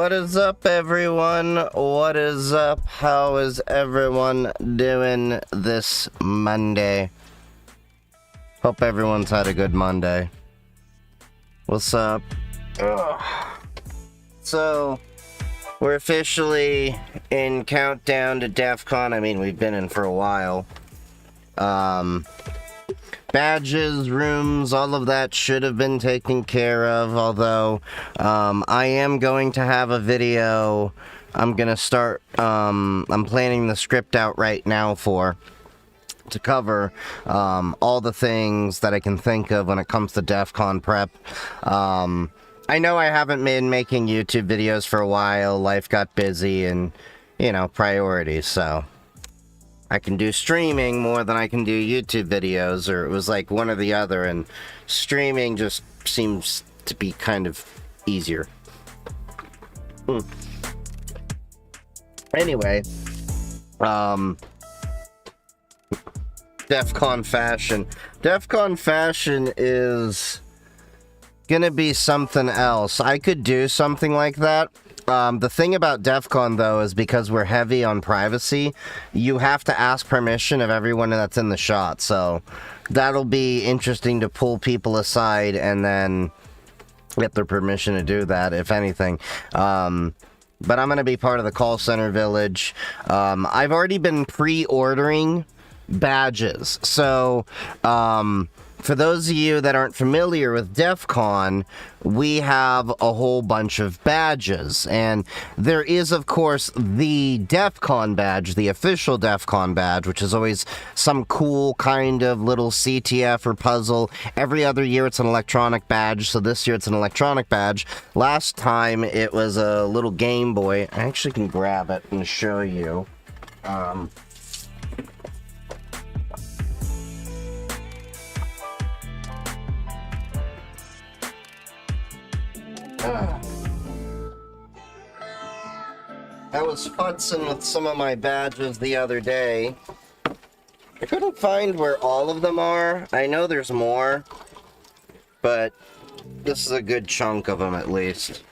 What is up, everyone? What is up? How is everyone doing this Monday? Hope everyone's had a good Monday. What's up? Ugh. So, we're officially in countdown to DEF CON. I mean, we've been in for a while. Badges, rooms, all of that should have been taken care of, although I am going to have a video I'm planning the script out right now to cover all the things that I can think of when it comes to DEF CON prep. I know I haven't been making YouTube videos for a while. Life got busy and, priorities, so I can do streaming more than I can do YouTube videos, or it was like one or the other, and streaming just seems to be kind of easier. Anyway, DEF CON fashion. DEF CON fashion is gonna be something else. I could do something like that. The thing about DEF CON, though, is because we're heavy on privacy, you have to ask permission of everyone that's in the shot, so that'll be interesting to pull people aside and then get their permission to do that, if anything. But I'm going to be part of the call center village. I've already been pre-ordering badges, so for those of you that aren't familiar with DEF CON, we have a whole bunch of badges, and there is, of course, the DEF CON badge, the official DEF CON badge, which is always some cool kind of little CTF or puzzle. Every other year it's an electronic badge, so this year it's an electronic badge. Last time it was a little Game Boy. I actually can grab it and show you. I was futzing with some of my badges the other day. I couldn't find where all of them are. I know there's more, but this is a good chunk of them at least.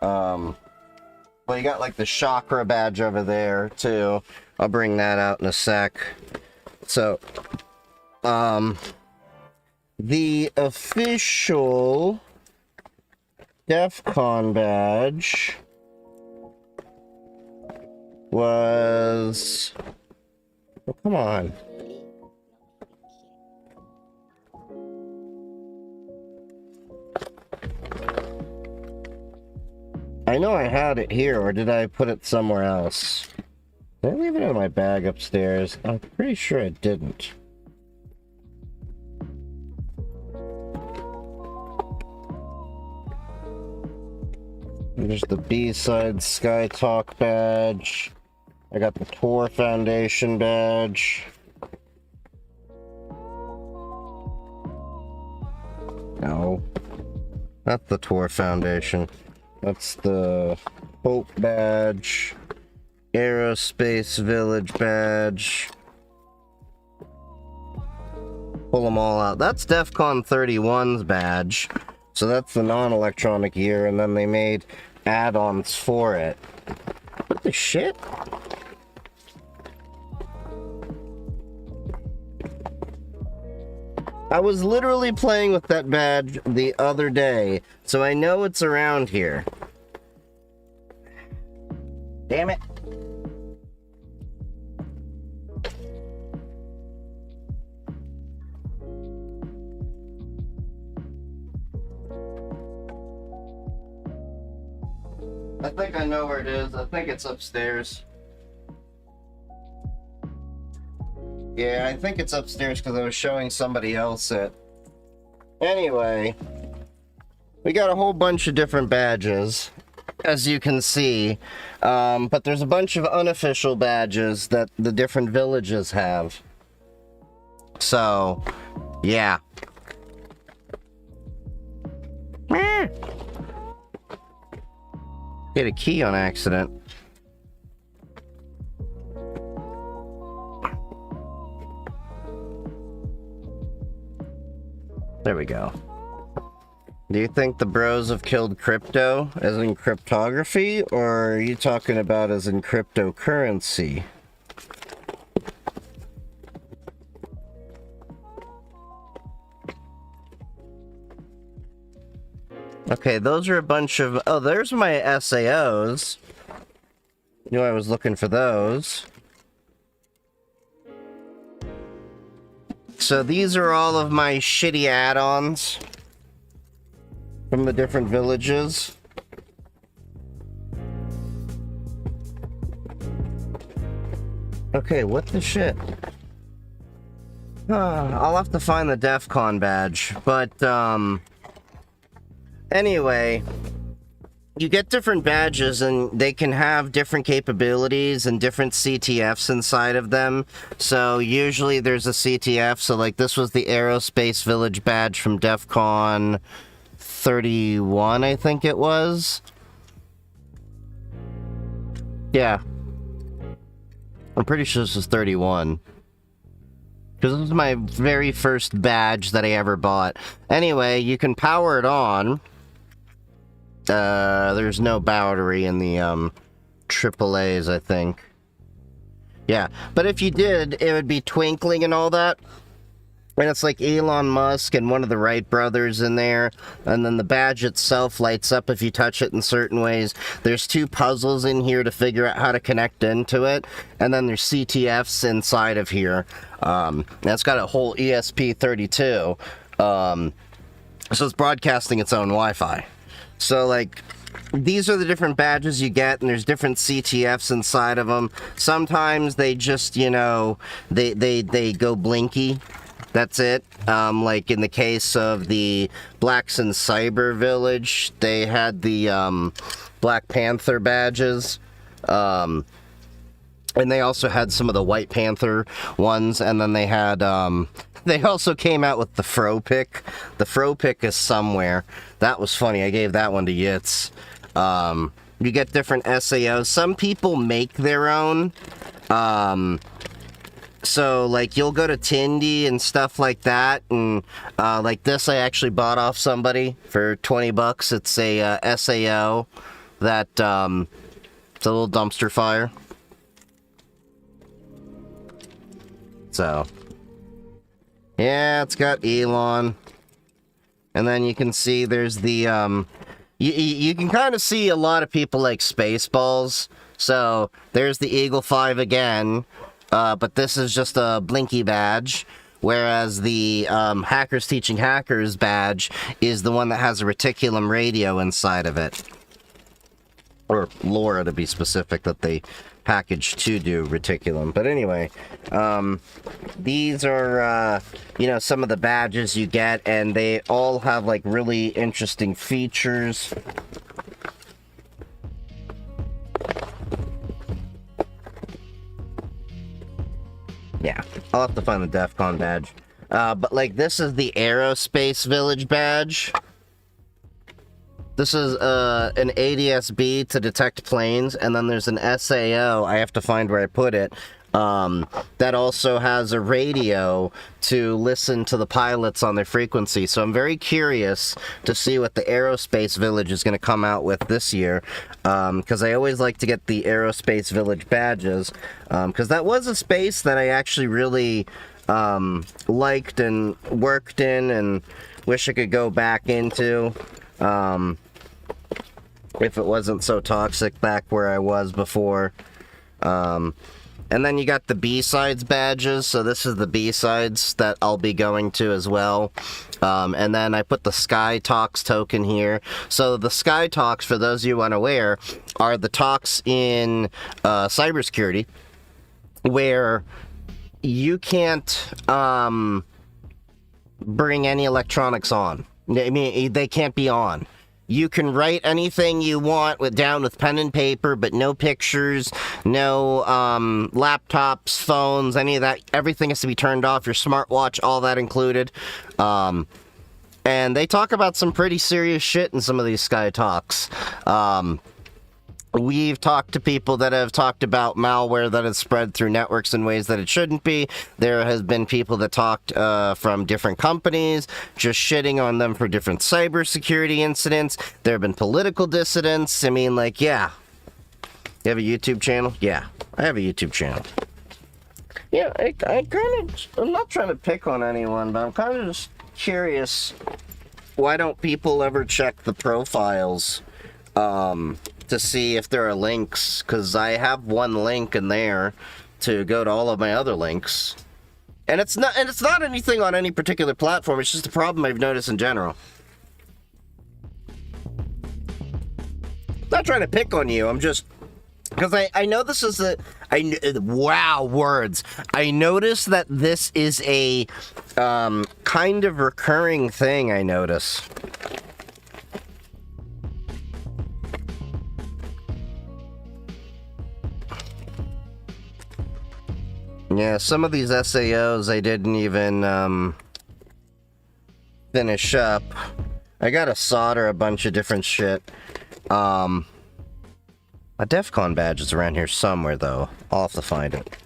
Well, you got like the chakra badge over there too. I'll bring that out in a sec. So, the official DEF CON badge was... Oh, come on. I know I had it here, or did I put it somewhere else? Did I leave it in my bag upstairs? I'm pretty sure I didn't. There's the B-Side Sky Talk badge. I got the Tor Foundation badge. No. Not the Tor Foundation. That's the Hope badge. Aerospace Village badge. Pull them all out. That's DEF CON 31's badge. So that's the non-electronic year, and then they made add-ons for it. What the shit? I was literally playing with that badge the other day, so I know it's around here. Damn it. I think I know where it is. I think it's upstairs. Yeah, I think it's upstairs because I was showing somebody else it. Anyway, we got a whole bunch of different badges, as you can see. But there's a bunch of unofficial badges that the different villages have. So, yeah. Hit a key on accident. There we go. Do you think the bros have killed crypto as in cryptography, or are you talking about as in cryptocurrency? Okay, those are a bunch of... Oh, there's my SAOs. Knew I was looking for those. So these are all of my shitty add-ons from the different villages. Okay, what the shit? I'll have to find the DEF CON badge, but, anyway, you get different badges and they can have different capabilities and different CTFs inside of them. So usually there's a CTF, so like this was the Aerospace Village badge from DEF CON 31, I think it was. Yeah. I'm pretty sure this was 31. Because this was my very first badge that I ever bought. Anyway, you can power it on. There's no battery in the, AAAs, I think. Yeah, but if you did, it would be twinkling and all that. And it's like Elon Musk and one of the Wright brothers in there. And then the badge itself lights up if you touch it in certain ways. There's 2 puzzles in here to figure out how to connect into it. And then there's CTFs inside of here. That's got a whole ESP32. So it's broadcasting its own Wi-Fi. So, like, these are the different badges you get, and there's different CTFs inside of them. Sometimes they just, you know, they go blinky. That's it. Like in the case of the Blacks in Cyber Village, they had the Black Panther badges. And they also had some of the White Panther ones, and then they had, they also came out with the Fro Pick. The Fro Pick is somewhere. That was funny. I gave that one to Yitz. You get different SAOs. Some people make their own. So, like, you'll go to Tindy and stuff like that, and, like this I actually bought off somebody for 20 bucks. It's a, SAO that, it's a little dumpster fire. So, yeah, it's got Elon. And then you can see there's the, you can kind of see a lot of people like Spaceballs. So, there's the Eagle 5 again. But this is just a Blinky badge, whereas the Hackers Teaching Hackers badge is the one that has a reticulum radio inside of it. Or LoRa, to be specific, that they packaged to do reticulum. But anyway, these are, you know, some of the badges you get, and they all have, like, really interesting features. Yeah, I'll have to find the DEF CON badge. But, like, this is the Aerospace Village badge. This is, an ADS-B to detect planes, and then there's an SAO, I have to find where I put it, that also has a radio to listen to the pilots on their frequency. So I'm very curious to see what the Aerospace Village is going to come out with this year, because I always like to get the Aerospace Village badges, because that was a space that I actually really liked and worked in and wish I could go back into, if it wasn't so toxic back where I was before. And then you got the B-Sides badges, so this is the B-Sides that I'll be going to as well. And then I put the Sky Talks token here. So the Sky Talks, for those of you unaware, are the talks in cybersecurity where you can't bring any electronics on. I mean, they can't be on. You can write anything you want down with pen and paper, but no pictures, no laptops, phones, any of that. Everything has to be turned off, your smartwatch, all that included. And they talk about some pretty serious shit in some of these Sky Talks. We've talked to people that have talked about malware that has spread through networks in ways that it shouldn't be. There has been people that talked from different companies, just shitting on them for different cybersecurity incidents. There have been political dissidents. I mean, like, yeah. You have a YouTube channel? Yeah, I have a YouTube channel. Yeah, I'm not trying to pick on anyone, but I'm kind of just curious. Why don't people ever check the profiles, to see if there are links? Because I have one link in there to go to all of my other links. And it's not anything on any particular platform, it's just a problem I've noticed in general. Not trying to pick on you, I'm just... Because I know this is wow, words. I notice that this is a kind of recurring thing, I notice. Yeah, some of these SAOs I didn't even finish up. I gotta solder a bunch of different shit. A DEF CON badge is around here somewhere, though. I'll have to find it.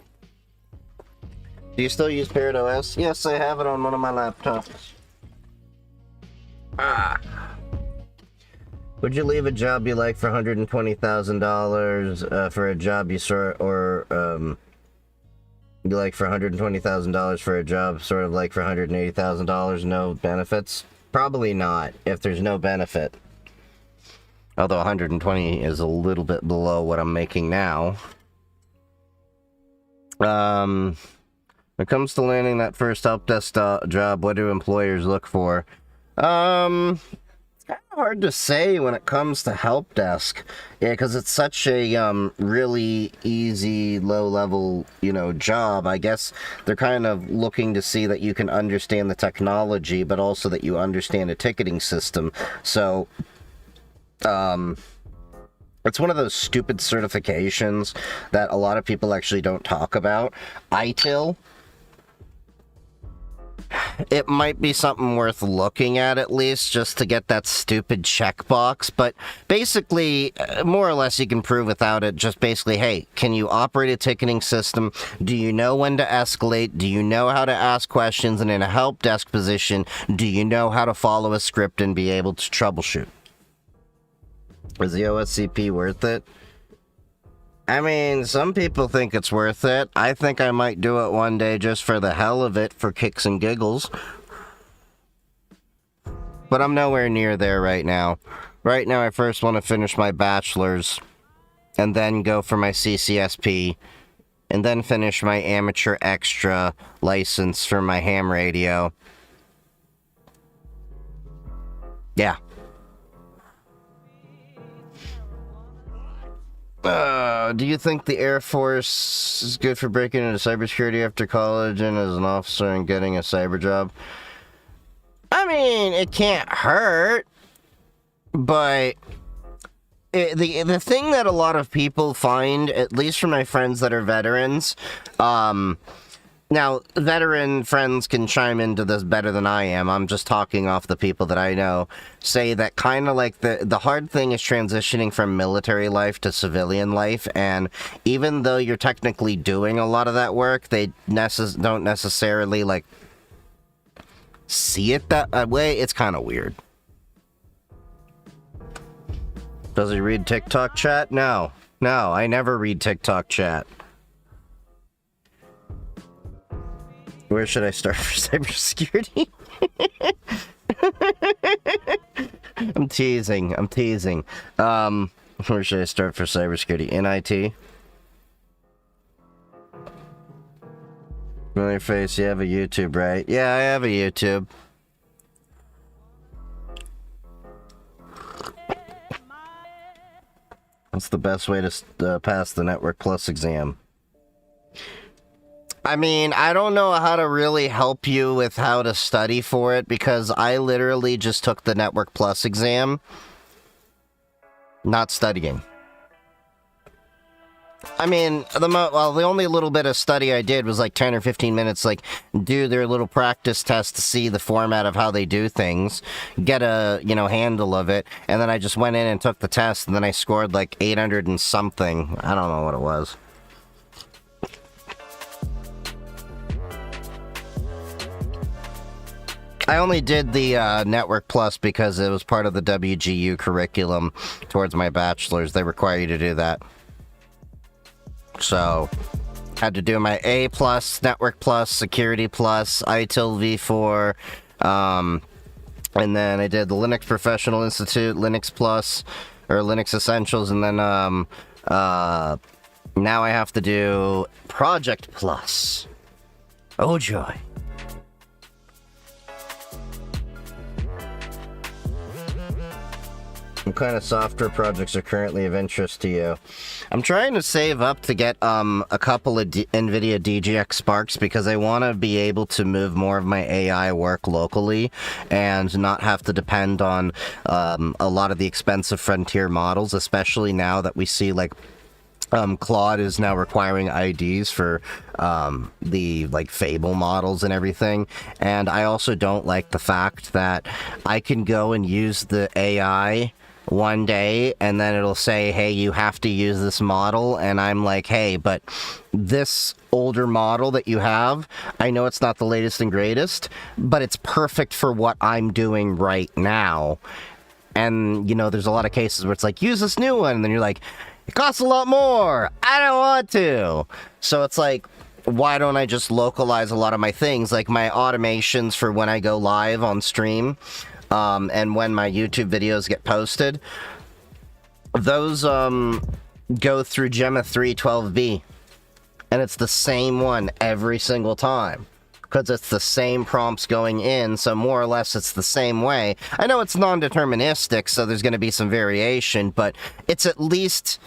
Do you still use Parrot OS? Yes, I have it on one of my laptops. Would you leave a job you like for $120,000 for a job you you like for $120,000 for a job sort of like for $180,000, no benefits? Probably not, if there's no benefit. Although 120 is a little bit below what I'm making now. When it comes to landing that first help desk job, what do employers look for? It's kind of hard to say when it comes to help desk. Yeah, because it's such a really easy, low-level, job. I guess they're kind of looking to see that you can understand the technology, but also that you understand a ticketing system. So... it's one of those stupid certifications that a lot of people actually don't talk about. ITIL. It might be something worth looking at least, just to get that stupid checkbox, but basically, more or less you can prove without it, just basically, hey, can you operate a ticketing system? Do you know when to escalate? Do you know how to ask questions? And in a help desk position, do you know how to follow a script and be able to troubleshoot? Is the OSCP worth it? I mean, some people think it's worth it. I think I might do it one day just for the hell of it, for kicks and giggles. But I'm nowhere near there right now. Right now, I first want to finish my bachelor's, and then go for my CCSP, and then finish my amateur extra license for my ham radio. Yeah. Do you think the Air Force is good for breaking into cybersecurity after college and as an officer and getting a cyber job? I mean, it can't hurt, but the thing that a lot of people find, at least from my friends that are veterans, now, veteran friends can chime into this better than I am. I'm just talking off the people that I know. Say that kind of like the hard thing is transitioning from military life to civilian life. And even though you're technically doing a lot of that work, they don't necessarily, like, see it that way. It's kind of weird. Does he read TikTok chat? No. No, I never read TikTok chat. Where should I start for cybersecurity? I'm teasing. Where should I start for cybersecurity? In IT? Familiar face, you have a YouTube, right? Yeah, I have a YouTube. What's the best way to pass the Network Plus exam? I mean, I don't know how to really help you with how to study for it, because I literally just took the Network Plus exam, not studying. I mean, the only little bit of study I did was like 10 or 15 minutes, like, do their little practice test to see the format of how they do things, get a, handle of it, and then I just went in and took the test, and then I scored like 800 and something. I don't know what it was. I only did the Network Plus because it was part of the WGU curriculum towards my bachelor's. They require you to do that. So, had to do my A+, Network Plus, Security Plus, ITIL V4, and then I did the Linux Professional Institute, Linux Plus, or Linux Essentials, and then now I have to do Project Plus. Oh joy. What kind of software projects are currently of interest to you? I'm trying to save up to get a couple of NVIDIA DGX Sparks because I want to be able to move more of my AI work locally and not have to depend on a lot of the expensive frontier models, especially now that we see like Claude is now requiring IDs for the like Fable models and everything, and I also don't like the fact that I can go and use the AI one day and then it'll say, hey, you have to use this model, and I'm like, hey, but this older model that you have, I know it's not the latest and greatest, but it's perfect for what I'm doing right now. And there's a lot of cases where it's like, use this new one, and then you're like, it costs a lot more, I don't want to. So it's like, why don't I just localize a lot of my things, like my automations for when I go live on stream, and when my YouTube videos get posted, those go through Gemma 312B, and it's the same one every single time because it's the same prompts going in, so more or less it's the same way. I know it's non-deterministic, so there's going to be some variation, but it's at least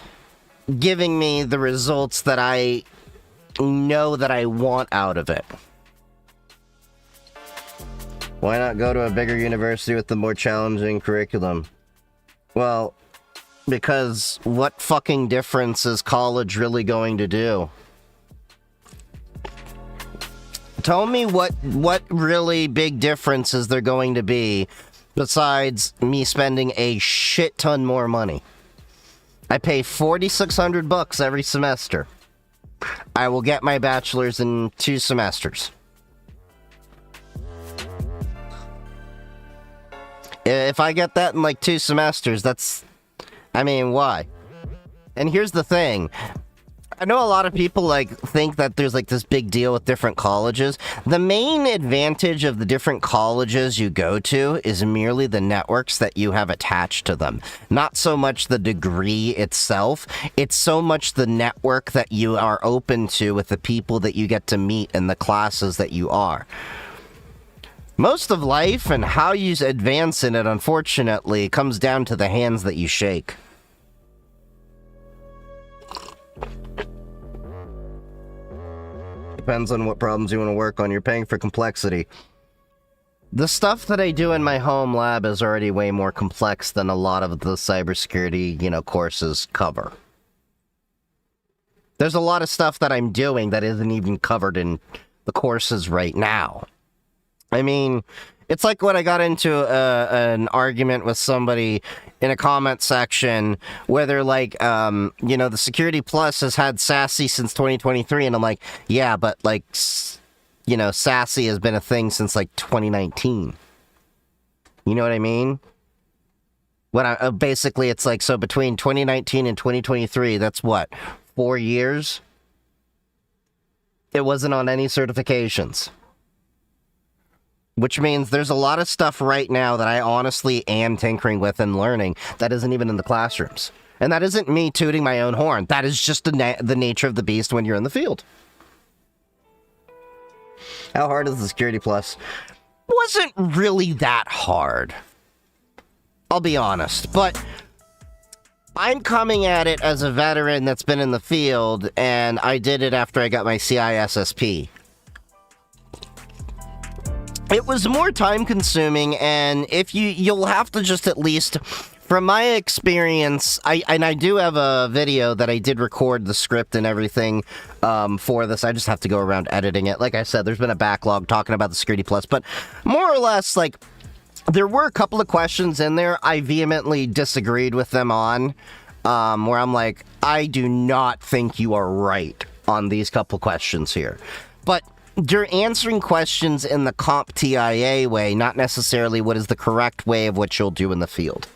giving me the results that I know that I want out of it. Why not go to a bigger university with the more challenging curriculum? Well, because what fucking difference is college really going to do? Tell me what really big difference is there going to be besides me spending a shit ton more money? I pay $4,600 every semester. I will get my bachelor's in 2 semesters. If I get that in like 2 semesters, why? And here's the thing. I know a lot of people think that there's this big deal with different colleges. The main advantage of the different colleges you go to is merely the networks that you have attached to them. Not so much the degree itself. It's so much the network that you are open to with the people that you get to meet in the classes that you are. Most of life and how you advance in it, unfortunately, comes down to the hands that you shake. Depends on what problems you want to work on. You're paying for complexity. The stuff that I do in my home lab is already way more complex than a lot of the cybersecurity, courses cover. There's a lot of stuff that I'm doing that isn't even covered in the courses right now. I mean, it's like when I got into an argument with somebody in a comment section where they're like, the Security Plus has had SASE since 2023. And I'm like, yeah, but SASE has been a thing since 2019. You know what I mean? Basically, it's so between 2019 and 2023, that's what, 4 years? It wasn't on any certifications. Which means there's a lot of stuff right now that I honestly am tinkering with and learning that isn't even in the classrooms. And that isn't me tooting my own horn. That is just the nature of the beast when you're in the field. How hard is the Security Plus? Wasn't really that hard. I'll be honest. But I'm coming at it as a veteran that's been in the field, and I did it after I got my CISSP. It was more time consuming, and if you'll have to just at least From my experience, I do have a video that I did record the script and everything for this. I just have to go around editing it. Like I said, there's been a backlog talking about the Security Plus, but more or less, like, there were a couple of questions in there I vehemently disagreed with them on, where I'm like, I do not think you are right on these couple questions here. But you're answering questions in the CompTIA way, not necessarily what is the correct way of what you'll do in the field.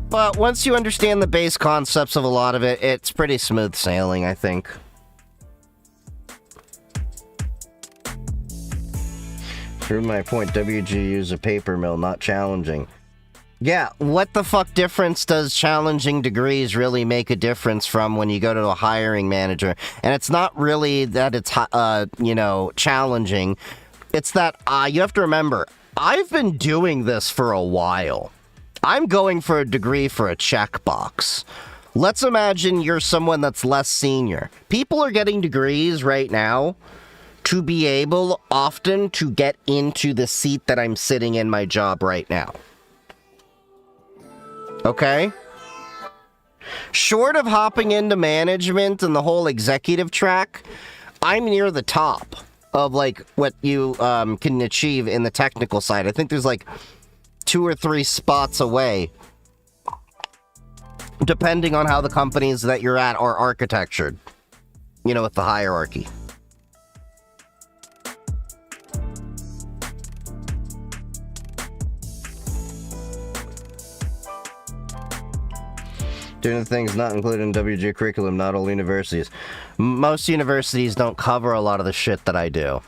But once you understand the base concepts of a lot of it, it's pretty smooth sailing, I think. Through my point, WGU is a paper mill, not challenging. Yeah, what the fuck difference does challenging degrees really make a difference from when you go to a hiring manager? And it's not really that it's, challenging. It's that you have to remember, I've been doing this for a while. I'm going for a degree for a checkbox. Let's imagine you're someone that's less senior. People are getting degrees right now to be able often to get into the seat that I'm sitting in my job right now. Okay? Short of hopping into management and the whole executive track, I'm near the top of, like, what you can achieve in the technical side. I think there's, like, 2 or 3 spots away, depending on how the companies that you're at are architectured, with the hierarchy. Doing the things not included in WG curriculum, not all universities. Most universities don't cover a lot of the shit that I do.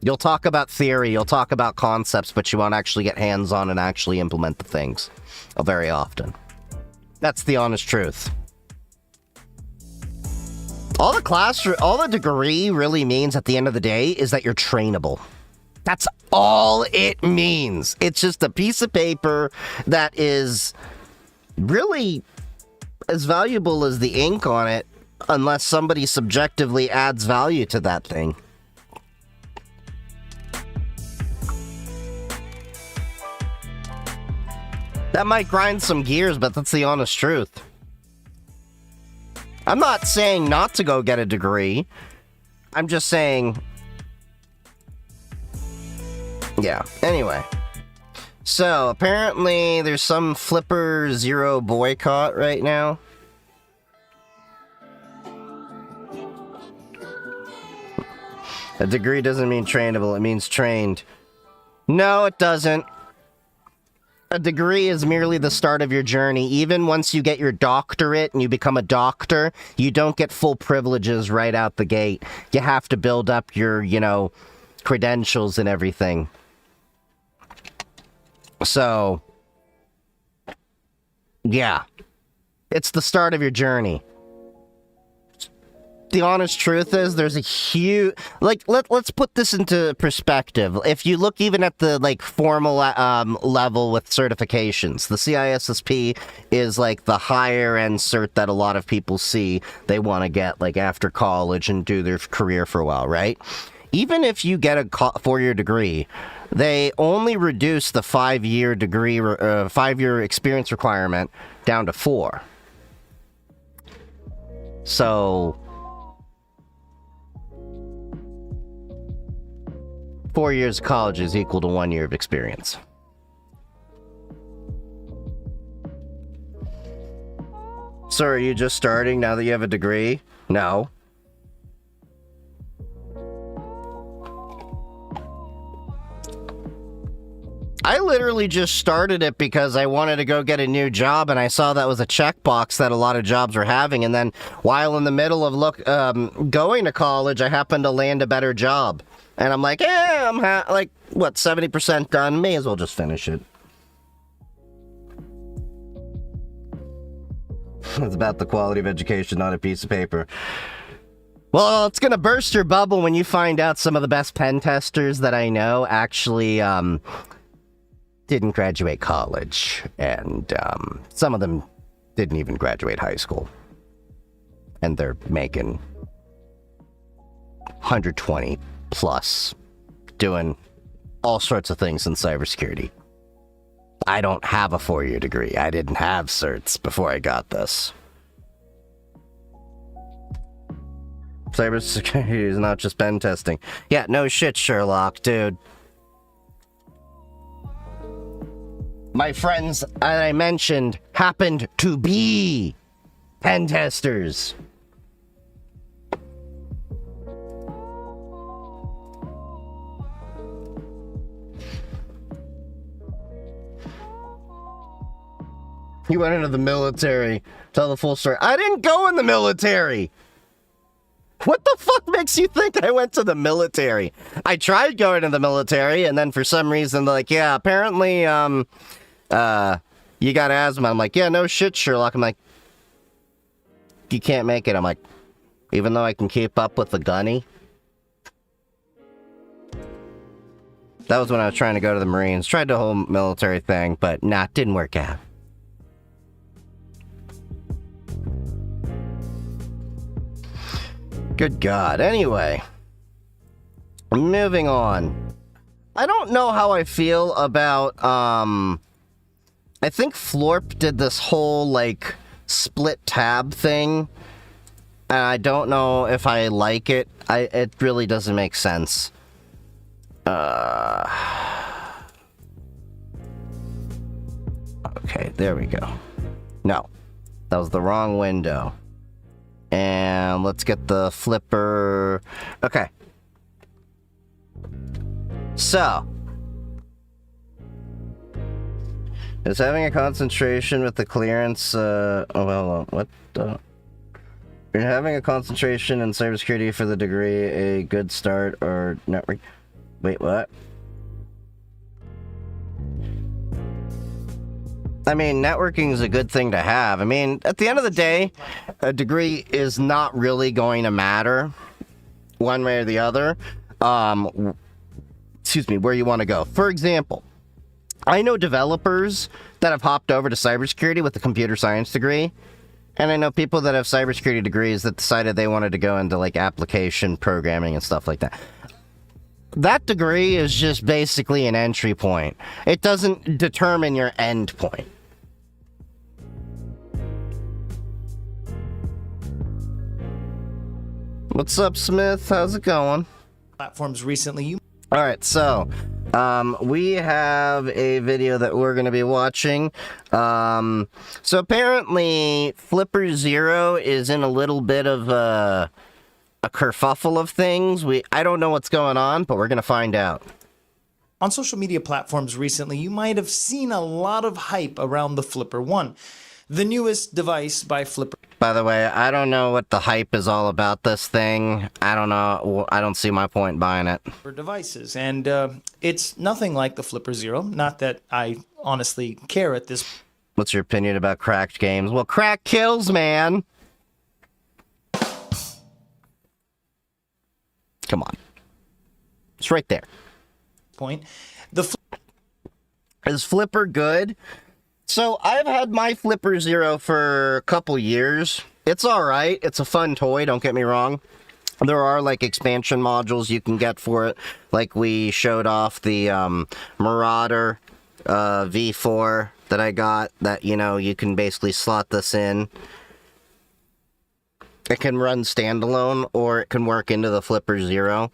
You'll talk about theory, you'll talk about concepts, but you won't actually get hands-on and actually implement the things very often. That's the honest truth. All the degree really means at the end of the day is that you're trainable. That's all it means. It's just a piece of paper that is really as valuable as the ink on it, unless somebody subjectively adds value to that thing. That might grind some gears, but that's the honest truth. I'm not saying not to go get a degree. I'm just saying... Yeah, anyway. So, apparently there's some Flipper Zero boycott right now. A degree doesn't mean trainable, it means trained. No, it doesn't. A degree is merely the start of your journey. Even once you get your doctorate and you become a doctor, you don't get full privileges right out the gate. You have to build up your, credentials and everything. So, yeah. It's the start of your journey. The honest truth is there's a huge, let's put this into perspective. If you look even at the formal level with certifications, the CISSP is the higher end cert that a lot of people see they want to get after college and do their career for a while, right? Even if you get a 4-year degree, they only reduce the 5-year degree 5-year experience requirement down to 4. So 4 years of college is equal to 1 year of experience. So are you just starting now that you have a degree? No. I literally just started it because I wanted to go get a new job, and I saw that was a checkbox that a lot of jobs were having, and then while in the middle of going to college, I happened to land a better job. And I'm like, 70% done? May as well just finish it. It's about the quality of education, not a piece of paper. Well, it's gonna burst your bubble when you find out some of the best pen testers that I know actually, didn't graduate college. And, some of them didn't even graduate high school. And they're making 120 plus, doing all sorts of things in cybersecurity. I don't have a 4-year degree. I didn't have certs before I got this. Cybersecurity is not just pen testing. Yeah, no shit, Sherlock, dude. My friends that I mentioned happened to be pen testers. You went into the military. Tell the full story. I didn't go in the military. What the fuck makes you think I went to the military? I tried going to the military, and then for some reason, they're like, yeah, apparently, you got asthma. I'm like, yeah, no shit, Sherlock. I'm like, you can't make it. I'm like, even though I can keep up with the gunny. That was when I was trying to go to the Marines. Tried the whole military thing, but nah, it didn't work out. Good God. Anyway, moving on. I don't know how I feel about, I think Florp did this whole, like, split tab thing. And I don't know if I like it. It really doesn't make sense. Okay, there we go. No, that was the wrong window. And let's get the flipper. Okay. So. Is having a concentration with the clearance, what the? You're having a concentration in cybersecurity for the degree a good start or network? Wait, what? I mean, networking is a good thing to have. I mean, at the end of the day, a degree is not really going to matter one way or the other. Excuse me, where you want to go. For example, I know developers that have hopped over to cybersecurity with a computer science degree. And I know people that have cybersecurity degrees that decided they wanted to go into, like, application programming and stuff like that. That degree is just basically an entry point. It doesn't determine your end point. What's up, Smith? How's it going? Platforms recently. Alright, so, we have a video that we're going to be watching. So apparently, Flipper Zero is in a little bit of a kerfuffle of things. I don't know what's going on, but we're going to find out. On social media platforms recently, you might have seen a lot of hype around the Flipper 1, the newest device by Flipper. By the way, I don't know what the hype is all about this thing. I don't know. I don't see my point in buying it. For devices, and it's nothing like the Flipper Zero. Not that I honestly care at this. What's your opinion about cracked games? Well, crack kills, man. Come on. It's right there. Point. Is Flipper good? So, I've had my Flipper Zero for a couple years. It's alright. It's a fun toy, don't get me wrong. There are, like, expansion modules you can get for it. Like, we showed off the Marauder V4 that I got. That, you know, you can basically slot this in. It can run standalone, or it can work into the Flipper Zero.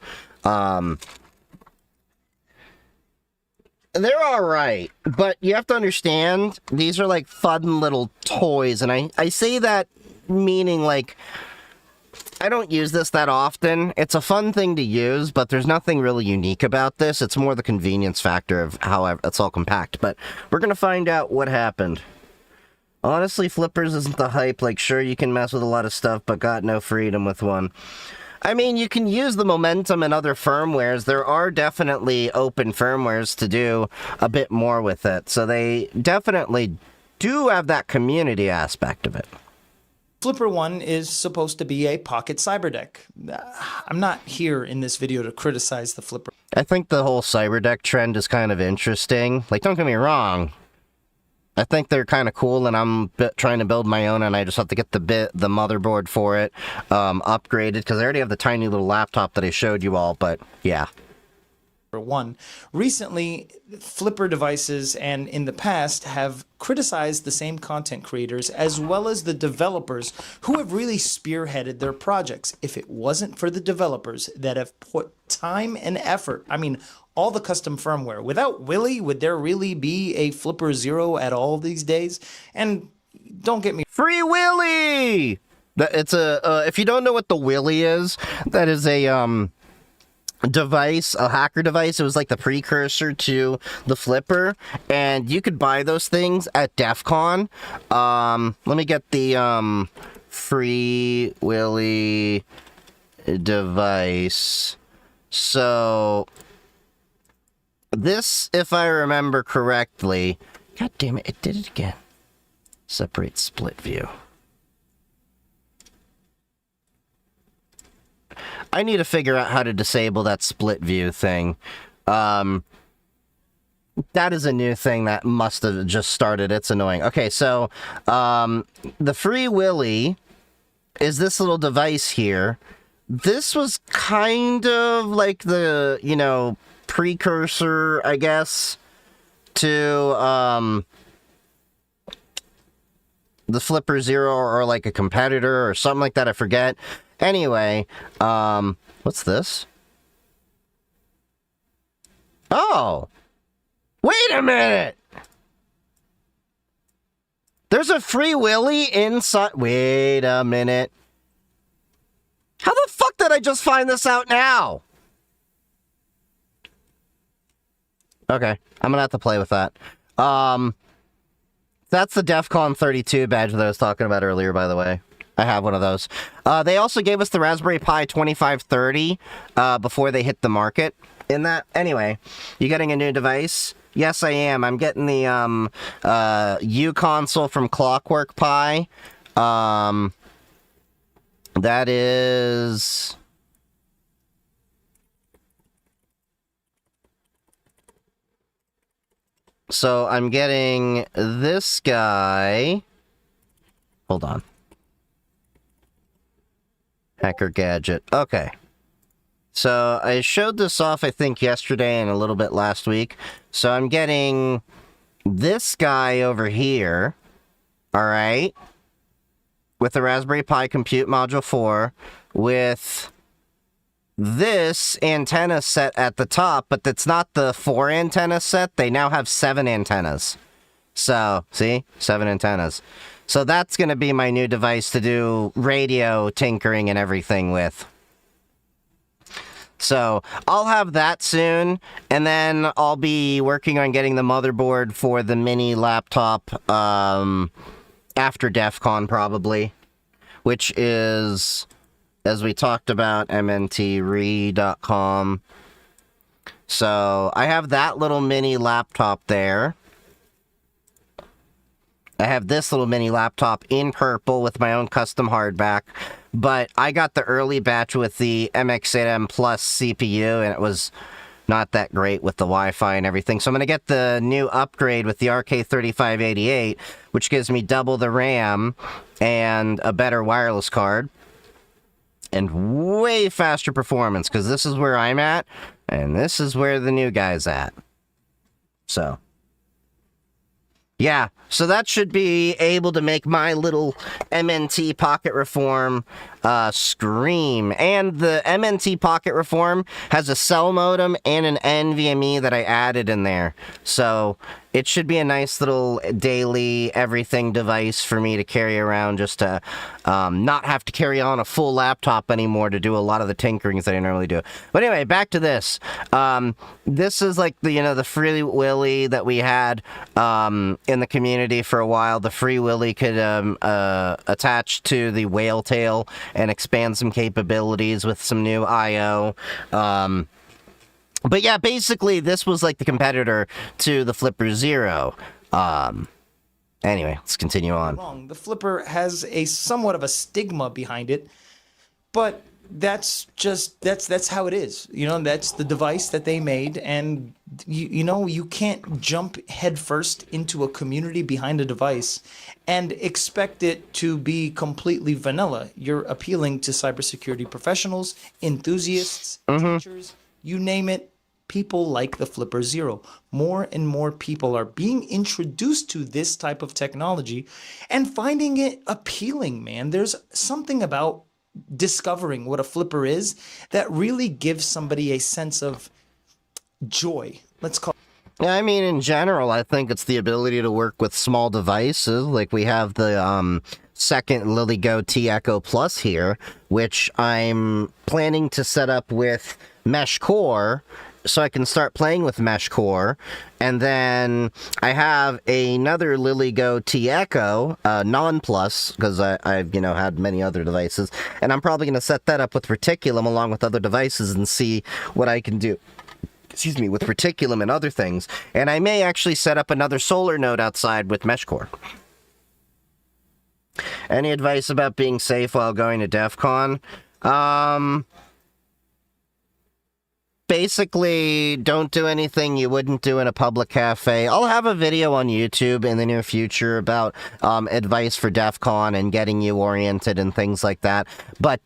They're alright, but you have to understand, these are like fun little toys, and I say that meaning like, I don't use this that often. It's a fun thing to use, but there's nothing really unique about this. It's more the convenience factor of how it's all compact, but we're gonna find out what happened. Honestly, Flippers isn't the hype. Like, sure, you can mess with a lot of stuff, but got no freedom with one. I mean, you can use the momentum in other firmwares. There are definitely open firmwares to do a bit more with it. So they definitely do have that community aspect of it. Flipper 1 is supposed to be a pocket cyberdeck. I'm not here in this video to criticize the Flipper. I think the whole cyberdeck trend is kind of interesting. Like, don't get me wrong. I think they're kind of cool, and I'm trying to build my own, and I just have to get the motherboard for it upgraded, because I already have the tiny little laptop that I showed you all, but yeah. Flipper 1. Recently, Flipper devices and in the past have criticized the same content creators as well as the developers who have really spearheaded their projects. If it wasn't for the developers that have put time and effort, I mean, all the custom firmware, without Willy, would there really be a Flipper 0 at all these days? And don't get me Free Willy! It's a if you don't know what the Willy is, that is a device, a hacker device. It was like the precursor to the Flipper, and you could buy those things at DEF CON. Let me get the Free Willy device. So this, if I remember correctly, god damn it, it did it again. Separate split view. I need to figure out how to disable that split view thing. That is a new thing that must have just started. It's annoying. Okay, so the Free Willy is this little device here. This was kind of like the, you know, precursor, I guess, to the Flipper 0 or like a competitor or something like that. I forget. Anyway, what's this? Oh, wait a minute. There's a Free Willy inside. Wait a minute. How the fuck did I just find this out now? Okay, I'm gonna have to play with that. That's the DEF CON 32 badge that I was talking about earlier, by the way. I have one of those. They also gave us the Raspberry Pi 2530 before they hit the market in that. Anyway, you getting a new device? Yes, I am. I'm getting the U console from Clockwork Pi. That is... So I'm getting this guy. Hold on. Hacker Gadget. Okay. So I showed this off, I think, yesterday and a little bit last week. So I'm getting this guy over here. All right. With the Raspberry Pi Compute Module 4. With this antenna set at the top, but that's not the 4 antenna set. They now have 7 antennas. So, see? 7 antennas. So that's going to be my new device to do radio tinkering and everything with. So I'll have that soon, and then I'll be working on getting the motherboard for the mini laptop after DEF CON probably, which is, as we talked about, mntre.com. So I have that little mini laptop there. I have this little mini laptop in purple with my own custom hardback, but I got the early batch with the MX8M Plus CPU, and it was not that great with the Wi-Fi and everything. So I'm going to get the new upgrade with the RK3588, which gives me double the RAM and a better wireless card. And way faster performance, because this is where I'm at, and this is where the new guy's at. So, yeah, so that should be able to make my little MNT Pocket Reform scream. And the MNT Pocket Reform has a cell modem and an NVMe that I added in there. So it should be a nice little daily everything device for me to carry around, just to not have to carry on a full laptop anymore to do a lot of the tinkerings that I normally do. But anyway, back to this. This is like the, you know, the Free Willy that we had in the community for a while. The Free Willy could attach to the Whale Tail and expand some capabilities with some new I/O. But yeah, basically, this was like the competitor to the Flipper 0. Anyway, let's continue on. The Flipper has a somewhat of a stigma behind it, but that's how it is. You know, that's the device that they made, and you know, you can't jump headfirst into a community behind a device and expect it to be completely vanilla. You're appealing to cybersecurity professionals, enthusiasts, teachers, you name it. people like the Flipper Zero. More and more people are being introduced to this type of technology and finding it appealing, man. There's something about discovering what a flipper is that really gives somebody a sense of joy. Let's call Yeah, I mean, in general, I think it's the ability to work with small devices. Like we have the second LilyGo T Echo Plus here, which I'm planning to set up with Mesh Core, so I can start playing with Mesh Core. And then I have another LilyGo T Echo, non-plus, because I've, had many other devices. And I'm probably going to set that up with Reticulum along with other devices and see what I can do. With Reticulum and other things. And I may actually set up another solar node outside with Mesh Core. Any advice about being safe while going to DEF CON? Basically, don't do anything you wouldn't do in a public cafe. I'll have a video on YouTube in the near future about advice for DEF CON and getting you oriented and things like that. But,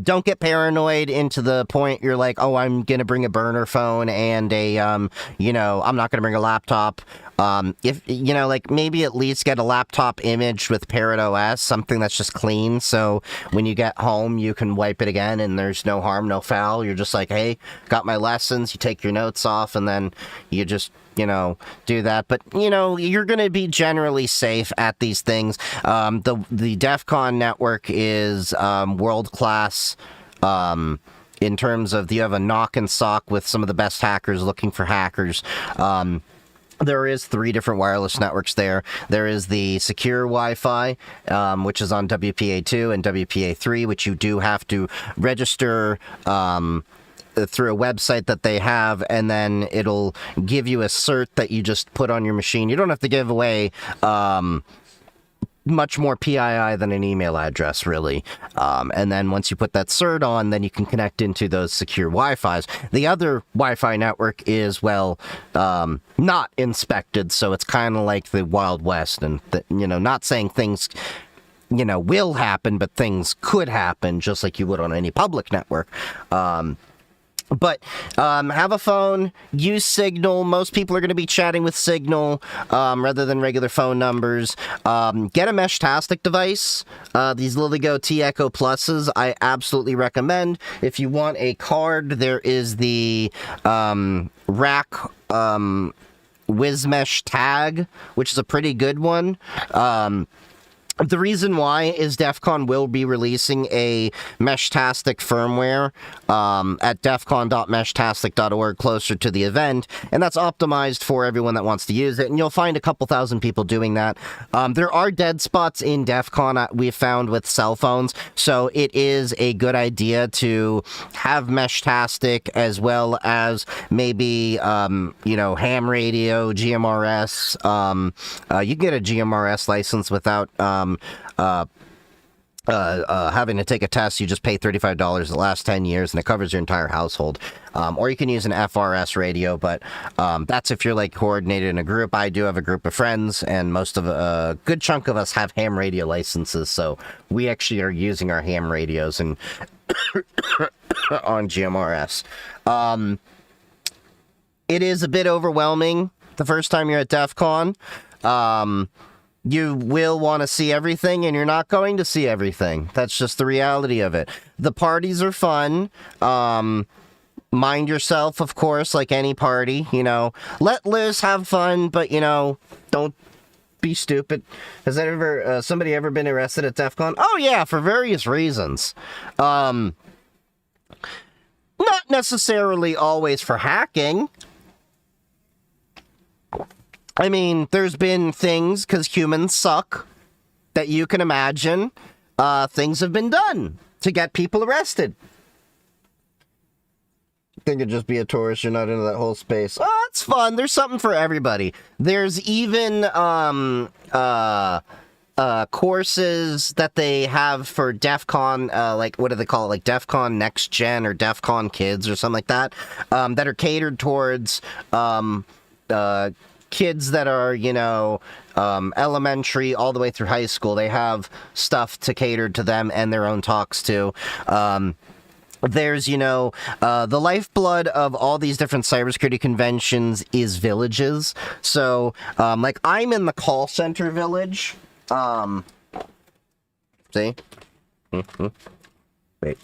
don't get paranoid into the point you're like, oh, I'm going to bring a burner phone and I'm not going to bring a laptop. If, maybe at least get a laptop image with Parrot OS, something that's just clean. So when you get home, you can wipe it again and there's no harm, no foul. You're just like, hey, got my lessons. You take your notes off and then you just, do that. But, you're going to be generally safe at these things. The DEF CON network is world-class in terms of you have a knock and sock with some of the best hackers looking for hackers. There is 3 different wireless networks there. There is the secure Wi-Fi, which is on WPA2 and WPA3, which you do have to register through a website that they have, and then it'll give you a cert that you just put on your machine. You don't have to give away much more PII than an email address, really. And then once you put that cert on, then you can connect into those secure Wi-Fis. The other Wi-Fi network is, not inspected, so it's kind of like the Wild West, and, not saying things will happen, but things could happen just like you would on any public network. But have a phone, use Signal. Most people are going to be chatting with Signal rather than regular phone numbers. Get a Meshtastic device. These LilyGo T Echo Pluses, I absolutely recommend. If you want a card, there is the Rack WizMesh Tag, which is a pretty good one. The reason why is DEF CON will be releasing a Meshtastic firmware at defcon.meshtastic.org closer to the event, and that's optimized for everyone that wants to use it, and you'll find a couple thousand people doing that. There are dead spots in DEF CON we've found with cell phones, so it is a good idea to have Meshtastic as well as maybe, ham radio, GMRS. You can get a GMRS license without having to take a test. You just pay $35 the last 10 years and it covers your entire household. Or you can use an FRS radio, but that's if you're coordinated in a group. I do have a group of friends, and most of a good chunk of us have ham radio licenses, so we actually are using our ham radios and on GMRS. It is a bit overwhelming the first time you're at DEF CON. You will want to see everything, and you're not going to see everything. That's just the reality of it. The parties are fun. Mind yourself, of course, like any party. Let loose, have fun, but, don't be stupid. Has somebody ever been arrested at DEF CON? Oh, yeah, for various reasons. Not necessarily always for hacking. I mean, there's been things, because humans suck, that you can imagine things have been done to get people arrested. I think it'd just be a tourist, you're not into that whole space. Oh, it's fun. There's something for everybody. There's even courses that they have for DEF CON, what do they call it? Like DEF CON Next Gen or DEF CON Kids or something like that, that are catered towards kids that are, elementary all the way through high school. They have stuff to cater to them and their own talks too. There's, the lifeblood of all these different cybersecurity conventions is villages. So, like, I'm in the call center village. See? Wait.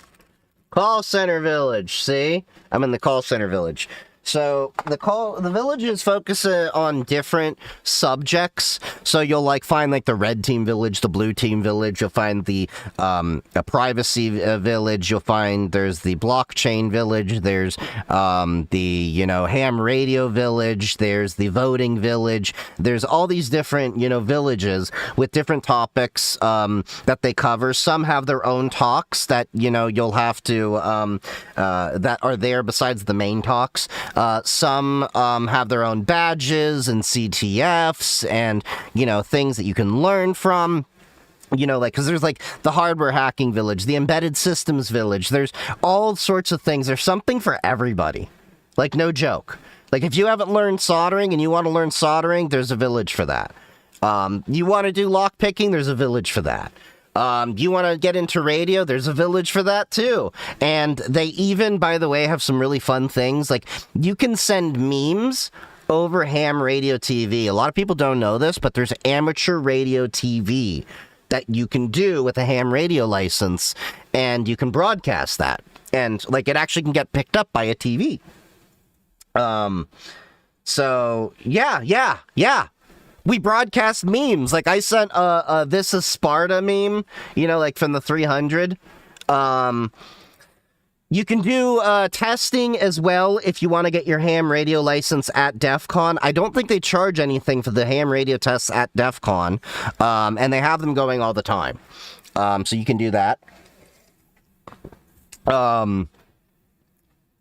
Call center village, see? I'm in the call center village. So the villages focus on different subjects. So you'll find the red team village, the blue team village. You'll find the a privacy village. You'll find there's the blockchain village. There's the ham radio village. There's the voting village. There's all these different villages with different topics that they cover. Some have their own talks that you'll have to that are there besides the main talks. Some have their own badges and CTFs and, things that you can learn from. Because there's the hardware hacking village, the embedded systems village. There's all sorts of things. There's something for everybody. No joke. If you haven't learned soldering and you want to learn soldering, there's a village for that. You want to do lock picking, there's a village for that. You want to get into radio? There's a village for that too. And they even, by the way, have some really fun things. You can send memes over ham radio TV. A lot of people don't know this, but there's amateur radio TV that you can do with a ham radio license, and you can broadcast that. And it actually can get picked up by a TV. So yeah. We broadcast memes. I sent This is Sparta meme, from the 300. You can do testing as well if you want to get your ham radio license at DEF CON. I don't think they charge anything for the ham radio tests at DEF CON, and they have them going all the time. So you can do that.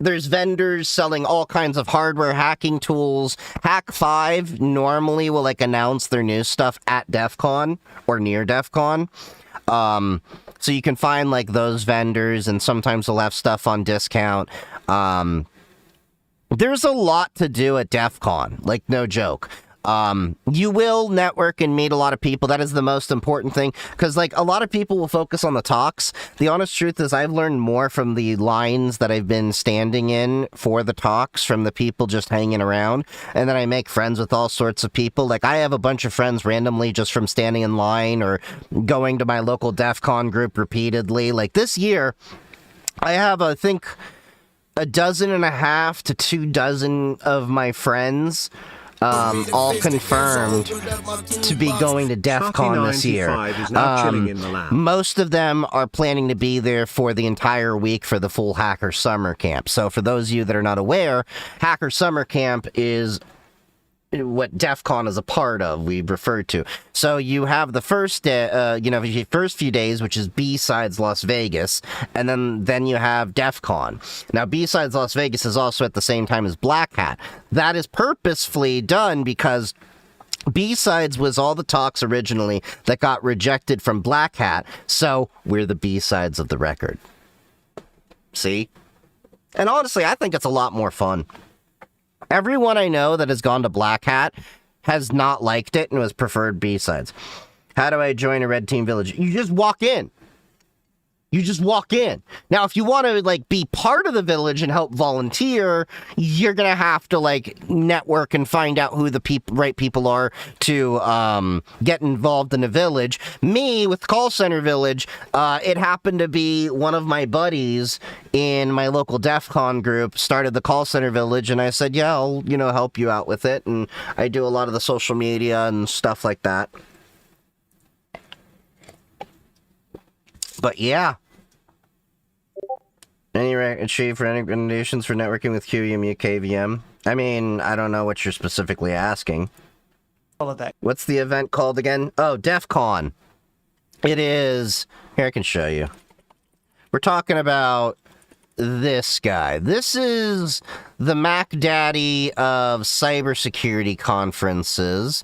There's vendors selling all kinds of hardware hacking tools. Hack5 normally will announce their new stuff at DEF CON or near DEF CON. So you can find those vendors, and sometimes they'll have stuff on discount. There's a lot to do at DEF CON, no joke. You will network and meet a lot of people. That is the most important thing, because a lot of people will focus on the talks. The honest truth is I've learned more from the lines that I've been standing in for the talks, from the people just hanging around, and then I make friends with all sorts of people. I have a bunch of friends randomly just from standing in line or going to my local DEF CON group repeatedly. This year, I have, I think, 12 to 24 of my friends all confirmed to be going to DEF CON this year. Most of them are planning to be there for the entire week for the full Hacker Summer Camp. So for those of you that are not aware, Hacker Summer Camp is what DEF CON is a part of, we refer to. So you have the first day, first few days, which is B-Sides Las Vegas, and then you have DEF CON. Now, B-Sides Las Vegas is also at the same time as Black Hat. That is purposefully done because B-Sides was all the talks originally that got rejected from Black Hat, so we're the B-Sides of the record. See? And honestly, I think it's a lot more fun. Everyone I know that has gone to Black Hat has not liked it and has preferred B-Sides. How do I join a red team village? You just walk in. You just walk in. Now, if you want to, be part of the village and help volunteer, you're going to have to, network and find out who the right people are to get involved in a village. Me, with Call Center Village, it happened to be one of my buddies in my local DEF CON group started the Call Center Village, and I said, yeah, I'll, help you out with it, and I do a lot of the social media and stuff like that. But yeah. Any recommendations for networking with QEMU KVM? I mean, I don't know what you're specifically asking. All of that. What's the event called again? Oh, DEF CON. It is... Here, I can show you. We're talking about this guy. This is the Mac Daddy of cybersecurity conferences.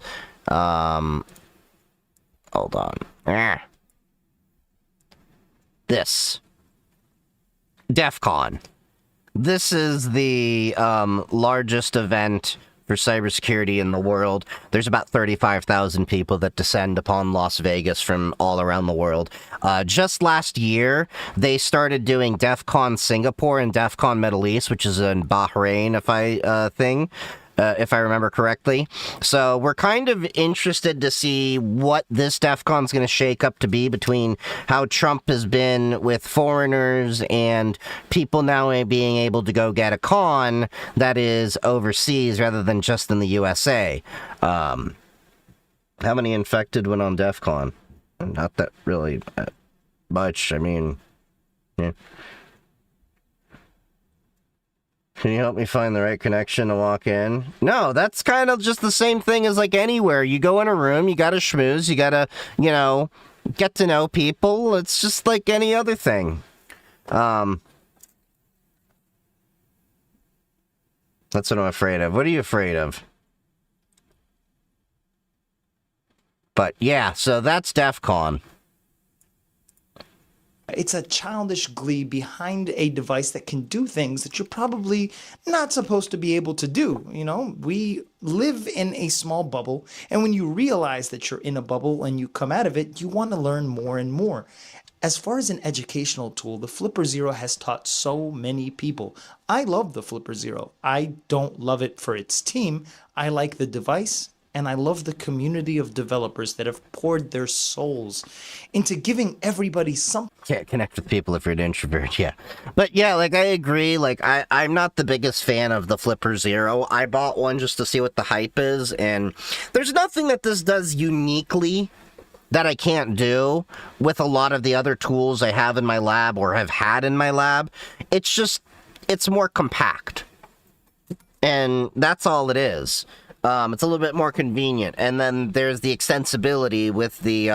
Hold on. This. DEF CON. This is the largest event for cybersecurity in the world. There's about 35,000 people that descend upon Las Vegas from all around the world. Just last year, they started doing DEF CON Singapore and DEF CON Middle East, which is in Bahrain, if I remember correctly. So we're kind of interested to see what this DEF CON's going to shake up to be between how Trump has been with foreigners and people now being able to go get a con that is overseas rather than just in the USA. How many infected went on DEF CON? Not that really much. I mean, yeah. Can you help me find the right connection to walk in? No, that's kind of just the same thing as like anywhere. You go in a room, you gotta schmooze, you gotta, get to know people. It's just like any other thing. That's what I'm afraid of. What are you afraid of? But yeah, so that's DEF CON. It's a childish glee behind a device that can do things that you're probably not supposed to be able to do. We live in a small bubble, and when you realize that you're in a bubble and you come out of it, you want to learn more and more. As far as an educational tool, the Flipper Zero has taught so many people. I love the Flipper Zero. I don't love it for its team. I like the device. And I love the community of developers that have poured their souls into giving everybody something. Can't connect with people if you're an introvert, yeah. But yeah, I agree. I'm not the biggest fan of the Flipper Zero. I bought one just to see what the hype is, and there's nothing that this does uniquely that I can't do with a lot of the other tools I have in my lab or have had in my lab. It's more compact. And that's all it is. It's a little bit more convenient. And then there's the extensibility with the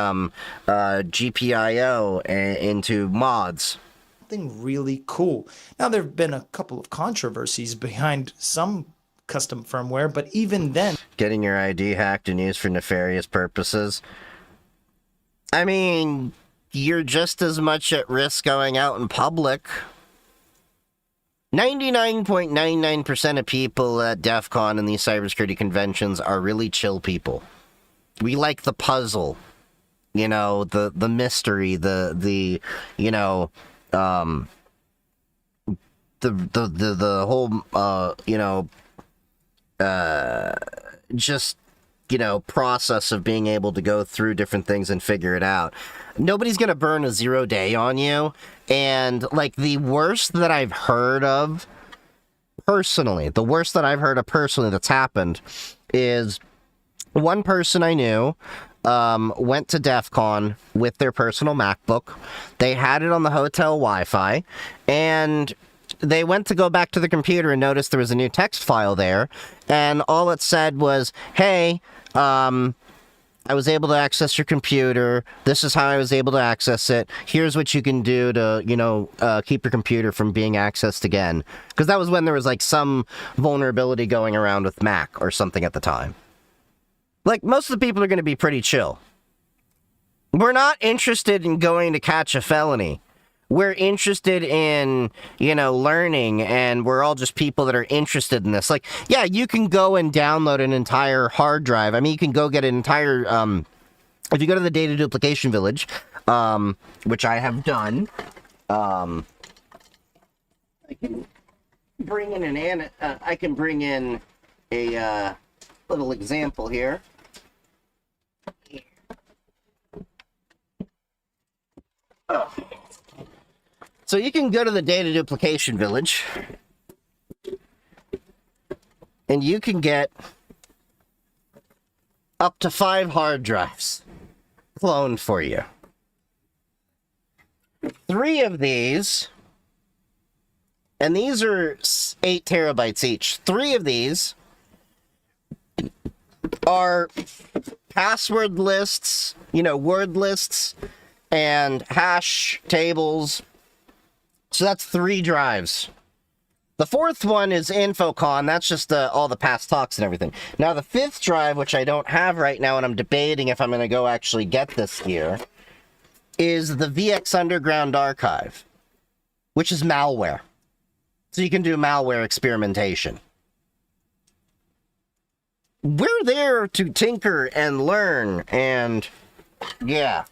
GPIO into mods. Something really cool. Now, there have been a couple of controversies behind some custom firmware, but even then... Getting your ID hacked and used for nefarious purposes. I mean, you're just as much at risk going out in public. 99.99% of people at DEF CON and these cybersecurity conventions are really chill people. We like the puzzle, the mystery, the whole, just, process of being able to go through different things and figure it out. Nobody's gonna burn a 0 day on you. And the worst that I've heard of personally that's happened is one person I knew went to DEF CON with their personal MacBook. They had it on the hotel Wi-Fi, and they went to go back to the computer and noticed there was a new text file there, and all it said was, hey, I was able to access your computer. This is how I was able to access it. Here's what you can do to, keep your computer from being accessed again. Because that was when there was, some vulnerability going around with Mac or something at the time. Most of the people are going to be pretty chill. We're not interested in going to catch a felony. We're interested in, learning, and we're all just people that are interested in this. Yeah, you can go and download an entire hard drive. I mean, you can go get an entire, if you go to the Data Duplication Village, which I have done, I can bring in a little example here. Oh. So you can go to the Data Duplication Village, and you can get up to 5 hard drives cloned for you. 3 of these, and these are 8 terabytes each. 3 of these are password lists, word lists, and hash tables. So that's 3 drives. The 4th one is InfoCon. That's just all the past talks and everything. Now, the 5th drive, which I don't have right now, and I'm debating if I'm going to go actually get this here, is the VX Underground Archive, which is malware. So you can do malware experimentation. we're there to tinker and learn, and yeah.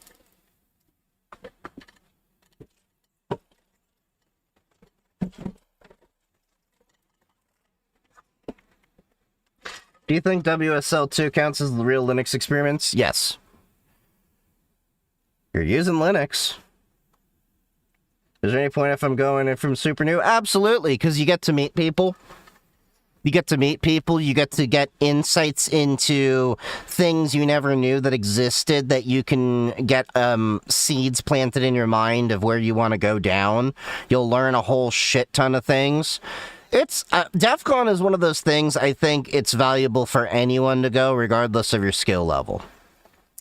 Do you think WSL2 counts as the real Linux experiments? Yes. You're using Linux. Is there any point if I'm going in from super new? Absolutely, because you get to meet people. You get to meet people, you get to get insights into things you never knew that existed, that you can get seeds planted in your mind of where you want to go down. You'll learn a whole shit ton of things. It's DEF CON is one of those things I think it's valuable for anyone to go, regardless of your skill level.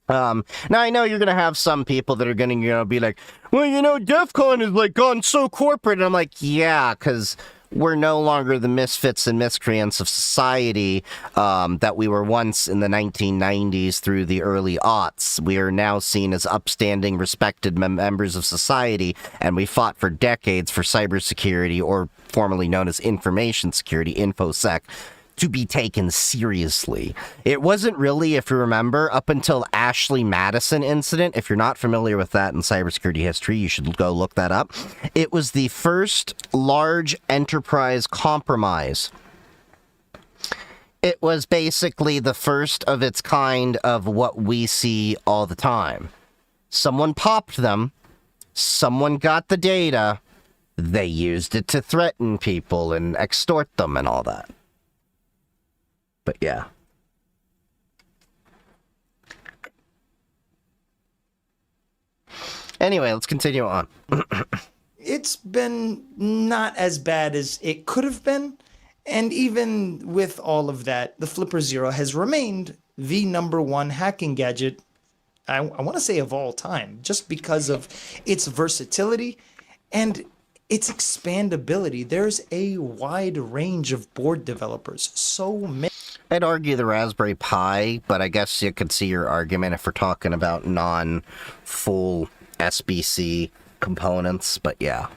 Now, I know you're going to have some people that are going to, be like, well, DEF CON is, gone so corporate. And I'm like, yeah, because we're no longer the misfits and miscreants of society that we were once in the 1990s through the early aughts. We are now seen as upstanding, respected members of society, and we fought for decades for cybersecurity, or formerly known as information security, InfoSec, to be taken seriously. It wasn't really, if you remember, up until Ashley Madison incident. If you're not familiar with that in cybersecurity history, you should go look that up. It was the first large enterprise compromise. It was basically the first of its kind of what we see all the time. Someone popped them, someone got the data, they used it to threaten people and extort them and all that. But yeah. Anyway, let's continue on. It's been not as bad as it could have been. And even with all of that, the Flipper Zero has remained the #1 hacking gadget, I want to say of all time, just because of its versatility and its expandability. There's a wide range of board developers. So many. I'd argue the Raspberry Pi, but I guess you could see your argument if we're talking about non-full SBC components, but yeah.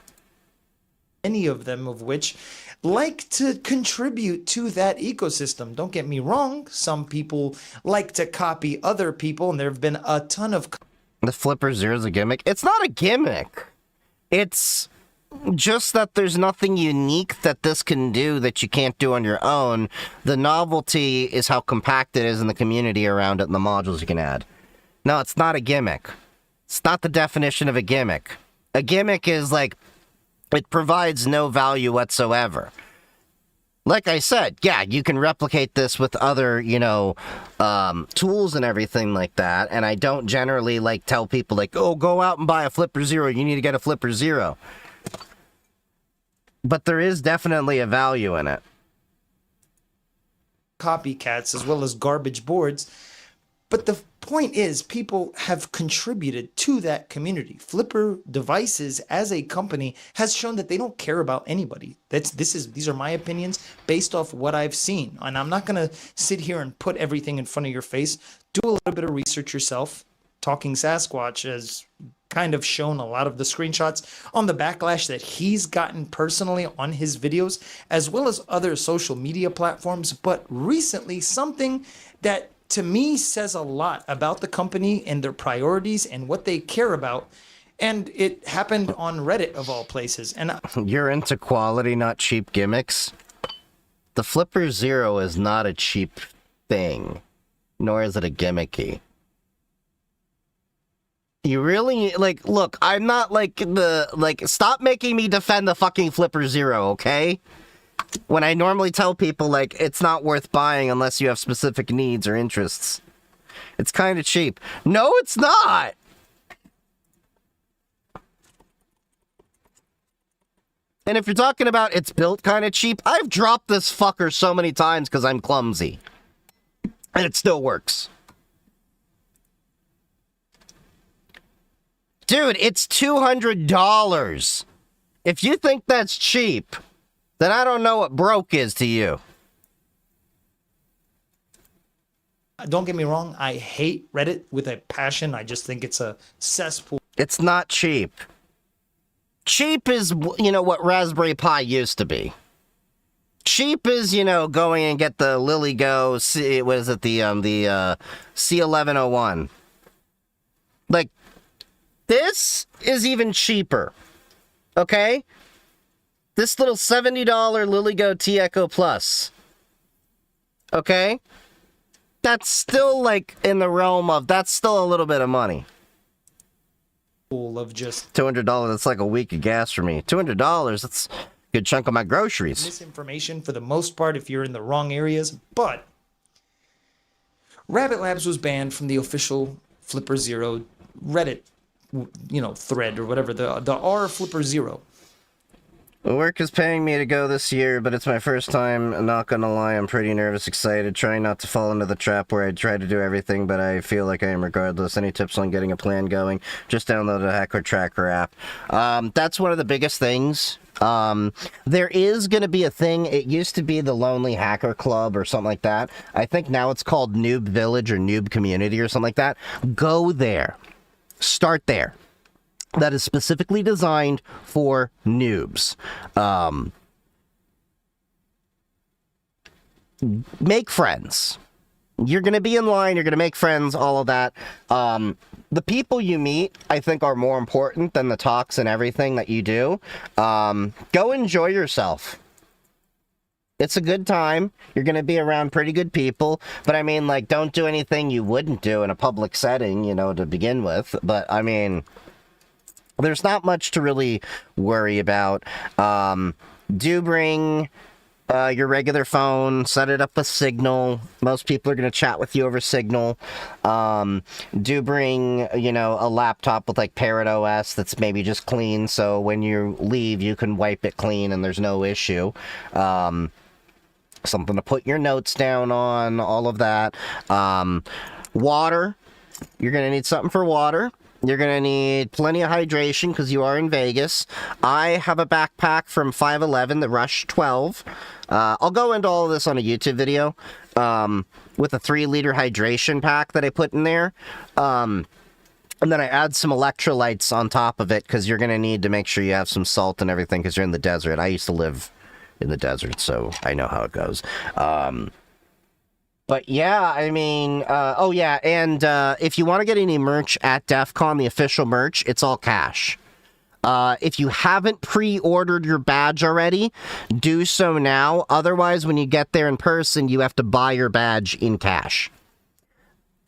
Many of them of which like to contribute to that ecosystem. Don't get me wrong, some people like to copy other people, and there have been a ton of... The Flipper Zero is a gimmick? It's not a gimmick. It's just that there's nothing unique that this can do that you can't do on your own. The novelty is how compact it is in the community around it and the modules you can add. No, it's not a gimmick. It's not the definition of a gimmick. A gimmick is like, it provides no value whatsoever. Like I said, yeah, you can replicate this with other, tools and everything like that, and I don't generally, tell people, oh, go out and buy a Flipper Zero, you need to get a Flipper Zero. But there is definitely a value in it. Copycats as well as garbage boards. But the point is, people have contributed to that community. Flipper Devices as a company has shown that they don't care about anybody. These are my opinions based off what I've seen. And I'm not going to sit here and put everything in front of your face. Do a little bit of research yourself. Talking Sasquatch has kind of shown a lot of the screenshots on the backlash that he's gotten personally on his videos, as well as other social media platforms. But recently, something that to me says a lot about the company and their priorities and what they care about. And it happened on Reddit of all places. And you're into quality, not cheap gimmicks. The Flipper Zero is not a cheap thing, nor is it a gimmicky. You really, look, I'm not stop making me defend the fucking Flipper Zero, okay? When I normally tell people, it's not worth buying unless you have specific needs or interests. It's kind of cheap. No, it's not! And if you're talking about it's built kind of cheap, I've dropped this fucker so many times because I'm clumsy. And it still works. Dude, it's $200. If you think that's cheap, then I don't know what broke is to you. Don't get me wrong, I hate Reddit with a passion. I just think it's a cesspool. It's not cheap. Cheap is, what Raspberry Pi used to be. cheap is, going and get the Lily Go, what is it, the C1101. Like, this is even cheaper, okay? This little $70 Lily Go T Echo Plus, okay? That's still, like, in the realm of, that's still a little bit of money. Of just $200, that's like a week of gas for me. $200, that's a good chunk of my groceries. misinformation for the most part if you're in the wrong areas, but Rabbit Labs was banned from the official Flipper Zero Reddit, thread or whatever, the R Flipper Zero. Work is paying me to go this year, but it's my first time. I'm not gonna lie, I'm pretty nervous, excited, trying not to fall into the trap where I try to do everything, but I feel like I am regardless. Any tips on getting a plan going? Just download a Hacker Tracker app. That's one of the biggest things. There is gonna be a thing. It used to be the Lonely Hacker Club or something like that. I think now it's called Noob Village or Noob Community or something like that. Go there. Start there. That is specifically designed for noobs. Make friends. You're going to be in line, you're going to make friends, all of that. The people you meet, I think, are more important than the talks and everything that you do. Go enjoy yourself. It's a good time. You're going to be around pretty good people. But, I mean, like, don't do anything you wouldn't do in a public setting, to begin with. But, I mean, there's not much to really worry about. Do bring your regular phone, set it up with Signal. Most people are going to chat with you over Signal. Do bring, a laptop with like Parrot OS that's maybe just clean, so when you leave, you can wipe it clean and there's no issue. Something to put your notes down on, all of that. Water. You're going to need something for water. You're going to need plenty of hydration because you are in Vegas. I have a backpack from 511, the Rush 12. I'll go into all of this on a YouTube video with a 3-liter hydration pack that I put in there. And then I add some electrolytes on top of it because you're going to need to make sure you have some salt and everything because you're in the desert. I used to live in the desert, so I know how it goes. But yeah, I mean, and if you want to get any merch at DEF CON, the official merch, it's all cash. If you haven't pre-ordered your badge already, do so now. Otherwise, when you get there in person, you have to buy your badge in cash.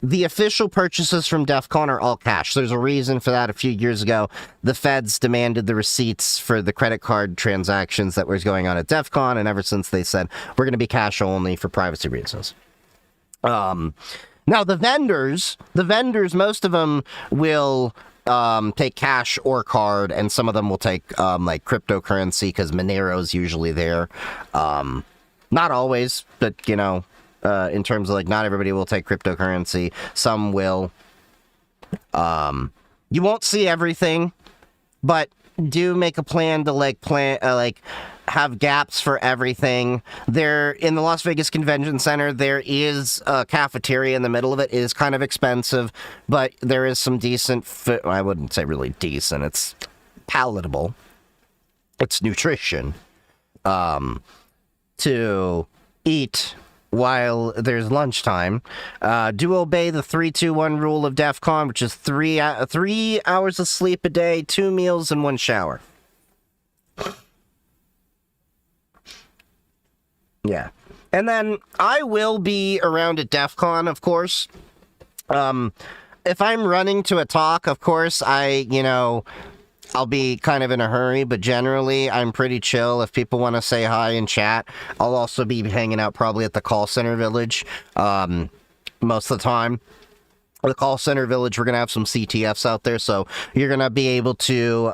The official purchases from DEF CON are all cash. There's a reason for that. A few years ago, the feds demanded the receipts for the credit card transactions that was going on at DEF CON, and ever since they said, we're going to be cash only for privacy reasons. Now the vendors, most of them will take cash or card, and some of them will take like cryptocurrency because Monero's usually there. Not always, but in terms of like not everybody will take cryptocurrency. Some will. You won't see everything, but do make a plan to have gaps for everything. There in the Las Vegas Convention Center, there is a cafeteria in the middle of it. It is kind of expensive, but there is some decent I wouldn't say really decent. It's palatable. It's nutrition to eat while there's lunchtime. Do obey the 3-2-1 rule of DEF CON, which is 3 hours of sleep a day, 2 meals, and 1 shower. Yeah. And then I will be around at DEF CON, of course. If I'm running to a talk, of course, I'll be kind of in a hurry, but generally I'm pretty chill. If people want to say hi and chat, I'll also be hanging out probably at the call center village most of the time. The call center village, we're going to have some CTFs out there, so you're going to be able to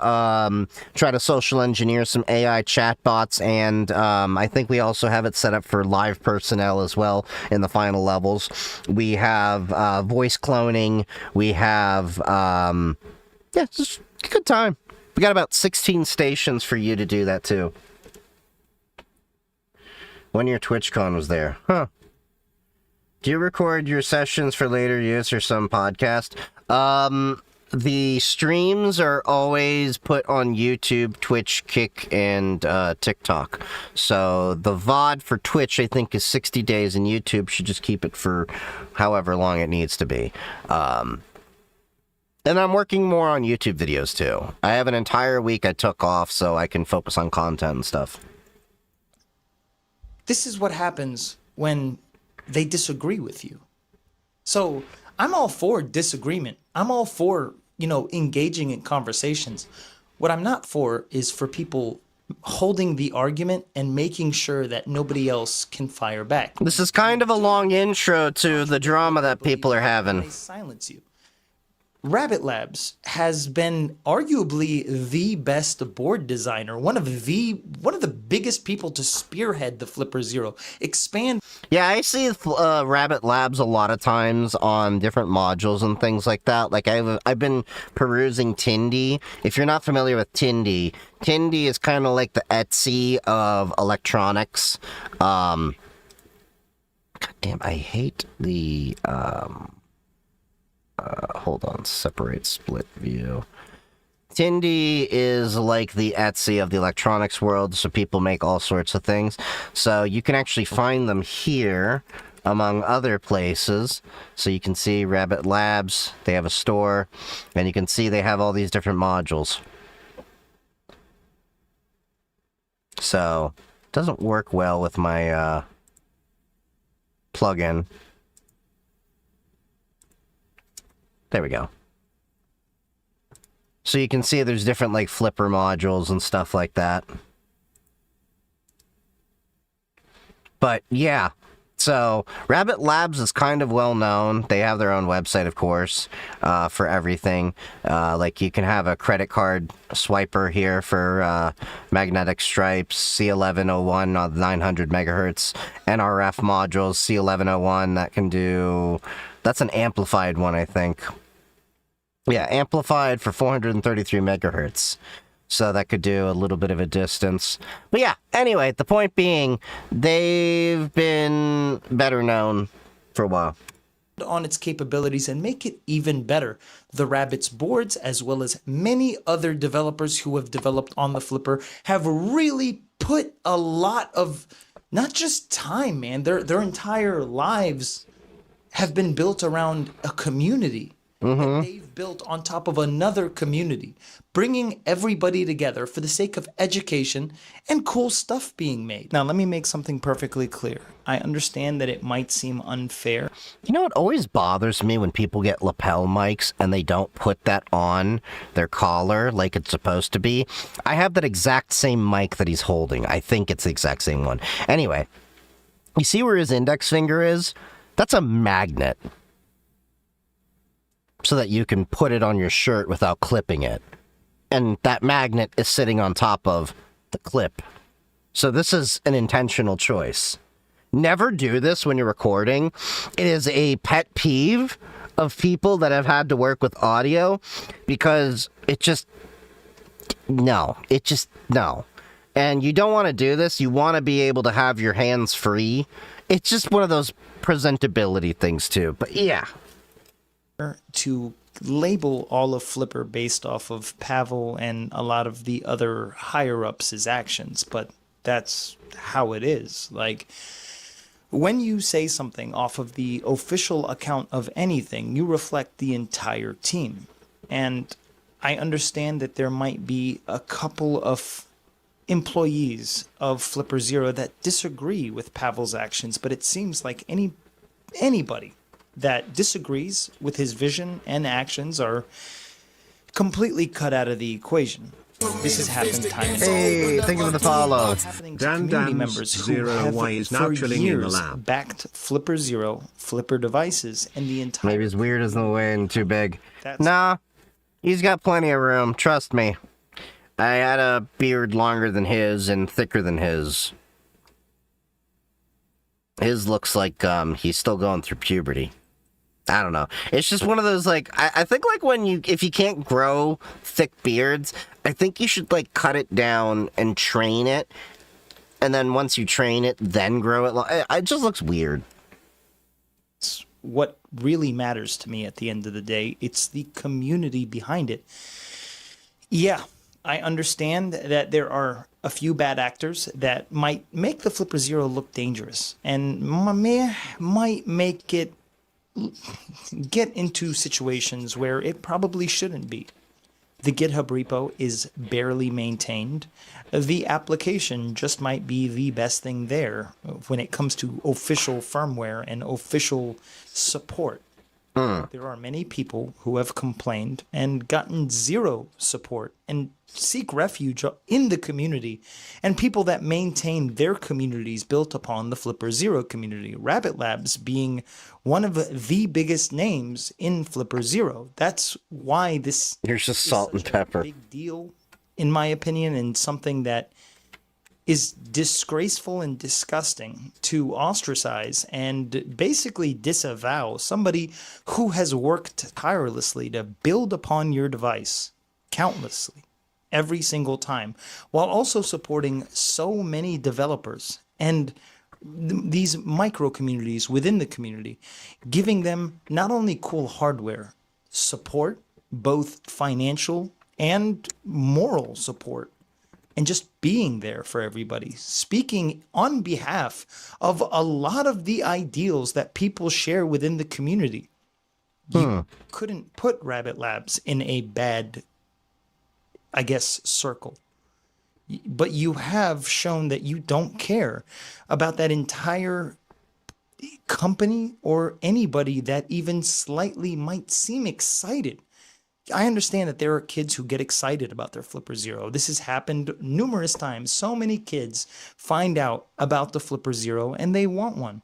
try to social engineer some AI chatbots, and I think we also have it set up for live personnel as well in the final levels. We have voice cloning. We have, it's just a good time. We got about 16 stations for you to do that too. 1 year TwitchCon was there. Huh. Do you record your sessions for later use or some podcast? the streams are always put on YouTube, Twitch, Kick, and TikTok. So the VOD for Twitch, I think, is 60 days, and YouTube should just keep it for however long it needs to be. And I'm working more on YouTube videos, too. I have an entire week I took off so I can focus on content and stuff. This is what happens when they disagree with you. So I'm all for disagreement. I'm all for, engaging in conversations. What I'm not for is for people holding the argument and making sure that nobody else can fire back. This is kind of a long intro to the drama that people are having. They silence you. Rabbit Labs has been arguably the best board designer, one of the biggest people to spearhead the Flipper Zero. Yeah, I see Rabbit Labs a lot of times on different modules and things like that. Like I've been perusing Tindy. If you're not familiar with Tindy, Tindy is kind of like the Etsy of electronics. God damn, I hate the hold on, separate split view. Tindy is like the Etsy of the electronics world, so people make all sorts of things. So you can actually find them here, among other places. So you can see Rabbit Labs, they have a store, and you can see they have all these different modules. So, it doesn't work well with my plugin. There we go. So you can see there's different, like, flipper modules and stuff like that. But, yeah. So, Rabbit Labs is kind of well known. They have their own website, of course, for everything. Like, you can have a credit card swiper here for magnetic stripes, C1101 on 900 megahertz, NRF modules, C1101, that can do... That's an amplified one, I think. Yeah, amplified for 433 megahertz. So that could do a little bit of a distance. But yeah, anyway, the point being, they've been better known for a while. On its capabilities and make it even better. The Rabbit's boards, as well as many other developers who have developed on the Flipper, have really put a lot of, not just time, man, their entire lives have been built around a community that they've built on top of another community, bringing everybody together for the sake of education and cool stuff being made. Now, let me make something perfectly clear. I understand that it might seem unfair. You know, it always bothers me when people get lapel mics and they don't put that on their collar like it's supposed to be. I have that exact same mic that he's holding. I think it's the exact same one. Anyway, you see where his index finger is? That's a magnet. So that you can put it on your shirt without clipping it. And that magnet is sitting on top of the clip. So this is an intentional choice. Never do this when you're recording. It is a pet peeve of people that have had to work with audio because no. And you don't want to do this. You want to be able to have your hands free. It's just one of those presentability things too. But yeah. To label all of Flipper based off of Pavel and a lot of the other higher-ups' actions, but that's how it is. Like, when you say something off of the official account of anything, you reflect the entire team. And I understand that there might be a couple of employees of Flipper Zero that disagree with Pavel's actions, but it seems like anybody that disagrees with his vision and actions are completely cut out of the equation. This has happened time and time again. Hey, thank you for the follow. Community members who have for years backed Flipper Zero, Flipper devices, and the entire... Maybe his weird isn't way and too big. Nah, he's got plenty of room, trust me. I had a beard longer than his and thicker than his. His looks like he's still going through puberty. I don't know. It's just one of those, like, I think, like, if you can't grow thick beards, I think you should, like, cut it down and train it. And then once you train it, then grow it. It just looks weird. What really matters to me at the end of the day. It's the community behind it. Yeah, I understand that there are a few bad actors that might make the Flipper Zero look dangerous and might make it get into situations where it probably shouldn't be. The GitHub repo is barely maintained. The application just might be the best thing there when it comes to official firmware and official support. There are many people who have complained and gotten zero support and seek refuge in the community, and people that maintain their communities built upon the Flipper Zero community. Rabbit Labs being one of the biggest names in Flipper Zero. That's why this Here's just is salt and such a pepper. big deal, in my opinion, and something that is disgraceful and disgusting to ostracize and basically disavow somebody who has worked tirelessly to build upon your device countlessly every single time, while also supporting so many developers and these micro communities within the community, giving them not only cool hardware support, both financial and moral support, and just being there for everybody, speaking on behalf of a lot of the ideals that people share within the community. You couldn't put Rabbit Labs in a bad, I guess, circle. But you have shown that you don't care about that entire company or anybody that even slightly might seem excited. I understand that there are kids who get excited about their Flipper Zero. This has happened numerous times. So many kids find out about the Flipper Zero and they want one.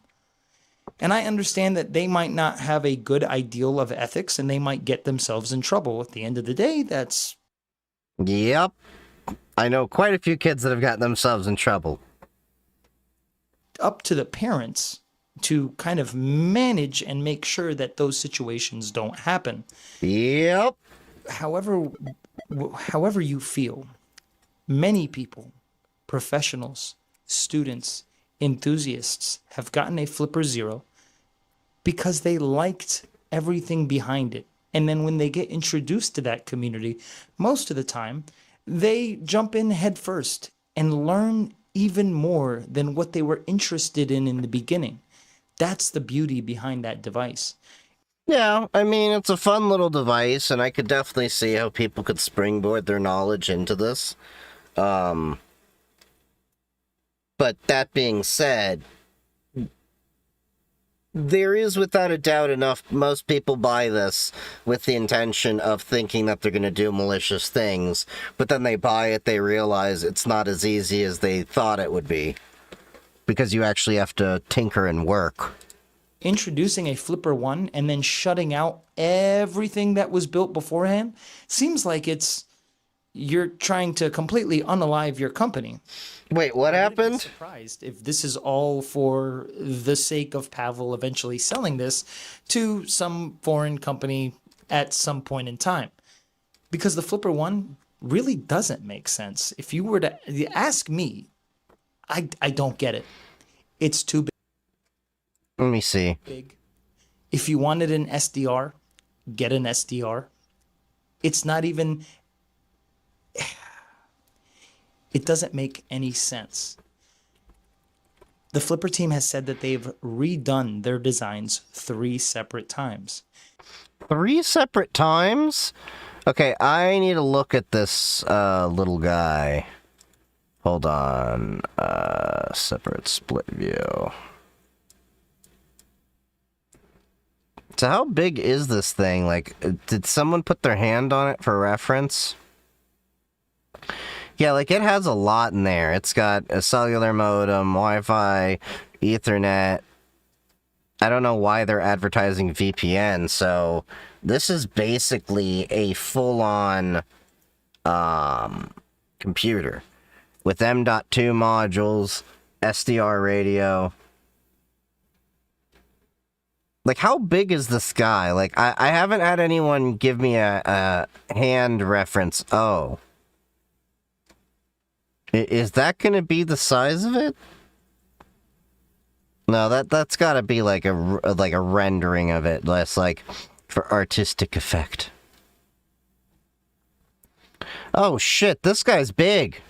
And I understand that they might not have a good ideal of ethics and they might get themselves in trouble. At the end of the day, that's... Yep. I know quite a few kids that have gotten themselves in trouble. up to the parents to kind of manage and make sure that those situations don't happen. Yep. However you feel, many people, professionals, students, enthusiasts have gotten a Flipper Zero because they liked everything behind it. And then when they get introduced to that community, most of the time, they jump in head first and learn even more than what they were interested in the beginning. That's the beauty behind that device. Yeah, I mean, it's a fun little device, and I could definitely see how people could springboard their knowledge into this. But that being said, there is without a doubt enough, most people buy this with the intention of thinking that they're going to do malicious things, but then they buy it, they realize it's not as easy as they thought it would be, because you actually have to tinker and work. Introducing a Flipper 1 and then shutting out everything that was built beforehand seems like you're trying to completely unalive your company. Wait, what happened? I'd be surprised if this is all for the sake of Pavel eventually selling this to some foreign company at some point in time. Because the Flipper 1 really doesn't make sense. If you were to ask me, I don't get it. It's too big. Let me see. If you wanted an SDR, get an SDR. It's not even... It doesn't make any sense. The Flipper team has said that they've redone their designs 3 separate times. 3 separate times? Okay, I need to look at this little guy. Hold on. Separate split view. So how big is this thing? Like, did someone put their hand on it for reference? Yeah, like, it has a lot in there. It's got a cellular modem, Wi-Fi, Ethernet. I don't know why they're advertising VPN, so this is basically a full-on computer with M.2 modules, SDR radio. Like, how big is this guy? Like, I haven't had anyone give me a hand reference. Oh. Is that going to be the size of it? No, that's got to be like a rendering of it, less like for artistic effect. Oh shit, this guy's big.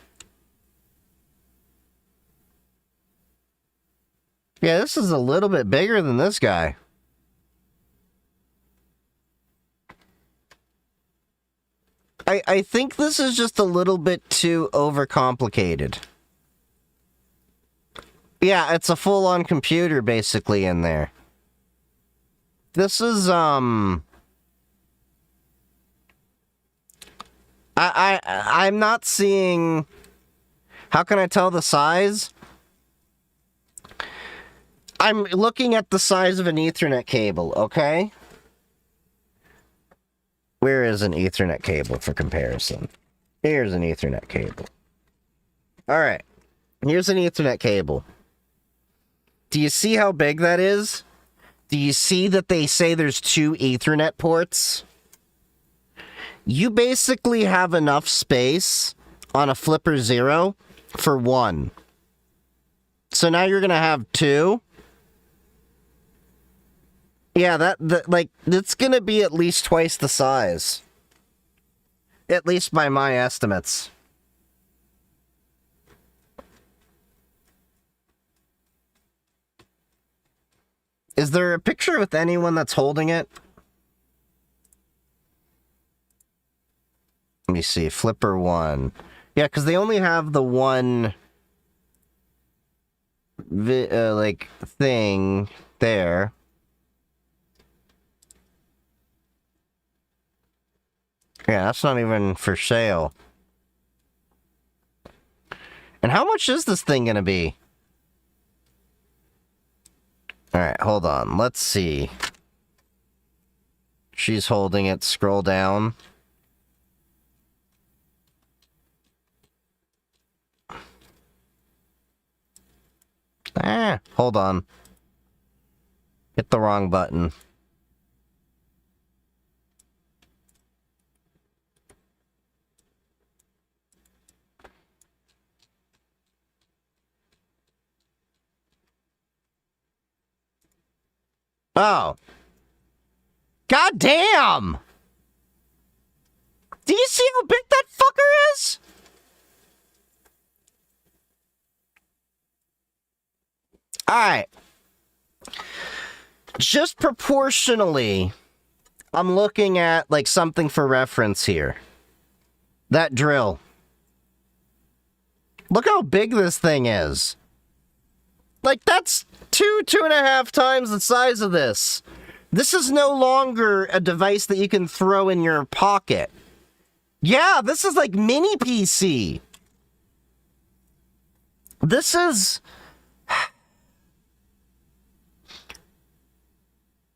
Yeah, this is a little bit bigger than this guy. I think this is just a little bit too overcomplicated. Yeah, it's a full-on computer basically in there. This is, I'm not seeing... How can I tell the size? I'm looking at the size of an Ethernet cable, okay? Where is an Ethernet cable for comparison? Here's an Ethernet cable. Alright. Here's an Ethernet cable. Do you see how big that is? Do you see that they say there's 2 Ethernet ports? You basically have enough space on a Flipper Zero for 1. So now you're going to have 2. Yeah, that like, it's going to be at least twice the size. At least by my estimates. Is there a picture with anyone that's holding it? Let me see, Flipper 1. Yeah, because they only have the one... like, thing there. Yeah, that's not even for sale. And how much is this thing gonna be? Alright, hold on. Let's see. She's holding it. Scroll down. Hold on. Hit the wrong button. Oh. God damn! Do you see how big that fucker is? Alright. Just proportionally, I'm looking at, like, something for reference here. That drill. Look how big this thing is. Like, that's 2.5 times the size of this. This is no longer a device that you can throw in your pocket. Yeah, this is like mini PC. This is...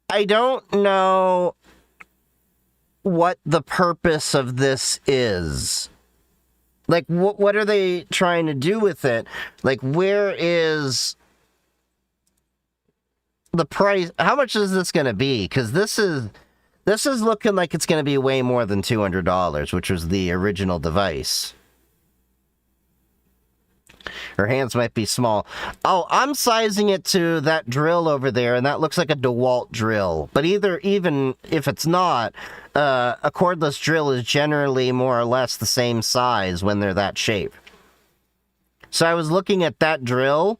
I don't know what the purpose of this is. Like, what are they trying to do with it? Like, where is the price? How much is this going to be? Because this is looking like it's going to be way more than $200, which was the original device. Her hands might be small. Oh, I'm sizing it to that drill over there, and that looks like a DeWalt drill. But even if it's not, a cordless drill is generally more or less the same size when they're that shape. So I was looking at that drill.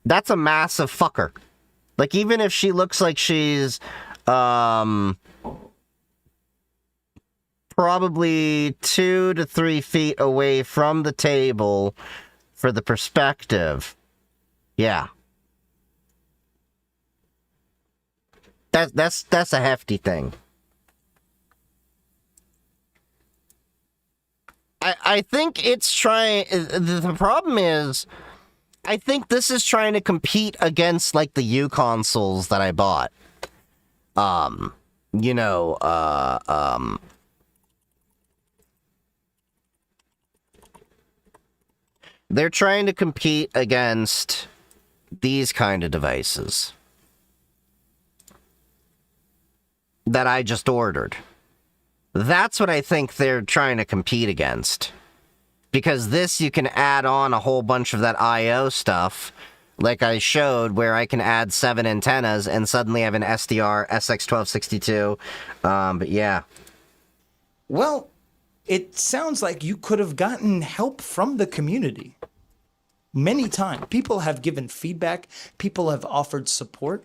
That's a massive fucker. Like, even if she looks like she's probably 2 to 3 feet away from the table for the perspective. Yeah. That's a hefty thing. I think it's trying... The problem is, I think this is trying to compete against, like, the U consoles that I bought. You know, they're trying to compete against these kind of devices that I just ordered. That's what I think they're trying to compete against. Because this, you can add on a whole bunch of that I.O. stuff, like I showed, where I can add 7 antennas and suddenly have an SDR SX1262. But yeah. Well, it sounds like you could have gotten help from the community. Many times. People have given feedback, people have offered support,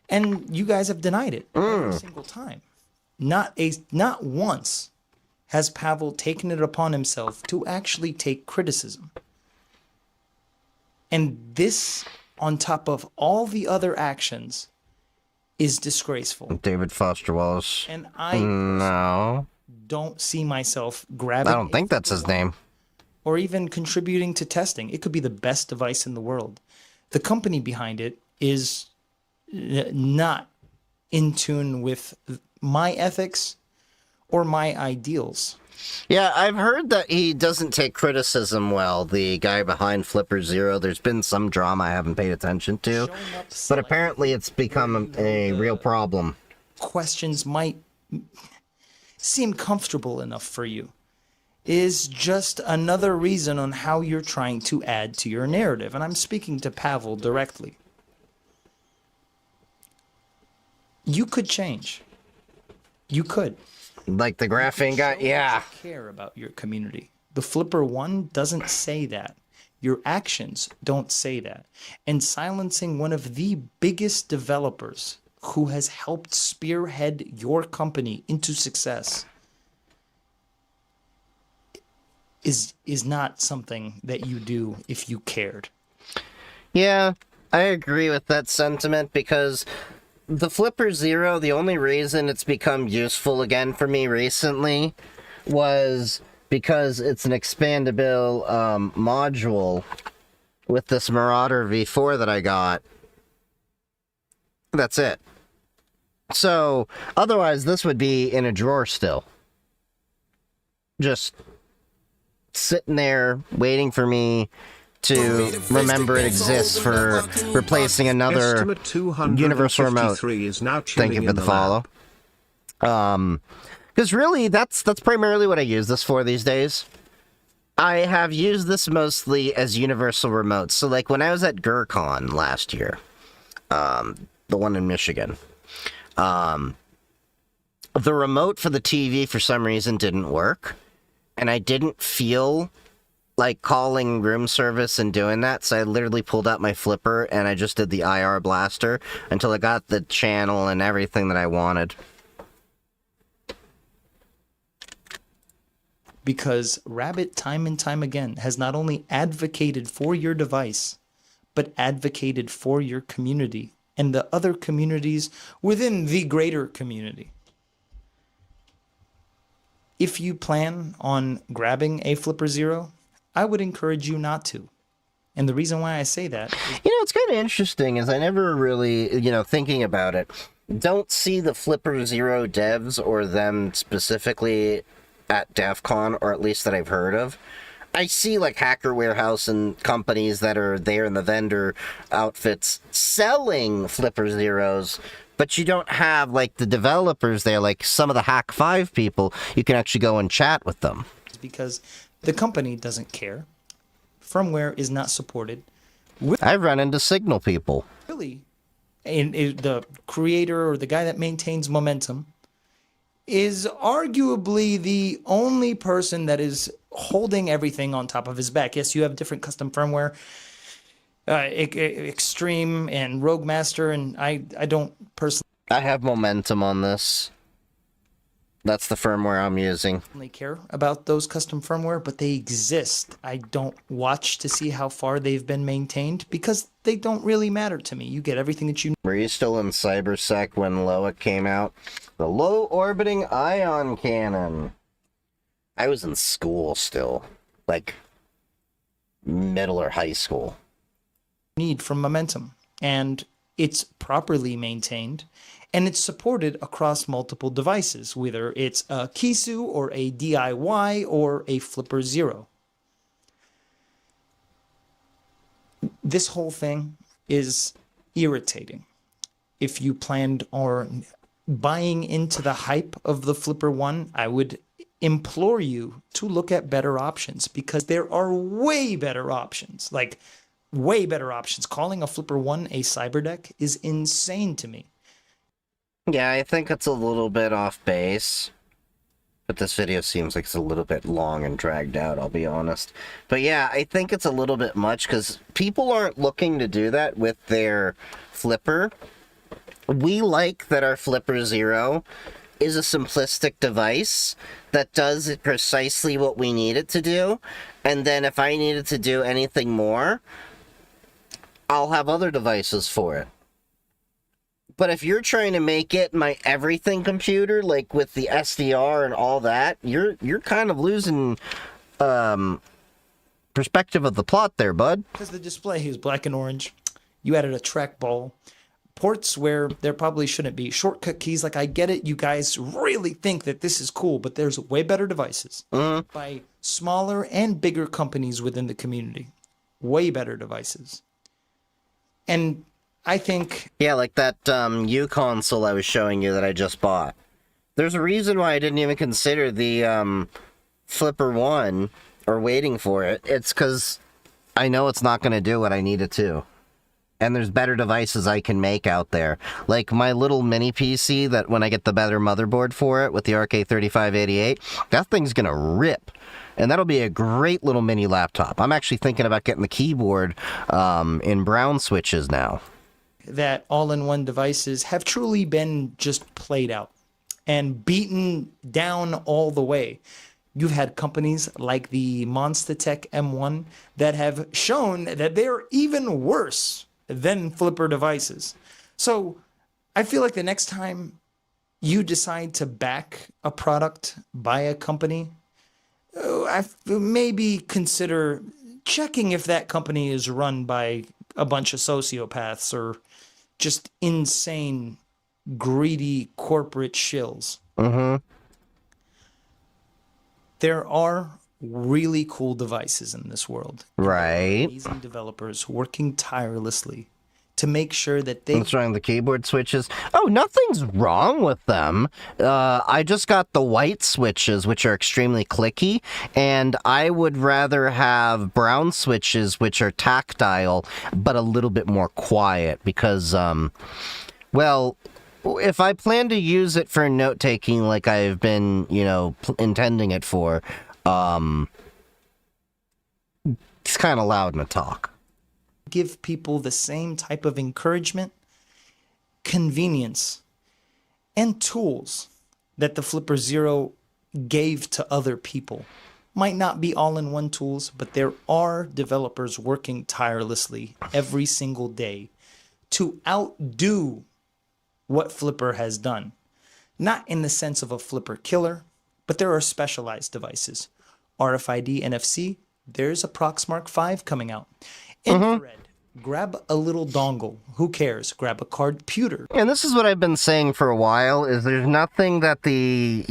and you guys have denied it every single time. Not once has Pavel taken it upon himself to actually take criticism. And this, on top of all the other actions, is disgraceful. David Foster Wallace. And I No. don't see myself grabbing. I don't think that's his name. Or even contributing to testing. It could be the best device in the world. The company behind it is not in tune with my ethics or my ideals. Yeah, I've heard that he doesn't take criticism well, the guy behind Flipper Zero. There's been some drama I haven't paid attention to, but apparently it's become a real problem. Questions might seem comfortable enough for you is just another reason on how you're trying to add to your narrative. And I'm speaking to Pavel directly. You could change. You could. Like the graphene guy? Yeah. Care about your community. The Flipper One doesn't say that. Your actions don't say that. And silencing one of the biggest developers who has helped spearhead your company into success is not something that you do if you cared. Yeah, I agree with that sentiment, because the Flipper Zero, the only reason it's become useful again for me recently was because it's an expandable module with this Marauder V4 that I got. That's it. So, otherwise this would be in a drawer still. Just sitting there waiting for me to remember it exists for replacing another universal remote. Thank you for the follow. Because really, that's primarily what I use this for these days. I have used this mostly as universal remotes. So, like, when I was at GurCon last year, the one in Michigan, the remote for the TV for some reason didn't work, and I didn't feel like calling room service and doing that, so I literally pulled out my flipper and I just did the IR blaster until I got the channel and everything that I wanted. Because Rabbit, time and time again, has not only advocated for your device, but advocated for your community and the other communities within the greater community. If you plan on grabbing a Flipper Zero, I would encourage you not to. And the reason why I say that is, it's kind of interesting is I never really, thinking about it, don't see the Flipper Zero devs or them specifically at DEF CON, or at least that I've heard of. I see like Hacker Warehouse and companies that are there in the vendor outfits selling Flipper Zeros, but you don't have like the developers there, like some of the Hack 5 people. You can actually go and chat with them. because the company doesn't care. Firmware is not supported. I've run into Signal people. Really, and the creator or the guy that maintains Momentum is arguably the only person that is holding everything on top of his back. Yes, you have different custom firmware, Extreme and Rogue Master, and I don't personally I have Momentum on this. That's the firmware I'm using. care about those custom firmware, but they exist. I don't watch to see how far they've been maintained because they don't really matter to me. You get everything that you need. Were you still in Cybersec when LOA came out? The low orbiting ion cannon. I was in school still, like middle or high school. Need from Momentum, and it's properly maintained, and it's supported across multiple devices, whether it's a Kisu or a DIY or a Flipper Zero. This whole thing is irritating. If you planned on buying into the hype of the Flipper One, I would implore you to look at better options, because there are way better options, like way better options. Calling a Flipper 1 a cyber deck is insane to me. Yeah, I think it's a little bit off base. But this video seems like it's a little bit long and dragged out, I'll be honest. But yeah, I think it's a little bit much because people aren't looking to do that with their Flipper. We like that our Flipper Zero is a simplistic device that does precisely what we need it to do. And then if I needed to do anything more, I'll have other devices for it. But if you're trying to make it my everything computer, like with the SDR and all that, you're kind of losing perspective of the plot there, bud. Because the display is black and orange. You added a trackball. Ports where there probably shouldn't be. Shortcut keys, like I get it. You guys really think that this is cool, but there's way better devices by smaller and bigger companies within the community. Way better devices. And I think... Yeah, like that U console I was showing you that I just bought. There's a reason why I didn't even consider the Flipper 1 or waiting for it. It's because I know it's not going to do what I need it to. And there's better devices I can make out there. Like my little mini PC that when I get the better motherboard for it with the RK3588, that thing's going to rip. And that'll be a great little mini laptop. I'm actually thinking about getting the keyboard in brown switches now. That all-in-one devices have truly been just played out and beaten down all the way. You've had companies like the Monstertech M1 that have shown that they're even worse than Flipper devices. So I feel like the next time you decide to back a product by a company, maybe consider checking if that company is run by a bunch of sociopaths or just insane, greedy corporate shills. There are really cool devices in this world. Right. Amazing developers working tirelessly to make sure that they... What's wrong with the keyboard switches? Oh, nothing's wrong with them. I just got the white switches, which are extremely clicky, and I would rather have brown switches, which are tactile, but a little bit more quiet, because, well, if I plan to use it for note-taking like I've been, intending it for, it's kind of loud in the talk. Give people the same type of encouragement, convenience, and tools that the Flipper Zero gave to other people. Might not be all-in-one tools, but there are developers working tirelessly every single day to outdo what Flipper has done. Not in the sense of a Flipper killer, but there are specialized devices. RFID, NFC, there's a Proxmark 5 coming out. Infrared. Grab a little dongle. Who cares? Grab a card pewter. And this is what I've been saying for a while, is there's nothing that the,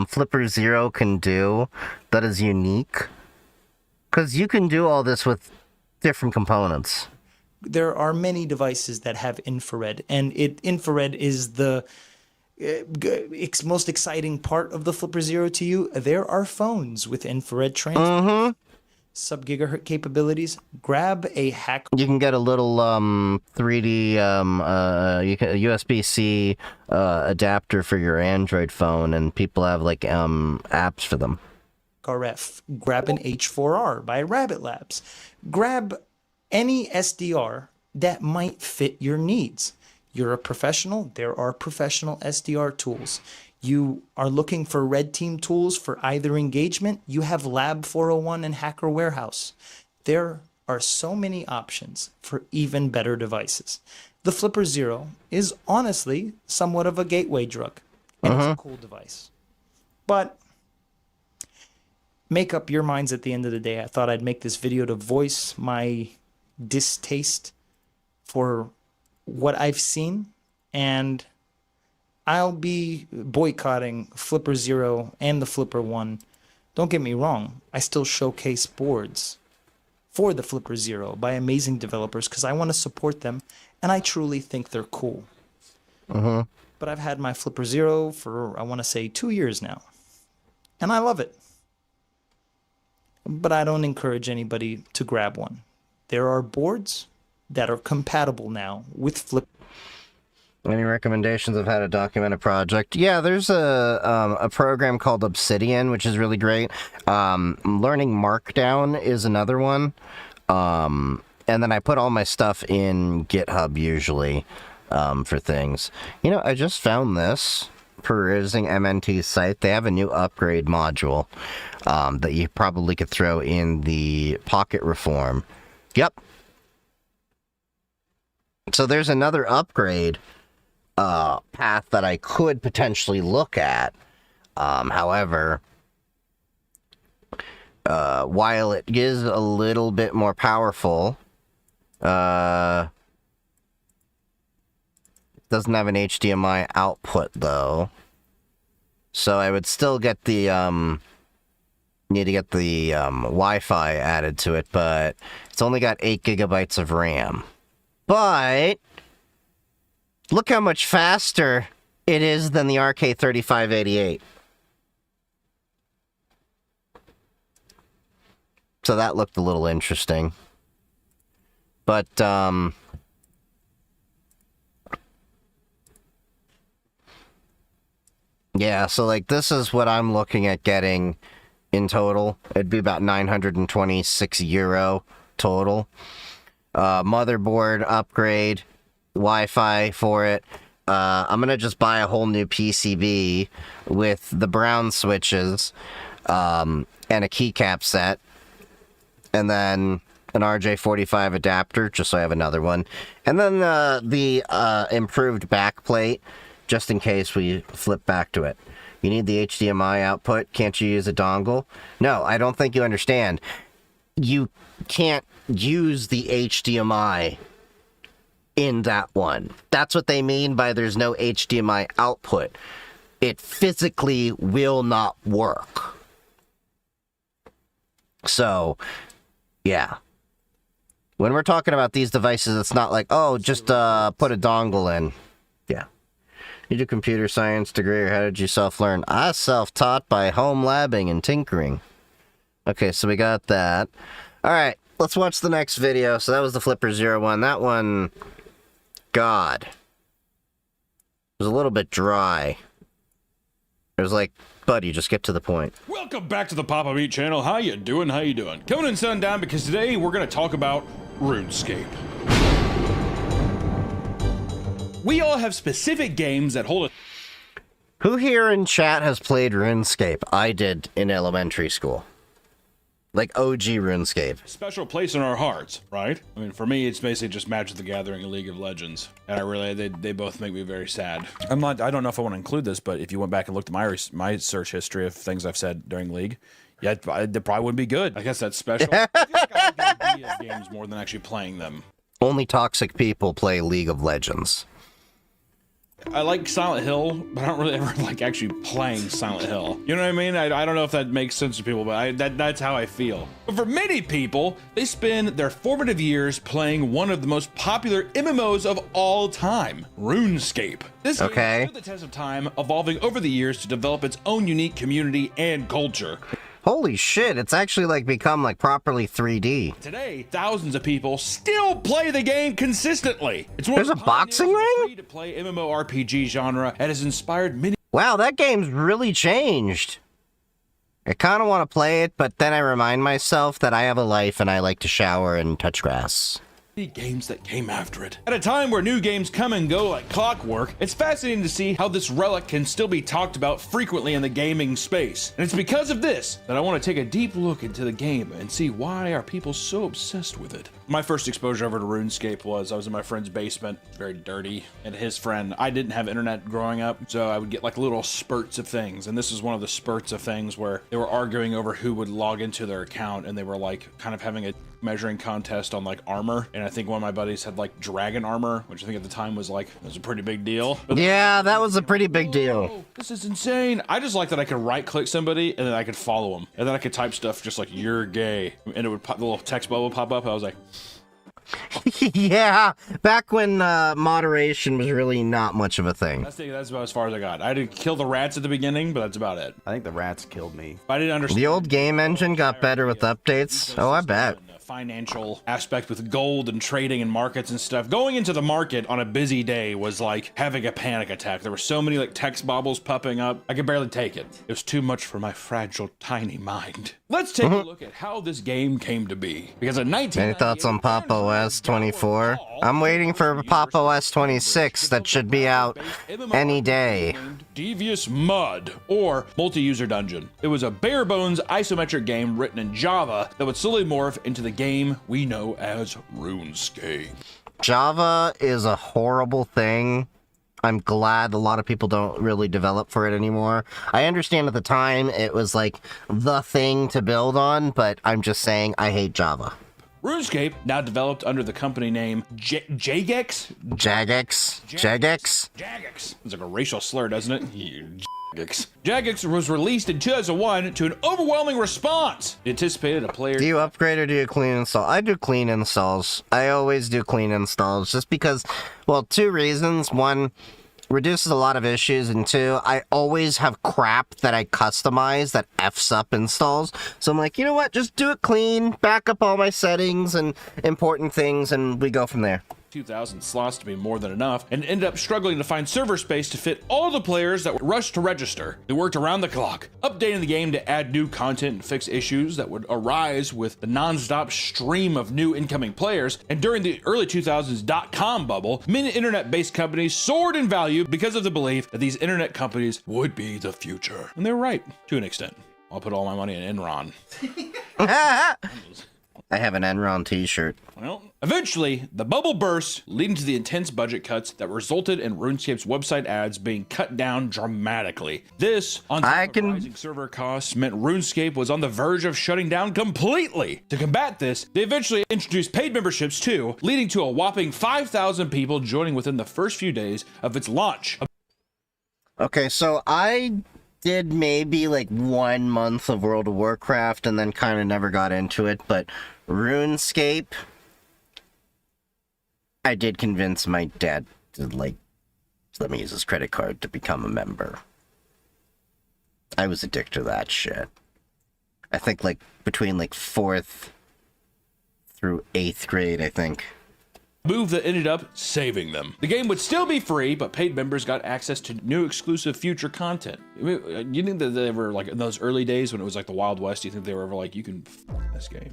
Flipper Zero can do that is unique. Because you can do all this with different components. There are many devices that have infrared, and infrared is the most exciting part of the Flipper Zero to you. There are phones with infrared transmitters. Sub-gigahertz capabilities. Grab a hack. You can get a little 3D USB-C adapter for your Android phone, and people have like apps for them. RF. Grab an H4R by Rabbit Labs. Grab any SDR that might fit your needs. You're a professional. There are professional SDR tools. You are looking for red team tools for either engagement. You have Lab 401 and Hacker Warehouse. There are so many options for even better devices. The Flipper Zero is honestly somewhat of a gateway drug, and it's a cool device. But make up your minds at the end of the day. I thought I'd make this video to voice my distaste for what I've seen, and I'll be boycotting Flipper Zero and the Flipper 1. Don't get me wrong, I still showcase boards for the Flipper Zero by amazing developers because I want to support them, and I truly think they're cool. But I've had my Flipper Zero for, I want to say, 2 years now, and I love it. But I don't encourage anybody to grab one. There are boards that are compatible now with Flip. Any recommendations of how to document a project? Yeah, there's a program called Obsidian, which is really great. Learning Markdown is another one. And then I put all my stuff in GitHub usually for things. You know, I just found this. Perusing MNT's site, they have a new upgrade module that you probably could throw in the Pocket Reform. Yep. So there's another upgrade path that I could potentially look at. However, while it is a little bit more powerful, it doesn't have an HDMI output though. So I would still get the need to get the Wi-Fi added to it, but it's only got 8 gigabytes of RAM. But look how much faster it is than the RK3588. So that looked a little interesting. But, yeah, so like this is what I'm looking at getting in total. It'd be about €926 total. Motherboard upgrade, Wi-Fi for it. I'm gonna just buy a whole new PCB with the brown switches and a keycap set, and then an RJ45 adapter, just so I have another one, and then the improved backplate, just in case we flip back to it. You need the HDMI output. Can't you use a dongle? No, I don't think you understand. You can't use the HDMI in that one. That's what they mean by there's no HDMI output. It physically will not work. So, yeah. When we're talking about these devices, it's not like, oh, just put a dongle in. Yeah. Need a computer science degree, or how did you self-learn? I self-taught by home labbing and tinkering. Okay, so we got that. Alright, let's watch the next video. So that was the Flipper 01. That one, God, was a little bit dry. It was like, buddy, just get to the point. Welcome back to the Papa Meat channel. How you doing? How you doing? Coming in sundown because today we're going to talk about RuneScape. We all have specific games that hold a... Who here in chat has played RuneScape? I did in elementary school. Like OG RuneScape. special place in our hearts, right? I mean, for me, it's basically just Magic the Gathering and League of Legends. And I really, they both make me very sad. I don't know if I want to include this, but if you went back and looked at my search history of things I've said during League, yeah, it probably wouldn't be good. I guess that's special. I feel like I like the idea of games more than actually playing them. Only toxic people play League of Legends. I like Silent Hill, but I don't really ever like actually playing Silent Hill. You know what I mean? I don't know if that makes sense to people, but that's how I feel. But for many people, they spend their formative years playing one of the most popular MMOs of all time, RuneScape. This game stood the test of time, evolving over the years to develop its own unique community and culture. Holy shit, it's actually like become like properly 3D. Today, thousands of people still play the game consistently. It's one There's of a boxing ring? free-to-play MMORPG genre and has inspired many. Wow, that game's really changed. I kind of want to play it, but then I remind myself that I have a life and I like to shower and touch grass. Games that came after it. At a time where new games come and go like clockwork, it's fascinating to see how this relic can still be talked about frequently in the gaming space. And it's because of this that I want to take a deep look into the game and see why are people so obsessed with it. My first exposure over to RuneScape was I was in my friend's basement, very dirty, and his friend, I didn't have internet growing up, so I would get like little spurts of things, and this is one of the spurts of things where they were arguing over who would log into their account, and they were like kind of having a measuring contest on like armor, and I think one of my buddies had like dragon armor, which I think at the time was like, it was a pretty big deal. But yeah, that was a pretty big deal. This is insane. I just like that I could right click somebody and then I could follow them, and then I could type stuff just like you're gay, and it would pop, the little text bubble would pop up. I was like, yeah, back when moderation was really not much of a thing. That's about as far as I got. I had to kill the rats at the beginning, but that's about it. I think the rats killed me. I didn't understand. The old game engine got better with updates. Oh, I bet. financial aspect with gold and trading and markets and stuff. Going into the market on a busy day was like having a panic attack. There were so many like text bubbles popping up. I could barely take it. It was too much for my fragile, tiny mind. Let's take a look at how this game came to be. Because in 1998, Any thoughts on Pop OS 24? I'm waiting for Pop OS 26 that should be out any day. Devious Mud, or Multi-User Dungeon. It was a bare-bones isometric game written in Java that would slowly morph into the game we know as RuneScape. Java is a horrible thing. I'm glad a lot of people don't really develop for it anymore. I understand at the time it was like the thing to build on, but I'm just saying I hate Java. RuneScape, now developed under the company name Jagex? Jagex? Jagex? Jagex. It's like a racial slur, doesn't it? Jagex. Jagex was released in 2001 to an overwhelming response. It anticipated a player... Do you upgrade or do you clean install? I do clean installs. I always do clean installs just because, well, two reasons. One, reduces a lot of issues, and two, I always have crap that I customize that F's up installs. So I'm like, you know what? Just do it clean, back up all my settings and important things, and we go from there. 2,000 slots to be more than enough, and ended up struggling to find server space to fit all the players that rushed to register. They worked around the clock, updating the game to add new content and fix issues that would arise with the non-stop stream of new incoming players. And during the early 2000s .com bubble, many internet-based companies soared in value because of the belief that these internet companies would be the future. And they were right, to an extent. I'll put all my money in Enron. I have an Enron t-shirt. Well, eventually, the bubble burst, leading to the intense budget cuts that resulted in RuneScape's website ads being cut down dramatically. This, on top of rising server costs, meant RuneScape was on the verge of shutting down completely. To combat this, they eventually introduced paid memberships too, leading to a whopping 5,000 people joining within the first few days of its launch. Okay, so I did maybe like 1 month of World of Warcraft and then kind of never got into it, but RuneScape, I did convince my dad to like let me use his credit card to become a member. I was addicted to that shit. I think like between like 4th through 8th grade, I think. Move that ended up saving them. The game would still be free, but paid members got access to new exclusive future content. You think that they were like in those early days when it was like the Wild West, do you think they were ever like, you can f this game?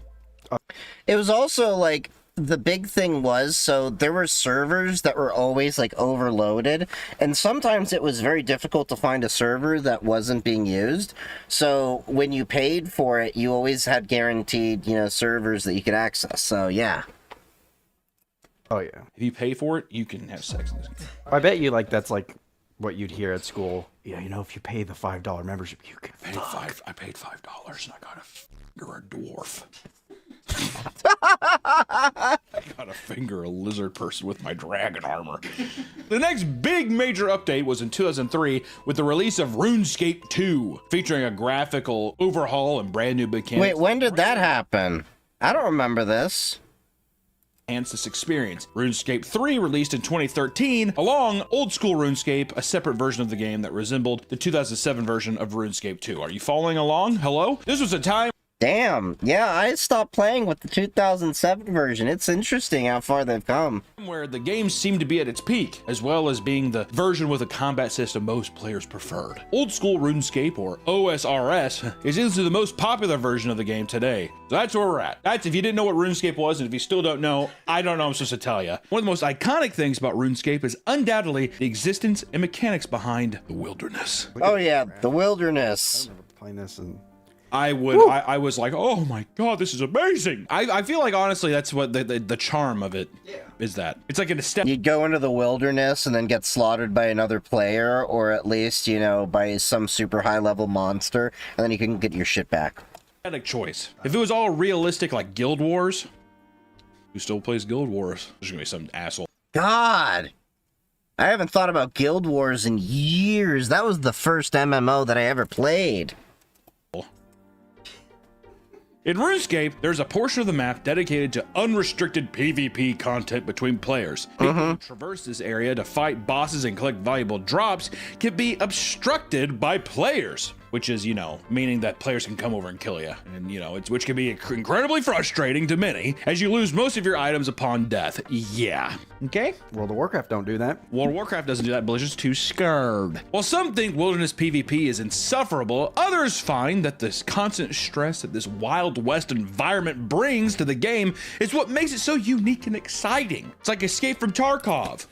It was also like, the big thing was, so there were servers that were always like overloaded, and sometimes it was very difficult to find a server that wasn't being used. So when you paid for it, you always had guaranteed, you know, servers that you could access. So yeah. Oh yeah. If you pay for it, you can have sex in this game. I bet you like that's like what you'd hear at school. Yeah, you know, if you pay the $5 membership, you can. I paid $5 and I got a finger a dwarf. I gotta finger a lizard person with my dragon armor. The next big major update was in 2003 with the release of RuneScape 2, featuring a graphical overhaul and brand new mechanics. Wait, when did that happen? I don't remember this. Enhance this experience. RuneScape 3 released in 2013, along old school RuneScape, a separate version of the game that resembled the 2007 version of RuneScape 2. Are you following along? Hello? This was a time... Damn, yeah, I stopped playing with the 2007 version. It's interesting how far they've come. Where the game seemed to be at its peak, as well as being the version with a combat system most players preferred. Old school RuneScape, or OSRS, is easily the most popular version of the game today. So that's where we're at. That's if you didn't know what RuneScape was, and if you still don't know, I don't know I'm supposed to tell you. One of the most iconic things about RuneScape is undoubtedly the existence and mechanics behind the wilderness. Oh yeah, the wilderness. I remember playing this and... I was like, oh my god, this is amazing. I feel like honestly that's what the charm of it is. That it's like a step. You'd go into the wilderness and then get slaughtered by another player, or at least, you know, by some super high level monster, and then you can get your shit back. Choice. If it was all realistic like Guild Wars, who still plays Guild Wars? There's gonna be some asshole. God, I haven't thought about Guild Wars in years. That was the first MMO that I ever played. In RuneScape, there's a portion of the map dedicated to unrestricted PvP content between players. People who traverse this area to fight bosses and collect valuable drops can be obstructed by players. which is, you know, meaning that players can come over and kill you. And, you know, which can be incredibly frustrating to many as you lose most of your items upon death. Yeah. Okay? World of Warcraft don't do that. World of Warcraft doesn't do that. Blizzard's too scared. While some think wilderness PvP is insufferable, others find that this constant stress that this Wild West environment brings to the game is what makes it so unique and exciting. It's like Escape from Tarkov.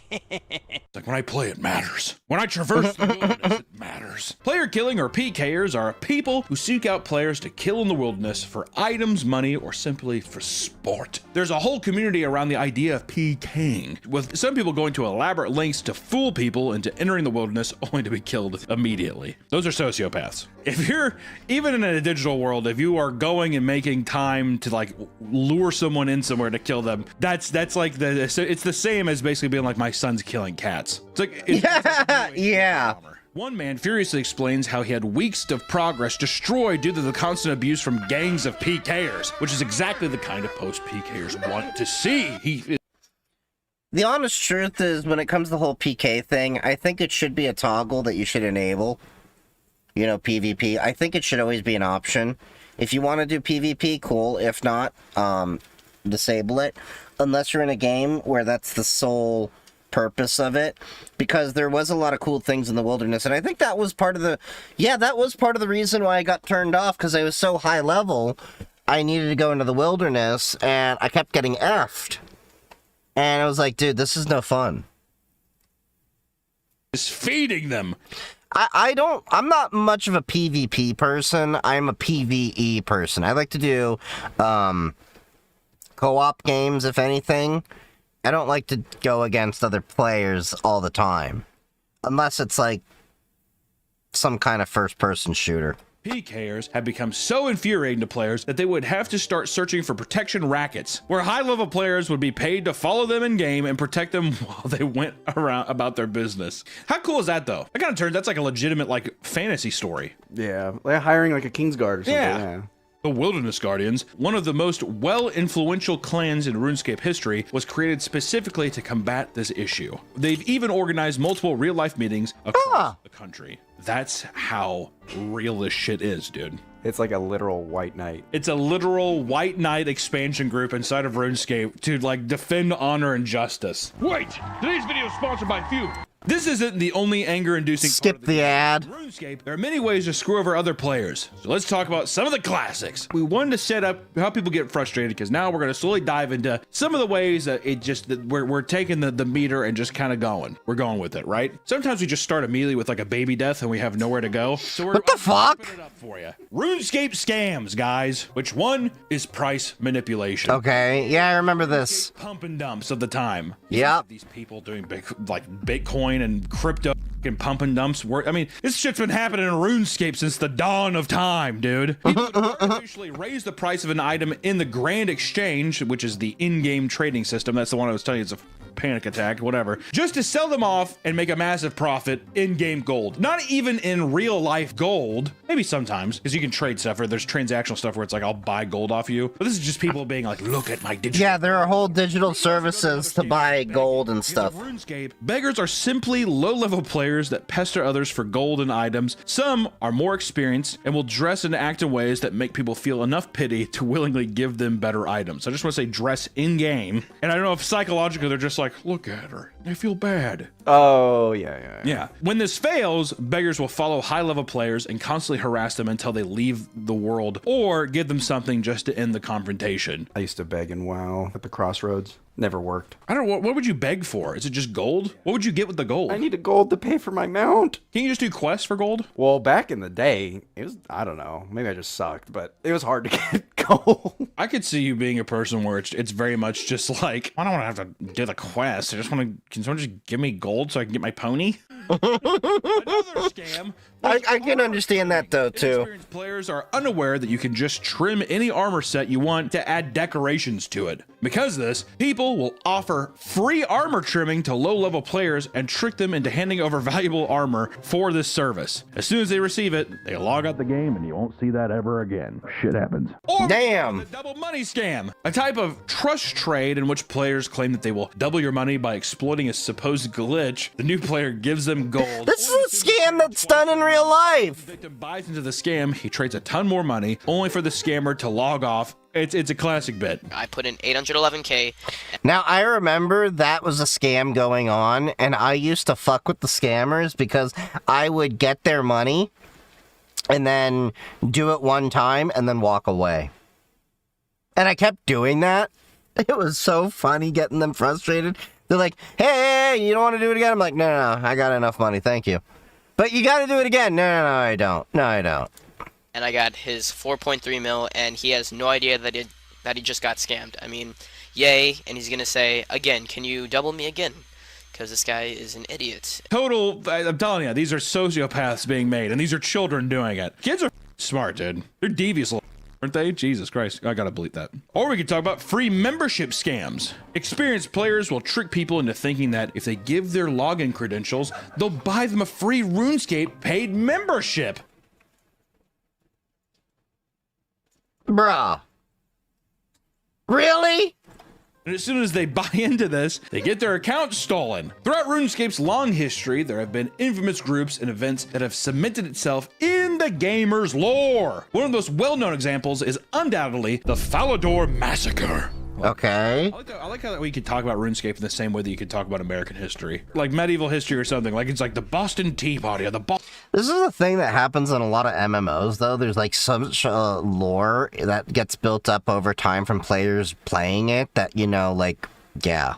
It's like when I play, it matters. When I traverse the wilderness, it matters. Player killing or PKers are people who seek out players to kill in the wilderness for items, money, or simply for sport. There's a whole community around the idea of PKing, with some people going to elaborate lengths to fool people into entering the wilderness only to be killed immediately. Those are sociopaths. If you're, even in a digital world, if you are going and making time to like lure someone in somewhere to kill them, that's like it's the same as basically being like, my son's killing cats. It's like, Yeah. One man furiously explains how he had weeks of progress destroyed due to the constant abuse from gangs of PKers, which is exactly the kind of post PKers want to see. The honest truth is, when it comes to the whole PK thing, I think it should be a toggle that you should enable. You know, PvP. I think it should always be an option. If you want to do PvP, cool. If not, disable it. Unless you're in a game where that's the sole purpose of it. Because there was a lot of cool things in the wilderness. And I think that was part of the... Yeah, that was part of the reason why I got turned off. Because I was so high level, I needed to go into the wilderness. And I kept getting effed. And I was like, dude, this is no fun. Just feeding them. I'm not much of a PvP person. I'm a PvE person. I like to do co-op games, if anything. I don't like to go against other players all the time. Unless it's like some kind of first-person shooter. PKers have become so infuriating to players that they would have to start searching for protection rackets, where high-level players would be paid to follow them in-game and protect them while they went around about their business. How cool is that, though? That kind of turns, that's like a legitimate, like, fantasy story. Yeah, like hiring like a Kingsguard or something. Yeah. The Wilderness Guardians, one of the most well-influential clans in RuneScape history, was created specifically to combat this issue. They've even organized multiple real-life meetings across the country. That's how real this shit is, dude. It's like a literal White Knight. It's a literal White Knight expansion group inside of RuneScape to, like, defend honor and justice. Wait! Today's video is sponsored by Fuel. This isn't the only anger-inducing Skip part of the ad. RuneScape. There are many ways to screw over other players. So let's talk about some of the classics. We wanted to set up how people get frustrated, because now we're going to slowly dive into some of the ways that we're taking the meter and just kind of going. We're going with it, right? Sometimes we just start immediately with like a baby death and we have nowhere to go. So What the fuck? It up for you. RuneScape scams, guys. Which one is price manipulation? Okay, yeah, I remember this. Pump and dumps of the time. Yep. These people doing big, like Bitcoin and crypto and pump and dumps work. I mean, this shit's been happening in RuneScape since the dawn of time, dude. People would artificially raise the price of an item in the Grand Exchange, which is the in-game trading system. That's the one I was telling you. It's a panic attack, whatever, just to sell them off and make a massive profit in-game gold. Not even in real life gold. Maybe sometimes, because you can trade stuff, or there's transactional stuff where it's like, I'll buy gold off you. But this is just people being like, look at my digital. Yeah, there are whole digital services to buy gold and stuff. RuneScape, beggars are simply low-level players that pester others for gold and items. Some are more experienced and will dress and act in ways that make people feel enough pity to willingly give them better items. I just want to say dress in-game. And I don't know if psychologically they're just like, look at her, I feel bad. Oh, yeah. When this fails, beggars will follow high-level players and constantly harass them until they leave the world, or give them something just to end the confrontation. I used to beg in WoW at the crossroads. Never worked. I don't know, what would you beg for? Is it just gold? What would you get with the gold? I needed gold to pay for my mount. Can you just do quests for gold? Well, back in the day, it was, I don't know, maybe I just sucked, but it was hard to get gold. I could see you being a person where it's very much just like, I don't want to have to do the quest. I just want to, can someone just give me gold so I can get my pony? Another scam. I can understand that though too. Inexperienced players are unaware that you can just trim any armor set you want to add decorations to it. Because of this, people will offer free armor trimming to low-level players and trick them into handing over valuable armor for this service. As soon as they receive it, they log out the game and you won't see that ever again. Shit happens. Or Damn. the double money scam, a type of trust trade in which players claim that they will double your money by exploiting a supposed glitch. The new player gives them gold. This is a scam that's done in real life. life. Victim buys into the scam, he trades a ton more money, only for the scammer to log off. It's a classic bit. I put in 811K. Now, I remember that was a scam going on, and I used to fuck with the scammers because I would get their money and then do it one time and then walk away. And I kept doing that. It was so funny getting them frustrated. They're like, hey, you don't want to do it again? I'm like, no, I got enough money, thank you. But you got to do it again. No, I don't. No, I don't. And I got his 4.3 mil, and he has no idea that he just got scammed. I mean, yay, and he's gonna say, again, can you double me again? Because this guy is an idiot. Total, I'm telling you, these are sociopaths being made, and these are children doing it. Kids are smart, dude. They're devious, aren't they? Jesus Christ, I gotta bleep that. Or we could talk about free membership scams. Experienced players will trick people into thinking that if they give their login credentials, they'll buy them a free RuneScape paid membership. Bruh. Really? And as soon as they buy into this, they get their account stolen. Throughout RuneScape's long history, there have been infamous groups and events that have cemented itself in the gamer's lore. One of the most well-known examples is undoubtedly the Falador Massacre. Okay. I like how we could talk about RuneScape in the same way that you could talk about American history. Like medieval history or something. Like it's like the Boston Tea Party or the This is a thing that happens in a lot of MMOs, though. There's like such lore that gets built up over time from players playing it that, you know, like, yeah.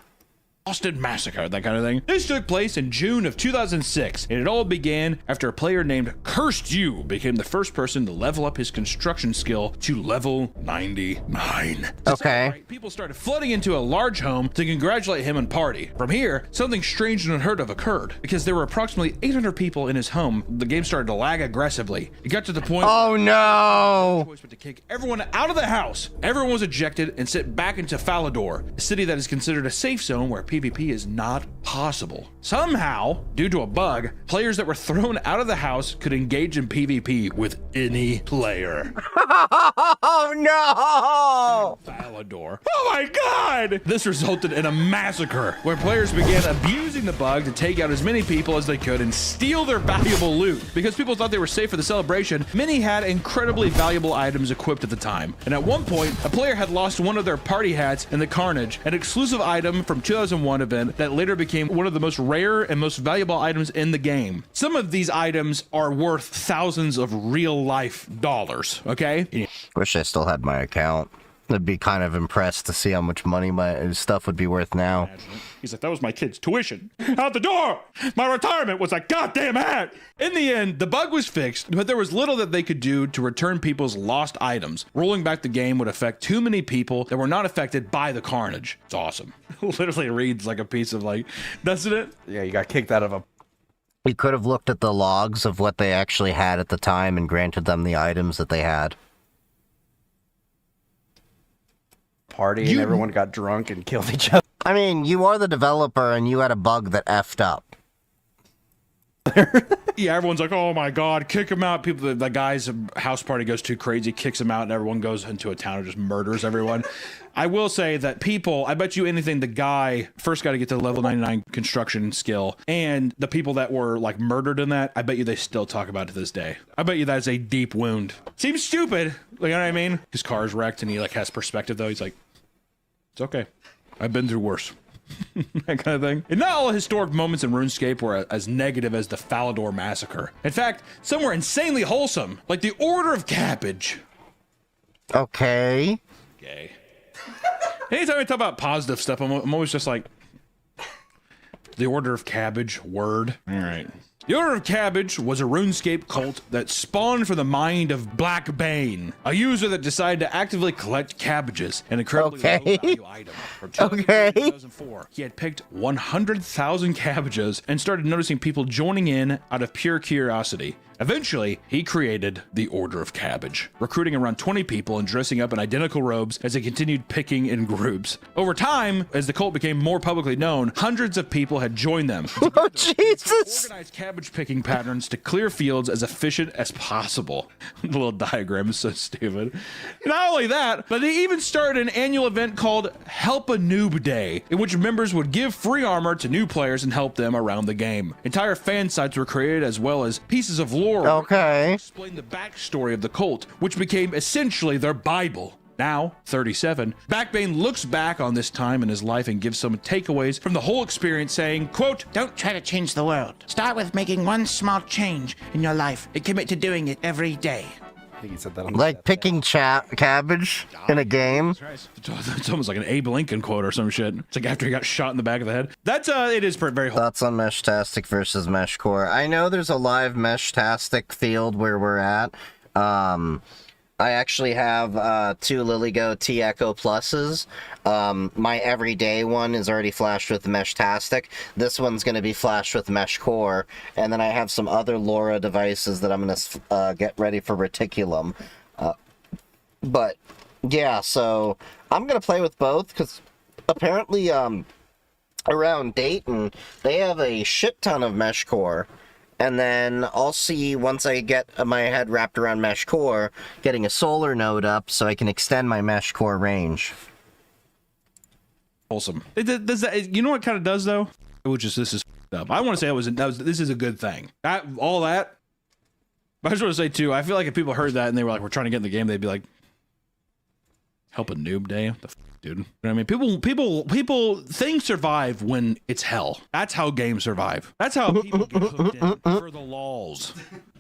Boston Massacre, that kind of thing. This took place in June of 2006, and it all began after a player named Cursed You became the first person to level up his construction skill to level 99. Okay. People started flooding into a large home to congratulate him and party. From here, something strange and unheard of occurred. Because there were approximately 800 people in his home, the game started to lag aggressively. It got to the point Oh no! choice was to kick everyone out of the house. Everyone was ejected and sent back into Falador, a city that is considered a safe zone where PvP is not possible. Somehow, due to a bug, players that were thrown out of the house could engage in PvP with any player. Oh no! Falador. Oh my god! This resulted in a massacre where players began abusing the bug to take out as many people as they could and steal their valuable loot. Because people thought they were safe for the celebration, many had incredibly valuable items equipped at the time. And at one point, a player had lost one of their party hats in the carnage, an exclusive item from 2001 event that later became one of the most rare and most valuable items in the game. Some of these items are worth thousands of real life dollars, okay? Wish I still had my account. I'd be kind of impressed to see how much money my stuff would be worth now. He's like, that was my kid's tuition. Out the door! My retirement was a goddamn hat! In the end, the bug was fixed, but there was little that they could do to return people's lost items. Rolling back the game would affect too many people that were not affected by the carnage. It's awesome. Literally reads like a piece of like, doesn't it? Yeah, you got kicked out of a... We could have looked at the logs of what they actually had at the time and granted them the items that they had. party and everyone got drunk and killed each other. I mean, you are the developer and you had a bug that effed up. Yeah, everyone's like, oh my god, kick him out. People, the guy's house party goes too crazy, kicks him out, and everyone goes into a town and just murders everyone. I will say that people, I bet you anything, the guy first got to get to the level 99 construction skill, and the people that were like murdered in that, I bet you they still talk about it to this day. I bet you that's a deep wound. Seems stupid, like, you know what I mean? His car's wrecked and he like has perspective though. He's like, it's okay. I've been through worse. That kind of thing. And not all historic moments in RuneScape were as negative as the Falador Massacre. In fact, some were insanely wholesome, like the Order of Cabbage. Okay. Gay. Anytime I talk about positive stuff, I'm always just like, the Order of Cabbage, word. All right. The Order of Cabbage was a RuneScape cult that spawned from the mind of Black Bane, a user that decided to actively collect cabbages, an incredibly low-value item. From 2004, he had picked 100,000 cabbages and started noticing people joining in out of pure curiosity. Eventually, he created the Order of Cabbage, recruiting around 20 people and dressing up in identical robes as they continued picking in groups. Over time, as the cult became more publicly known, hundreds of people had joined them. Oh, Jesus! Organized cabbage picking patterns to clear fields as efficient as possible. The little diagram is so stupid. Not only that, but they even started an annual event called Help a Noob Day, in which members would give free armor to new players and help them around the game. Entire fan sites were created, as well as pieces of lore Okay. explain the backstory of the cult, which became essentially their Bible. Now, 37, Backbane looks back on this time in his life and gives some takeaways from the whole experience, saying, quote, Don't try to change the world. Start with making one small change in your life and commit to doing it every day. I think he said that on Like picking cabbage in a game. It's almost like an Abe Lincoln quote or some shit. It's like after he got shot in the back of the head. That's, it is very Thoughts on Meshtastic versus Meshcore. I know there's a live Meshtastic field where we're at. I actually have 2 LilyGo T Echo Pluses. My everyday one is already flashed with Meshtastic. This one's going to be flashed with Meshcore. And then I have some other LoRa devices that I'm going to get ready for Reticulum. But, yeah, so I'm going to play with both, because apparently around Dayton, they have a shit ton of Meshcore. And then I'll see, once I get my head wrapped around Meshcore, getting a solar node up so I can extend my Meshcore range. wholesome. Does that, you know what kind of does, though? Which is, this is up. I want to say this is a good thing. All that. But I just want to say, too, I feel like if people heard that and they were like, we're trying to get in the game, they'd be like, help a noob day? What the f, dude? You know what I mean? People, things survive when it's hell. That's how games survive. That's how people get hooked in for the lols.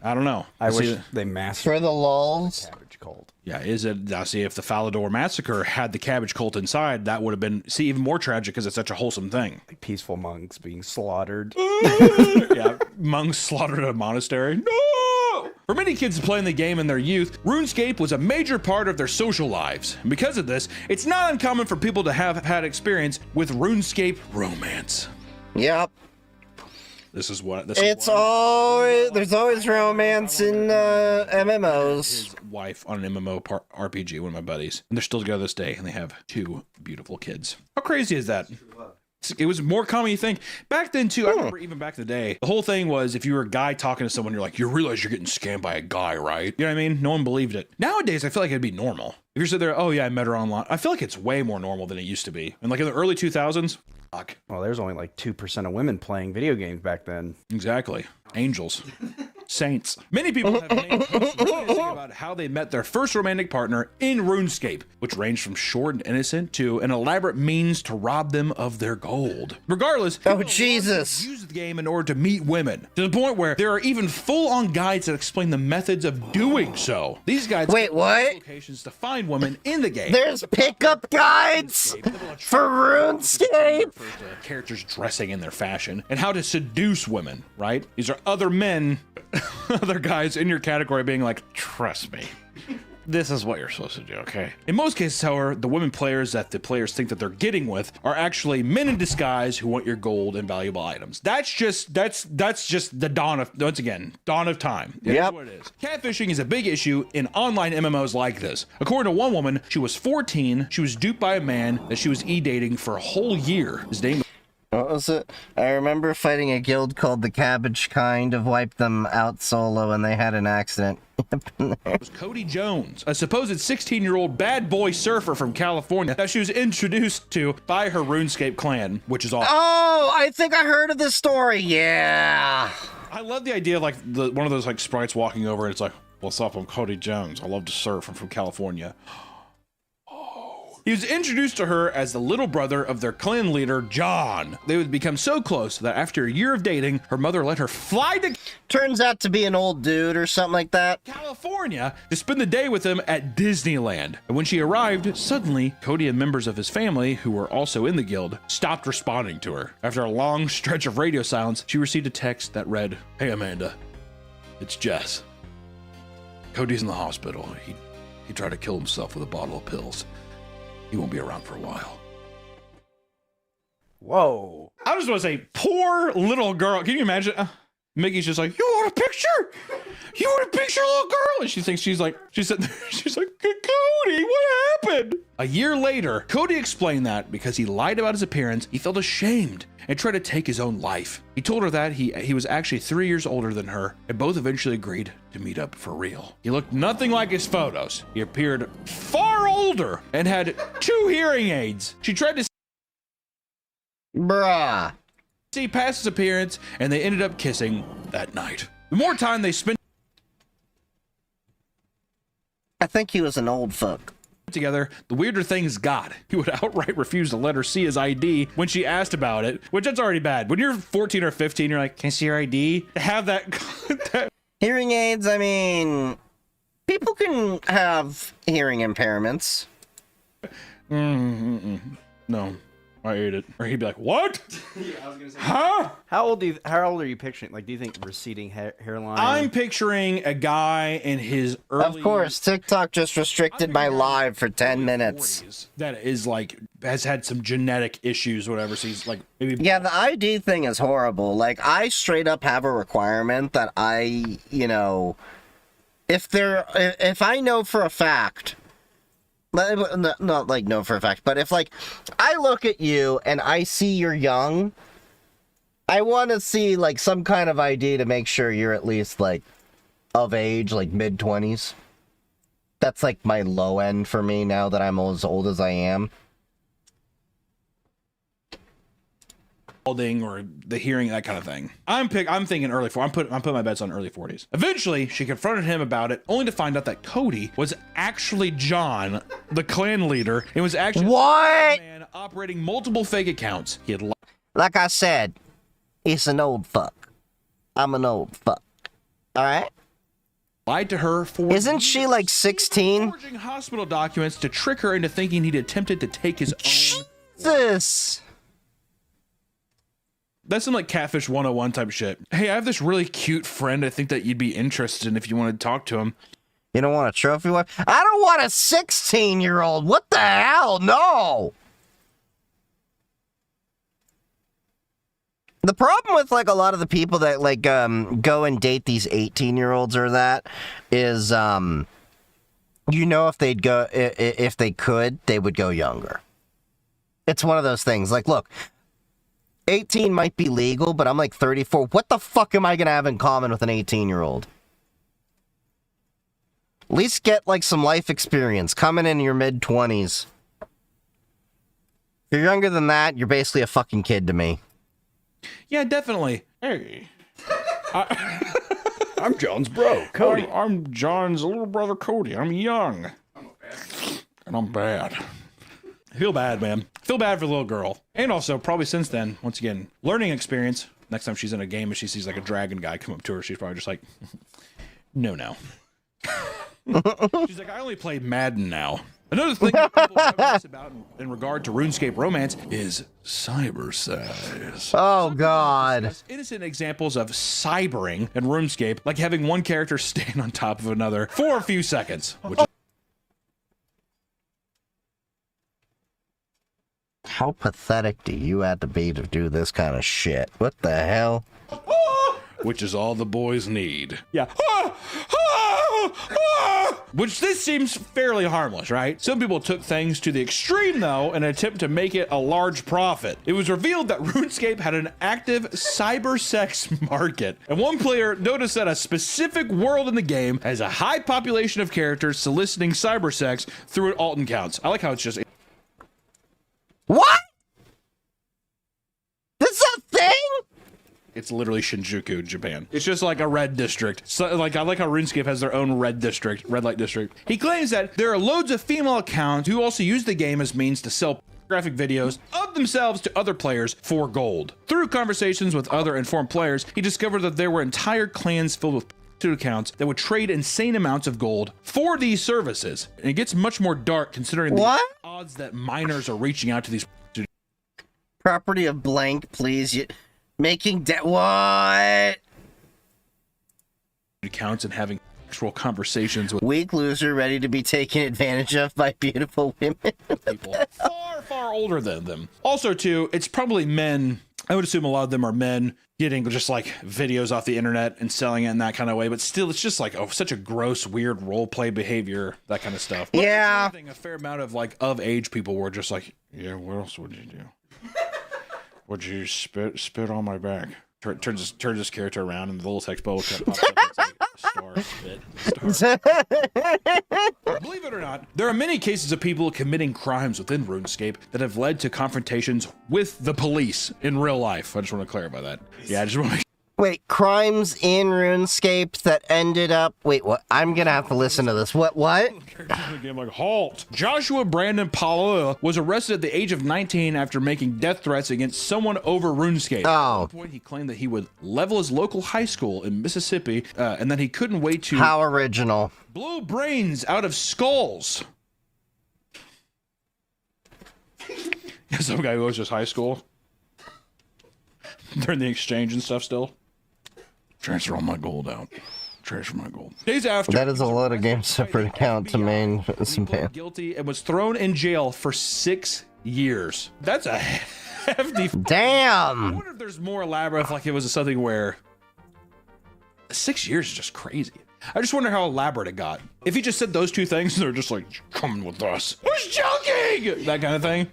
I don't know. I wish they mastered For the lulz. Cabbage Cult. Yeah, is it? I see. If the Falador massacre had the cabbage cult inside, that would have been even more tragic because it's such a wholesome thing. Like peaceful monks being slaughtered. Yeah, monks slaughtered at a monastery. No! For many kids playing the game in their youth, RuneScape was a major part of their social lives. And because of this, it's not uncommon for people to have had experience with RuneScape romance. Yep. There's always romance in MMOs. His wife on an MMO RPG, one of my buddies, and they're still together this day, and they have 2 beautiful kids. How crazy is that? It was more common than you think. Back then, too, I remember even back in the day, the whole thing was if you were a guy talking to someone, you're like, you realize you're getting scammed by a guy, right? You know what I mean? No one believed it. Nowadays, I feel like it'd be normal. If you're sitting there, oh yeah, I met her online. I feel like it's way more normal than it used to be. And like in the early 2000s, fuck. Well, there's only like 2% of women playing video games back then. Exactly. Angels. Saints. Many people have made posts reminiscing about how they met their first romantic partner in RuneScape, which ranged from short and innocent to an elaborate means to rob them of their gold. Regardless, Jesus. use the game in order to meet women, to the point where there are even full-on guides that explain the methods of doing so. These guides Wait, what? locations to find women in the game. There's pickup guides for RuneScape. Characters dressing in their fashion and how to seduce women, right? These are other men, other guys in your category being like, trust me, this is what you're supposed to do, okay? In most cases, however, the women players that the players think that they're getting with are actually men in disguise who want your gold and valuable items. That's just the dawn of, once again, dawn of time. That's what it is. Catfishing is a big issue in online MMOs like this. According to one woman, she was 14, she was duped by a man that she was e-dating for a whole year. His name What was it? I remember fighting a guild called the Cabbage Kind of wiped them out solo and they had an accident. was Cody Jones, a supposed 16-year-old bad boy surfer from California that she was introduced to by her RuneScape clan, which is awesome. Oh, I think I heard of this story. Yeah. I love the idea of like one of those like sprites walking over and it's like, what's up, I'm Cody Jones. I love to surf. I'm from California. He was introduced to her as the little brother of their clan leader, John. They would become so close that after a year of dating, her mother let her fly to Turns out to be an old dude or something like that. California to spend the day with him at Disneyland. And when she arrived, suddenly, Cody and members of his family, who were also in the guild, stopped responding to her. After a long stretch of radio silence, she received a text that read, "Hey Amanda, it's Jess. Cody's in the hospital. He tried to kill himself with a bottle of pills. He won't be around for a while." Whoa. I just want to say, poor little girl. Can you imagine? Mickey's just like, you want a picture? You want a picture, little girl? And she thinks she's like, Cody, what happened? A year later, Cody explained that because he lied about his appearance, he felt ashamed and tried to take his own life. He told her that he was actually 3 years older than her, and both eventually agreed to meet up for real. He looked nothing like his photos. He appeared far older and had 2 hearing aids. She tried to Bruh. see past his appearance, and they ended up kissing that night. The more time they spent I think he was an old fuck. together, the weirder things got. He would outright refuse to let her see his ID when she asked about it, which that's already bad. When you're 14 or 15, you're like, can I see your ID? To have that Hearing aids, I mean, people can have hearing impairments. No, I ate it. Or he'd be like, what? Huh? How old are you picturing? Like, do you think receding hairline? I'm picturing a guy in his early... Of course, TikTok just restricted my live for 10 minutes. 40s that is like, has had some genetic issues, whatever. So he's like, maybe... Yeah, the ID thing is horrible. Like, I straight up have a requirement that I, you know, if I know for a fact, not like know for a fact, but if like I look at you and I see you're young, I want to see like some kind of ID to make sure you're at least like of age, like mid-20s. That's like my low end for me now that I'm as old as I am. Balding or the hearing, that kind of thing. I'm thinking early 40s. I'm putting my bets on early 40s. Eventually, she confronted him about it, only to find out that Cody was actually John, the clan leader, and was actually What? a man operating multiple fake accounts. He had Like I said, it's an old fuck. I'm an old fuck. All right? lied to her for Isn't she like 16? forging hospital documents to trick her into thinking he'd attempted to take his own. Jesus. That's some like catfish 101 type shit. Hey, I have this really cute friend I think that you'd be interested in if you want to talk to him. You don't want a trophy wife? I don't want a 16-year-old. What the hell? No. The problem with like a lot of the people that like go and date these 18-year-olds or that is you know, if they'd go if they could, they would go younger. It's one of those things. Like, look, 18 might be legal, but I'm like 34. What the fuck am I going to have in common with an 18-year-old? At least get like some life experience coming in your mid-20s. If you're younger than that, you're basically a fucking kid to me. Yeah, definitely. Hey. I'm John's bro, Cody. I'm John's little brother Cody. I'm young. And I'm bad. I feel bad, man. I feel bad for the little girl. And also, probably since then, once again, learning experience. Next time she's in a game and she sees like a dragon guy come up to her, she's probably just like, no. She's like, I only play Madden now. Another thing that people have noticed about in regard to RuneScape romance is cybersex. Oh, God. Discuss innocent examples of cybering in RuneScape, like having one character stand on top of another for a few seconds, which is How pathetic do you have to be to do this kind of shit? What the hell? which is all the boys need. Yeah. Which this seems fairly harmless, right? Some people took things to the extreme, though, in an attempt to make it a large profit. It was revealed that RuneScape had an active cybersex market, and one player noticed that a specific world in the game has a high population of characters soliciting cybersex through alt accounts. I like how it's just... What? This is a thing? It's literally Shinjuku, Japan. It's just like a red district. So, like, I like how RuneScape has their own red district, red light district. He claims that there are loads of female accounts who also use the game as means to sell graphic videos of themselves to other players for gold. Through conversations with other informed players, he discovered that there were entire clans filled with accounts that would trade insane amounts of gold for these services. And it gets much more dark considering the odds that minors are reaching out to these Property of blank, please. Making what? accounts and having actual conversations with Weak loser ready to be taken advantage of by beautiful women. people far older than them. Also, too, it's probably men I would assume a lot of them are men getting just like videos off the internet and selling it in that kind of way, but still it's just like such a gross, weird role play behavior, that kind of stuff. But yeah. A fair amount of like of age people were just like, yeah, what else would you do? Would you spit on my back? Turns his character around and the little text bubble kind of pops up. It's like, star, spit, star. Believe it or not, there are many cases of people committing crimes within RuneScape that have led to confrontations with the police in real life. I just want to clarify that. Yeah, I just want to make Wait, crimes in RuneScape that ended up... Wait, what? I'm gonna have to listen to this. What? Game like halt. Joshua Brandon Paloa was arrested at the age of 19 after making death threats against someone over RuneScape. Oh. At one point, he claimed that he would level his local high school in Mississippi, and that he couldn't wait to... How original. ...blow brains out of skulls. Some guy who goes to high school during the exchange and stuff still. Transfer all my gold out. Transfer my gold. Days after, That is a lot of game separate account to main some pan. guilty and was thrown in jail for 6 years. That's a hefty. I Damn. wonder if there's more elaborate, if like it was something where 6 years is just crazy. I just wonder how elaborate it got. If he just said those two things, they're just like, coming with us. Who's joking? That kind of thing.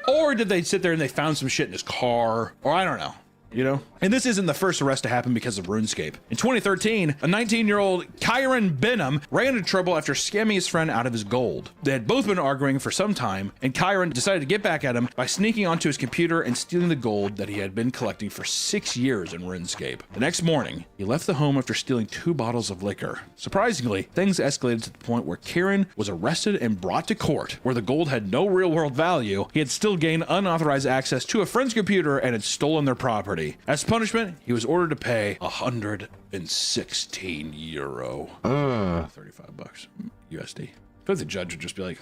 Or did they sit there and they found some shit in his car? Or I don't know. You know? And this isn't the first arrest to happen because of RuneScape. In 2013, a 19-year-old Kyron Benham ran into trouble after scamming his friend out of his gold. They had both been arguing for some time, and Kyron decided to get back at him by sneaking onto his computer and stealing the gold that he had been collecting for 6 years in RuneScape. The next morning, he left the home after stealing 2 bottles of liquor. Surprisingly, things escalated to the point where Kyron was arrested and brought to court. Where the gold had no real-world value, he had still gained unauthorized access to a friend's computer and had stolen their property. As punishment, he was ordered to pay 116 euro. 35 bucks USD. But the judge would just be like,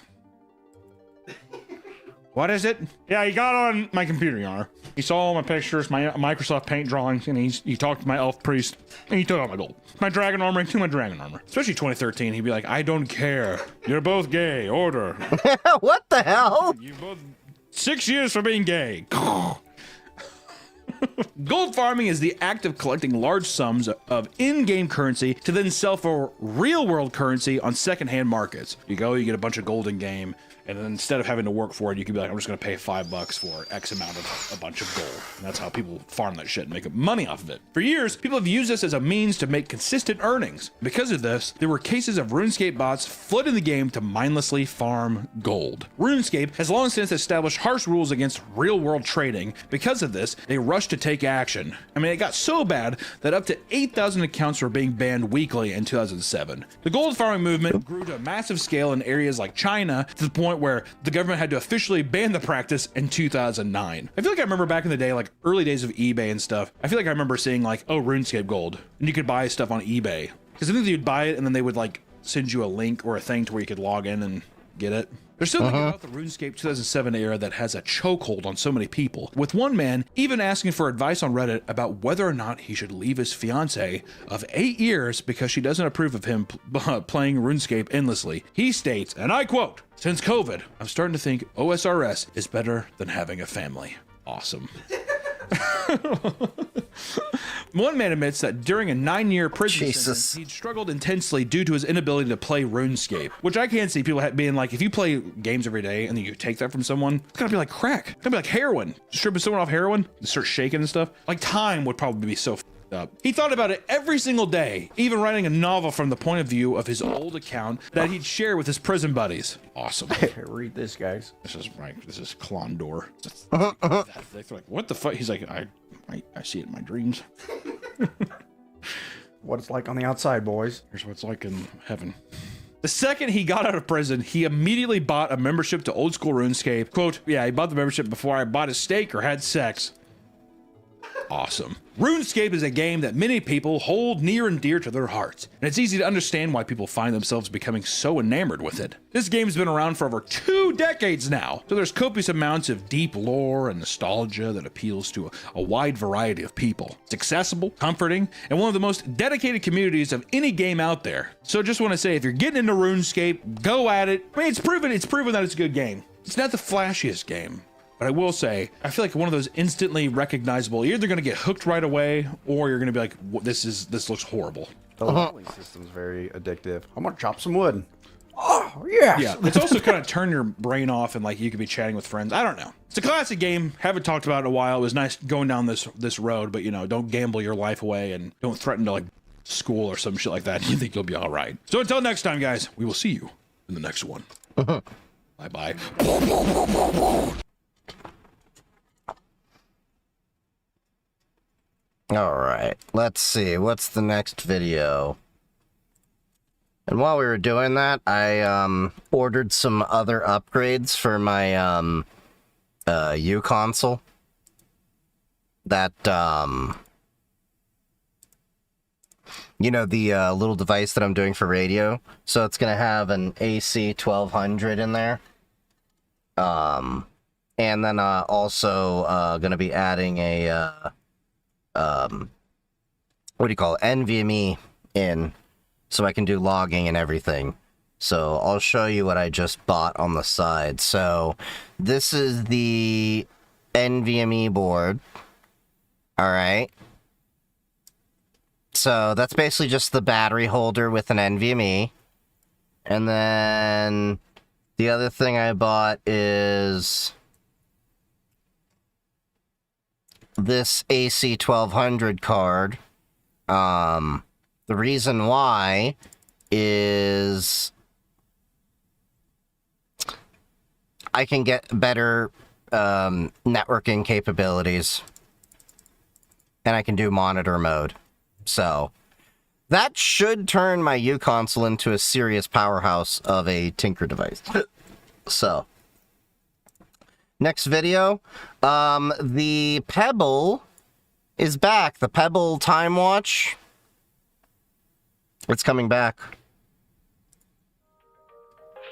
what is it? Yeah, he got on my computer, Your Honor. He saw all my pictures, my Microsoft Paint drawings, and he talked to my elf priest, and he took all my gold. My dragon armor, and my dragon armor. Especially 2013, he'd be like, I don't care. You're both gay. Order. What the hell? You both 6 years for being gay. Gold farming is the act of collecting large sums of in-game currency to then sell for real-world currency on second-hand markets. You go, you get a bunch of gold in-game, and then instead of having to work for it, you can be like, I'm just going to pay $5 for X amount of a bunch of gold. And that's how people farm that shit and make money off of it. For years, people have used this as a means to make consistent earnings. Because of this, there were cases of RuneScape bots flooding the game to mindlessly farm gold. RuneScape has long since established harsh rules against real-world trading. Because of this, they rushed to take action. I mean, it got so bad that up to 8,000 accounts were being banned weekly in 2007. The gold farming movement grew to a massive scale in areas like China to the point where the government had to officially ban the practice in 2009. I feel like I remember back in the day, like early days of eBay and stuff, I feel like I remember seeing like, oh, RuneScape gold, and you could buy stuff on eBay. Because I think you'd buy it and then they would like send you a link or a thing to where you could log in and get it. There's something about the RuneScape 2007 era that has a chokehold on so many people, with one man even asking for advice on Reddit about whether or not he should leave his fiancée of 8 years because she doesn't approve of him playing RuneScape endlessly. He states, and I quote, "Since COVID, I'm starting to think OSRS is better than having a family." Awesome. One man admits that during a 9-year prison sentence, he'd struggled intensely due to his inability to play RuneScape, which I can't see people being like, if you play games every day and then you take that from someone, it's gonna be like crack. It's gonna be like heroin. Stripping someone off heroin, start shaking and stuff. Like time would probably be so up. He thought about it every single day, even writing a novel from the point of view of his old account that he'd share with his prison buddies. Awesome. Read this, guys. This is right. This is Klondor. They're like, what the fuck? He's like, I see it in my dreams. What it's like on the outside, boys. Here's what it's like in heaven. The second he got out of prison, he immediately bought a membership to old school RuneScape. Quote, yeah, he bought the membership before I bought a steak or had sex. Awesome. RuneScape is a game that many people hold near and dear to their hearts, and it's easy to understand why people find themselves becoming so enamored with it. This game's been around for over 2 decades now, so there's copious amounts of deep lore and nostalgia that appeals to a wide variety of people. It's accessible, comforting, and one of the most dedicated communities of any game out there. So just want to say, if you're getting into RuneScape, go at it. I mean, it's proven that it's a good game. It's not the flashiest game, But I will say, I feel like one of those instantly recognizable, you're either going to get hooked right away or you're going to be like, this looks horrible. The leveling system's very addictive. I'm gonna chop some wood. Oh, yes! Yeah, it's also kind of turn your brain off and like you could be chatting with friends. I don't know. It's a classic game. Haven't talked about it in a while. It was nice going down this road, but you know, don't gamble your life away and don't threaten to like school or some shit like that. You think you'll be all right. So until next time, guys, we will see you in the next one. Bye-bye. All right, let's see. What's the next video? And while we were doing that, I ordered some other upgrades for my U console. That you know, the little device that I'm doing for radio. So it's gonna have an AC 1200 in there. And then also gonna be adding a what do you call it? NVMe in, so I can do logging and everything. So I'll show you what I just bought on the side. So this is the NVMe board. All right. So that's basically just the battery holder with an NVMe. And then the other thing I bought is this AC 1200 card. The reason why is I can get better networking capabilities, and I can do monitor mode. So that should turn my U console into a serious powerhouse of a Tinker device. So next video, the Pebble is back. The Pebble Time Watch. It's coming back.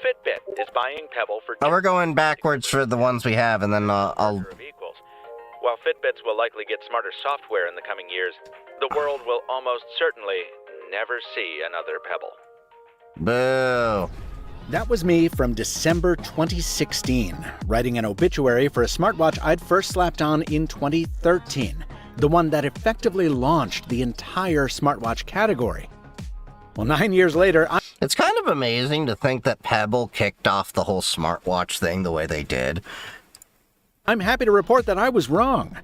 Fitbit is buying Pebble for... Oh, we're going backwards for the ones we have, and then I'll... of equals. While Fitbits will likely get smarter software in the coming years, the world will almost certainly never see another Pebble. Boo. That was me from December 2016, writing an obituary for a smartwatch I'd first slapped on in 2013, the one that effectively launched the entire smartwatch category. Well, 9 years later, It's kind of amazing to think that Pebble kicked off the whole smartwatch thing the way they did. I'm happy to report that I was wrong,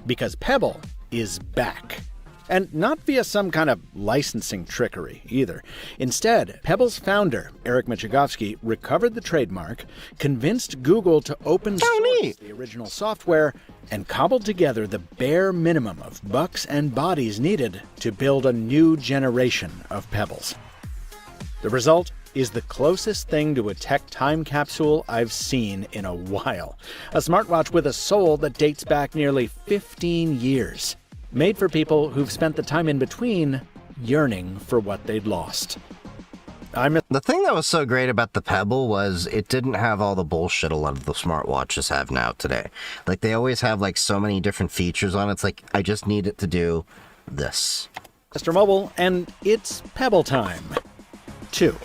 because Pebble is back. And not via some kind of licensing trickery, either. Instead, Pebble's founder, Eric Maciejowski, recovered the trademark, convinced Google to open source the original software, and cobbled together the bare minimum of bucks and bodies needed to build a new generation of Pebbles. The result is the closest thing to a tech time capsule I've seen in a while. A smartwatch with a soul that dates back nearly 15 years. Made for people who've spent the time in between yearning for what they'd lost. The thing that was so great about the Pebble was it didn't have all the bullshit a lot of the smartwatches have now today. Like, they always have, like, so many different features on it. It's like, I just need it to do this. Mr. Mobile, and it's Pebble time. 2.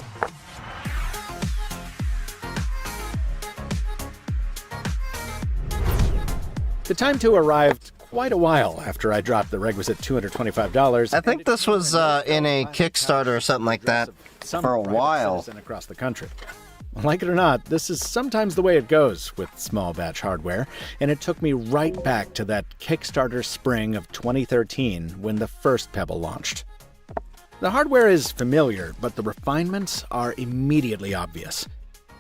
The time to arrived quite a while after I dropped the requisite $225. I think this was in a Kickstarter or something like that for a while. Across the country. Like it or not, this is sometimes the way it goes with small batch hardware, and it took me right back to that Kickstarter spring of 2013 when the first Pebble launched. The hardware is familiar, but the refinements are immediately obvious.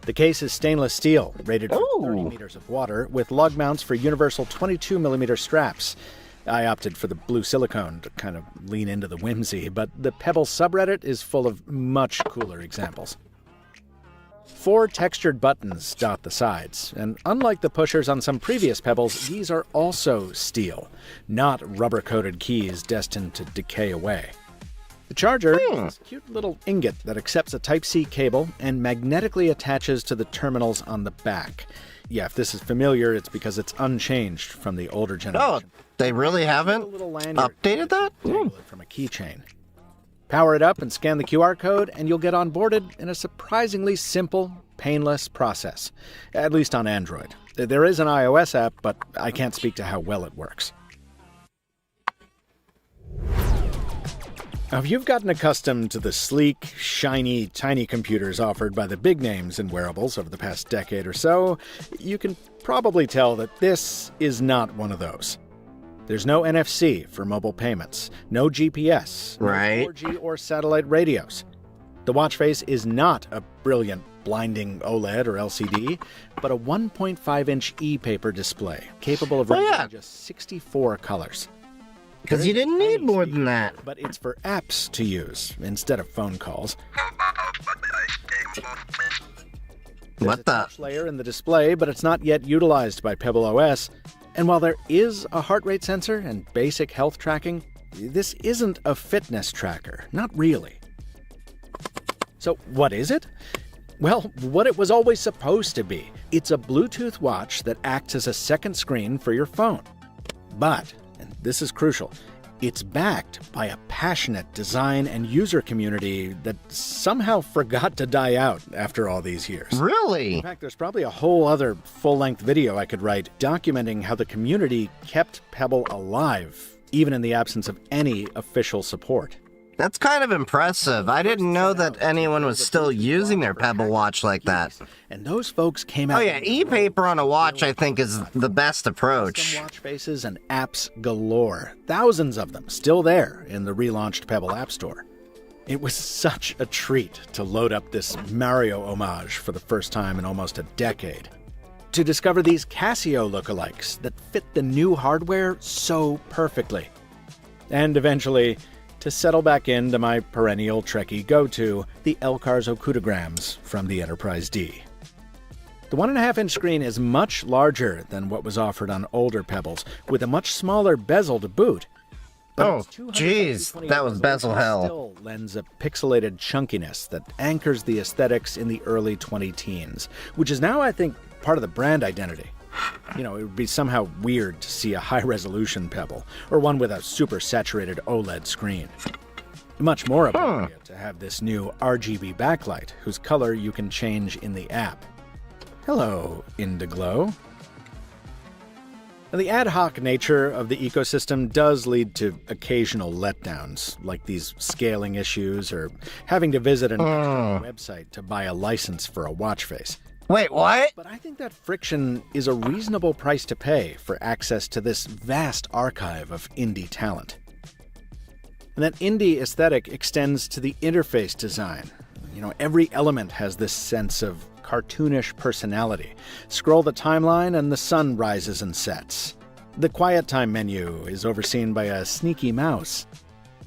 The case is stainless steel, rated for 30 meters of water, with lug mounts for universal 22mm straps. I opted for the blue silicone to kind of lean into the whimsy, but the Pebble subreddit is full of much cooler examples. 4 textured buttons dot the sides, and unlike the pushers on some previous Pebbles, these are also steel, not rubber-coated keys destined to decay away. The charger is this cute little ingot that accepts a Type-C cable and magnetically attaches to the terminals on the back. Yeah, if this is familiar, it's because it's unchanged from the older generation. Oh, they really haven't updated that? From a keychain. Power it up and scan the QR code, and you'll get onboarded in a surprisingly simple, painless process. At least on Android. There is an iOS app, but I can't speak to how well it works. Now, if you've gotten accustomed to the sleek, shiny, tiny computers offered by the big names in wearables over the past decade or so, you can probably tell that this is not one of those. There's no NFC for mobile payments, no GPS, Right. no 4G or satellite radios. The watch face is not a brilliant, blinding OLED or LCD, but a 1.5-inch e-paper display capable of rendering just 64 colors. Because you didn't need more than that. But it's for apps to use instead of phone calls. There's a touch layer in the display, but it's not yet utilized by Pebble OS. And while there is a heart rate sensor and basic health tracking, this isn't a fitness tracker. Not really. So what is it? Well, what it was always supposed to be. It's a Bluetooth watch that acts as a second screen for your phone. But, and this is crucial, it's backed by a passionate design and user community that somehow forgot to die out after all these years. Really? In fact, there's probably a whole other full-length video I could write documenting how the community kept Pebble alive, even in the absence of any official support. That's kind of impressive. I didn't know that anyone was still using their Pebble watch like that. And those folks came out... Oh yeah, e-paper on a watch I think is the best approach. Custom watch faces and apps galore. Thousands of them still there in the relaunched Pebble App Store. It was such a treat to load up this Mario homage for the first time in almost a decade. To discover these Casio lookalikes that fit the new hardware so perfectly. And eventually, to settle back into my perennial Trekkie go-to, the Elcar's Okutograms from the Enterprise D. The 1.5-inch screen is much larger than what was offered on older Pebbles, with a much smaller bezel to boot. But Oh, its 220 jeez, that was bezel hell. Still lends a pixelated chunkiness that anchors the aesthetics in the early 20-teens, which is now, I think, part of the brand identity. You know, it would be somehow weird to see a high-resolution Pebble, or one with a super-saturated OLED screen. Much more appropriate to have this new RGB backlight, whose color you can change in the app. Hello, Indiglow. Now, the ad hoc nature of the ecosystem does lead to occasional letdowns, like these scaling issues or having to visit an website to buy a license for a watch face. Wait, what? But I think that friction is a reasonable price to pay for access to this vast archive of indie talent. And that indie aesthetic extends to the interface design. You know, every element has this sense of cartoonish personality. Scroll the timeline and the sun rises and sets. The quiet time menu is overseen by a sneaky mouse.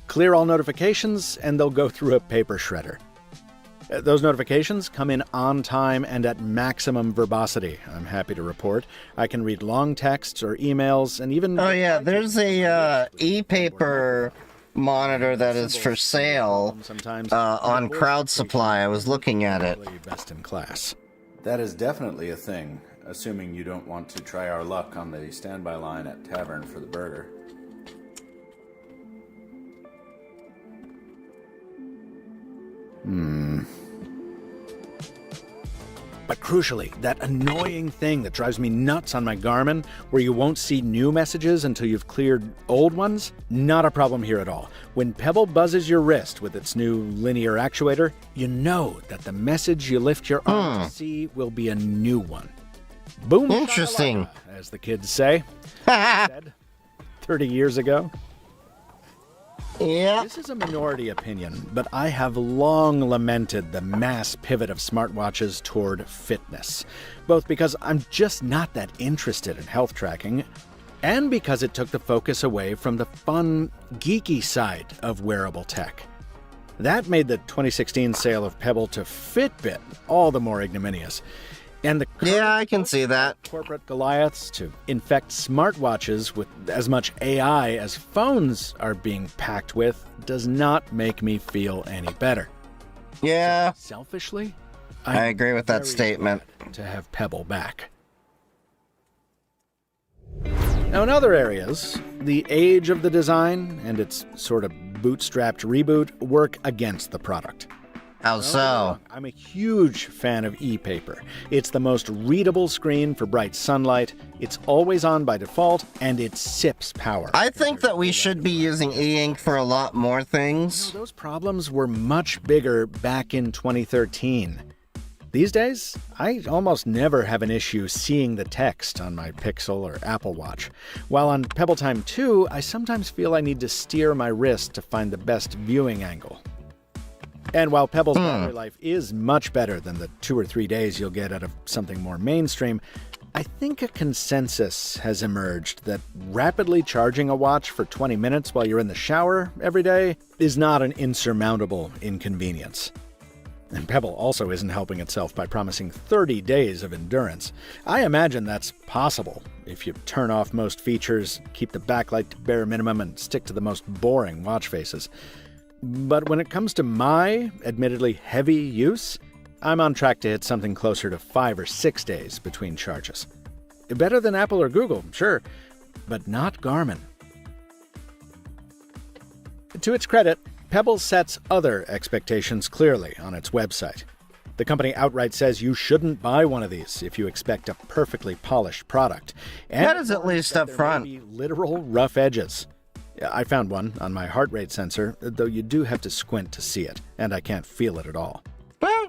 Clear all notifications and they'll go through a paper shredder. Those notifications come in on time and at maximum verbosity, I'm happy to report. I can read long texts or emails and even... Oh yeah, there's a e-paper monitor that is for sale on Crowd Supply. I was looking at it. Best in class. That is definitely a thing, assuming you don't want to try our luck on the standby line at Tavern for the burger. But crucially, that annoying thing that drives me nuts on my Garmin, where you won't see new messages until you've cleared old ones, not a problem here at all. When Pebble buzzes your wrist with its new linear actuator, you know that the message you lift your arm to see will be a new one. Boom! Interesting. Shakalaka, as the kids say. Said 30 years ago. Yeah. This is a minority opinion, but I have long lamented the mass pivot of smartwatches toward fitness, both because I'm just not that interested in health tracking, and because it took the focus away from the fun, geeky side of wearable tech. That made the 2016 sale of Pebble to Fitbit all the more ignominious. And the Yeah, I can see that. corporate Goliaths to infect smartwatches with as much AI as phones are being packed with does not make me feel any better. Yeah, Selfishly, I agree with that very statement. glad to have Pebble back. Now, in other areas, the age of the design and its sort of bootstrapped reboot work against the product. How Don't get me so? wrong, I'm a huge fan of e-paper. It's the most readable screen for bright sunlight, it's always on by default, and it sips power. I think that we should be using e-ink for a lot more things. Those problems were much bigger back in 2013. These days, I almost never have an issue seeing the text on my Pixel or Apple Watch. While on Pebble Time 2, I sometimes feel I need to steer my wrist to find the best viewing angle. And while Pebble's battery life is much better than the 2 or 3 days you'll get out of something more mainstream, I think a consensus has emerged that rapidly charging a watch for 20 minutes while you're in the shower every day is not an insurmountable inconvenience. And Pebble also isn't helping itself by promising 30 days of endurance. I imagine that's possible if you turn off most features, keep the backlight to bare minimum, and stick to the most boring watch faces. But when it comes to my, admittedly heavy use, I'm on track to hit something closer to 5 or 6 days between charges. Better than Apple or Google, sure, but not Garmin. To its credit, Pebble sets other expectations clearly on its website. The company outright says you shouldn't buy one of these if you expect a perfectly polished product. And That is at least up front. there may be literal rough edges. I found one on my heart rate sensor, though you do have to squint to see it, and I can't feel it at all.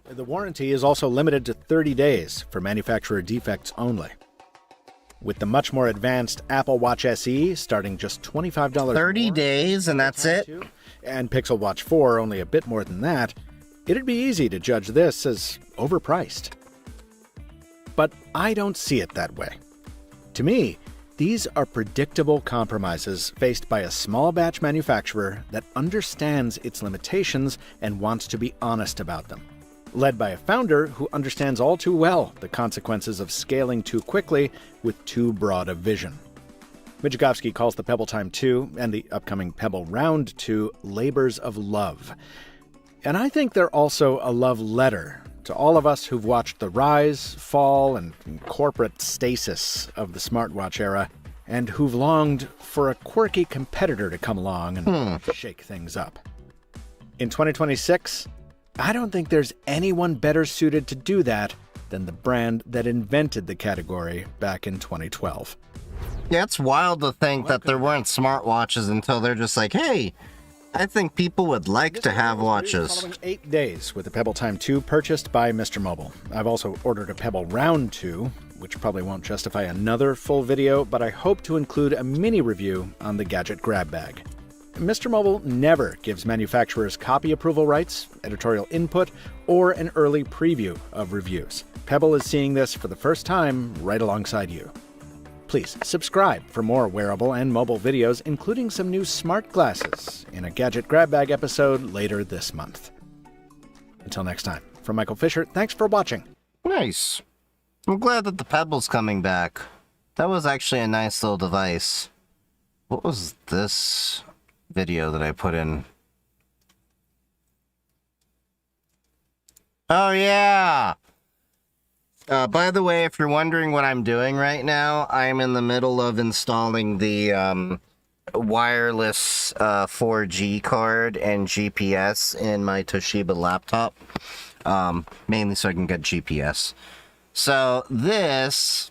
The warranty is also limited to 30 days for manufacturer defects only. With the much more advanced Apple Watch SE starting just $25 30 more, days and that's it? and Pixel Watch 4 only a bit more than that, it'd be easy to judge this as overpriced. But I don't see it that way. To me, these are predictable compromises faced by a small batch manufacturer that understands its limitations and wants to be honest about them. Led by a founder who understands all too well the consequences of scaling too quickly with too broad a vision. Mijakovsky calls the Pebble Time 2 and the upcoming Pebble Round 2 labors of love. And I think they're also a love letter to all of us who've watched the rise, fall, and corporate stasis of the smartwatch era, and who've longed for a quirky competitor to come along and shake things up. In 2026, I don't think there's anyone better suited to do that than the brand that invented the category back in 2012. Yeah, it's wild to think that there weren't smartwatches until they're just like, hey, I think people would like to have watches. Following 8 days with the Pebble Time 2 purchased by Mr. Mobile. I've also ordered a Pebble Round 2, which probably won't justify another full video, but I hope to include a mini review on the gadget grab bag. Mr. Mobile never gives manufacturers copy approval rights, editorial input, or an early preview of reviews. Pebble is seeing this for the first time right alongside you. Please subscribe for more wearable and mobile videos, including some new smart glasses in a Gadget Grab Bag episode later this month. Until next time, from Michael Fisher, thanks for watching. Nice. I'm glad that the Pebble's coming back. That was actually a nice little device. What was this video that I put in? Oh, yeah! By the way, if you're wondering what I'm doing right now, I'm in the middle of installing the wireless 4G card and GPS in my Toshiba laptop, mainly so I can get GPS. So this,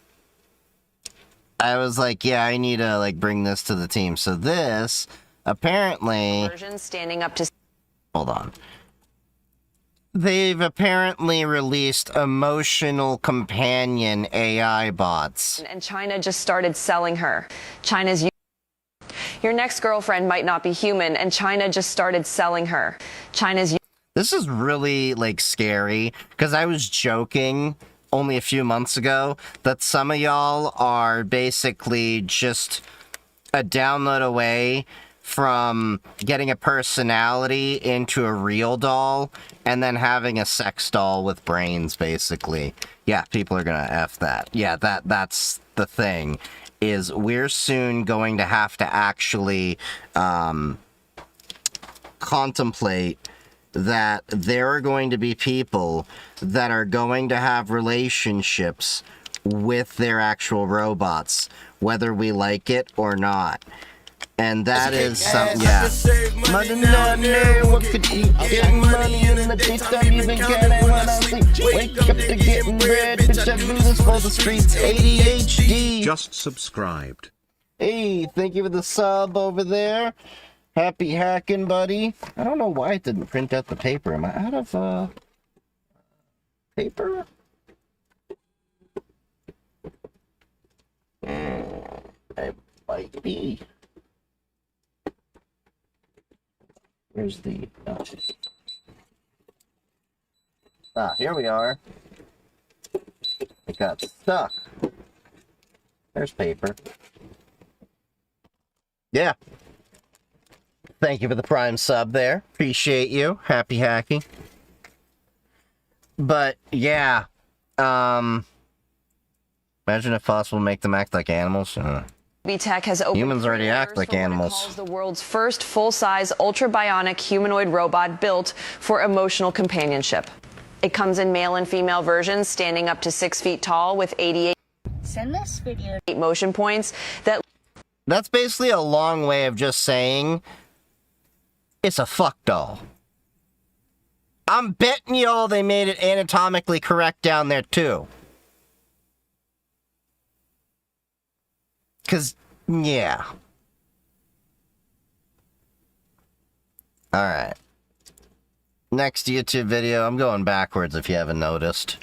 I was like, yeah, I need to like bring this to the team. So this, apparently, standing up to. Hold on. They've apparently released emotional companion AI bots. And China just started selling her. China's. Your next girlfriend might not be human, and China just started selling her. China's. This is really, like, scary, because I was joking only a few months ago that some of y'all are basically just a download away from getting a personality into a real doll and then having a sex doll with brains, basically. Yeah, people are gonna F that. Yeah, that's the thing, is we're soon going to have to actually contemplate that there are going to be people that are going to have relationships with their actual robots, whether we like it or not. And that is something, yeah. Money down there, what could eat? Getting money in the daytime, even get it when I sleep. Wake up to getting bread, bitch, I do this for the streets. ADHD. Just subscribed. Hey, thank you for the sub over there. Happy hacking, buddy. I don't know why it didn't print out the paper. Am I out of, paper? I might be. Where's the... Oh. Ah, here we are. It got stuck. There's paper. Yeah. Thank you for the Prime sub there. Appreciate you. Happy hacking. But, yeah. Imagine if possible make them act like animals. Tech has opened humans already act like animals. Calls the world's first full-size, ultra-bionic humanoid robot built for emotional companionship. It comes in male and female versions, standing up to 6 feet tall with 88 motion points. That's basically a long way of just saying it's a fuck doll. I'm betting y'all they made it anatomically correct down there too. Cause, yeah. Alright. Next YouTube video, I'm going backwards if you haven't noticed.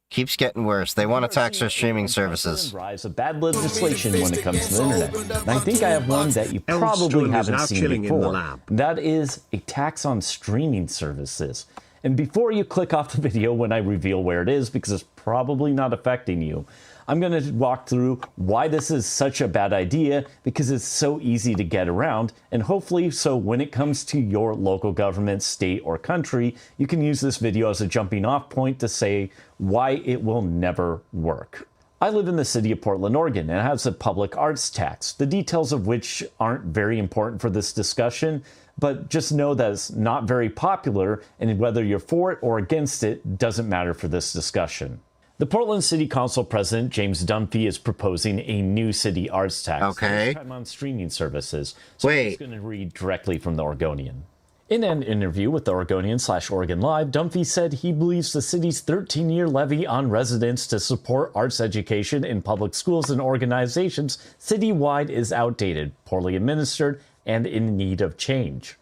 Keeps getting worse. They want to tax our streaming services. Rise of bad legislation when it comes to the internet. And I think I have one that you probably haven't seen before. That is a tax on streaming services. And before you click off the video when I reveal where it is, because it's probably not affecting you, I'm going to walk through why this is such a bad idea, because it's so easy to get around, and hopefully so when it comes to your local government, state, or country, you can use this video as a jumping off point to say why it will never work. I live in the city of Portland, Oregon, and it has a public arts tax, the details of which aren't very important for this discussion, but just know that it's not very popular, and whether you're for it or against it doesn't matter for this discussion. The Portland City Council President James Dunphy is proposing a new city arts tax. Okay. This time on streaming services. So I'm just going to read directly from the Oregonian. In an interview with the Oregonian/Oregon Live, Dunphy said he believes the city's 13-year levy on residents to support arts education in public schools and organizations citywide is outdated, poorly administered, and in need of change.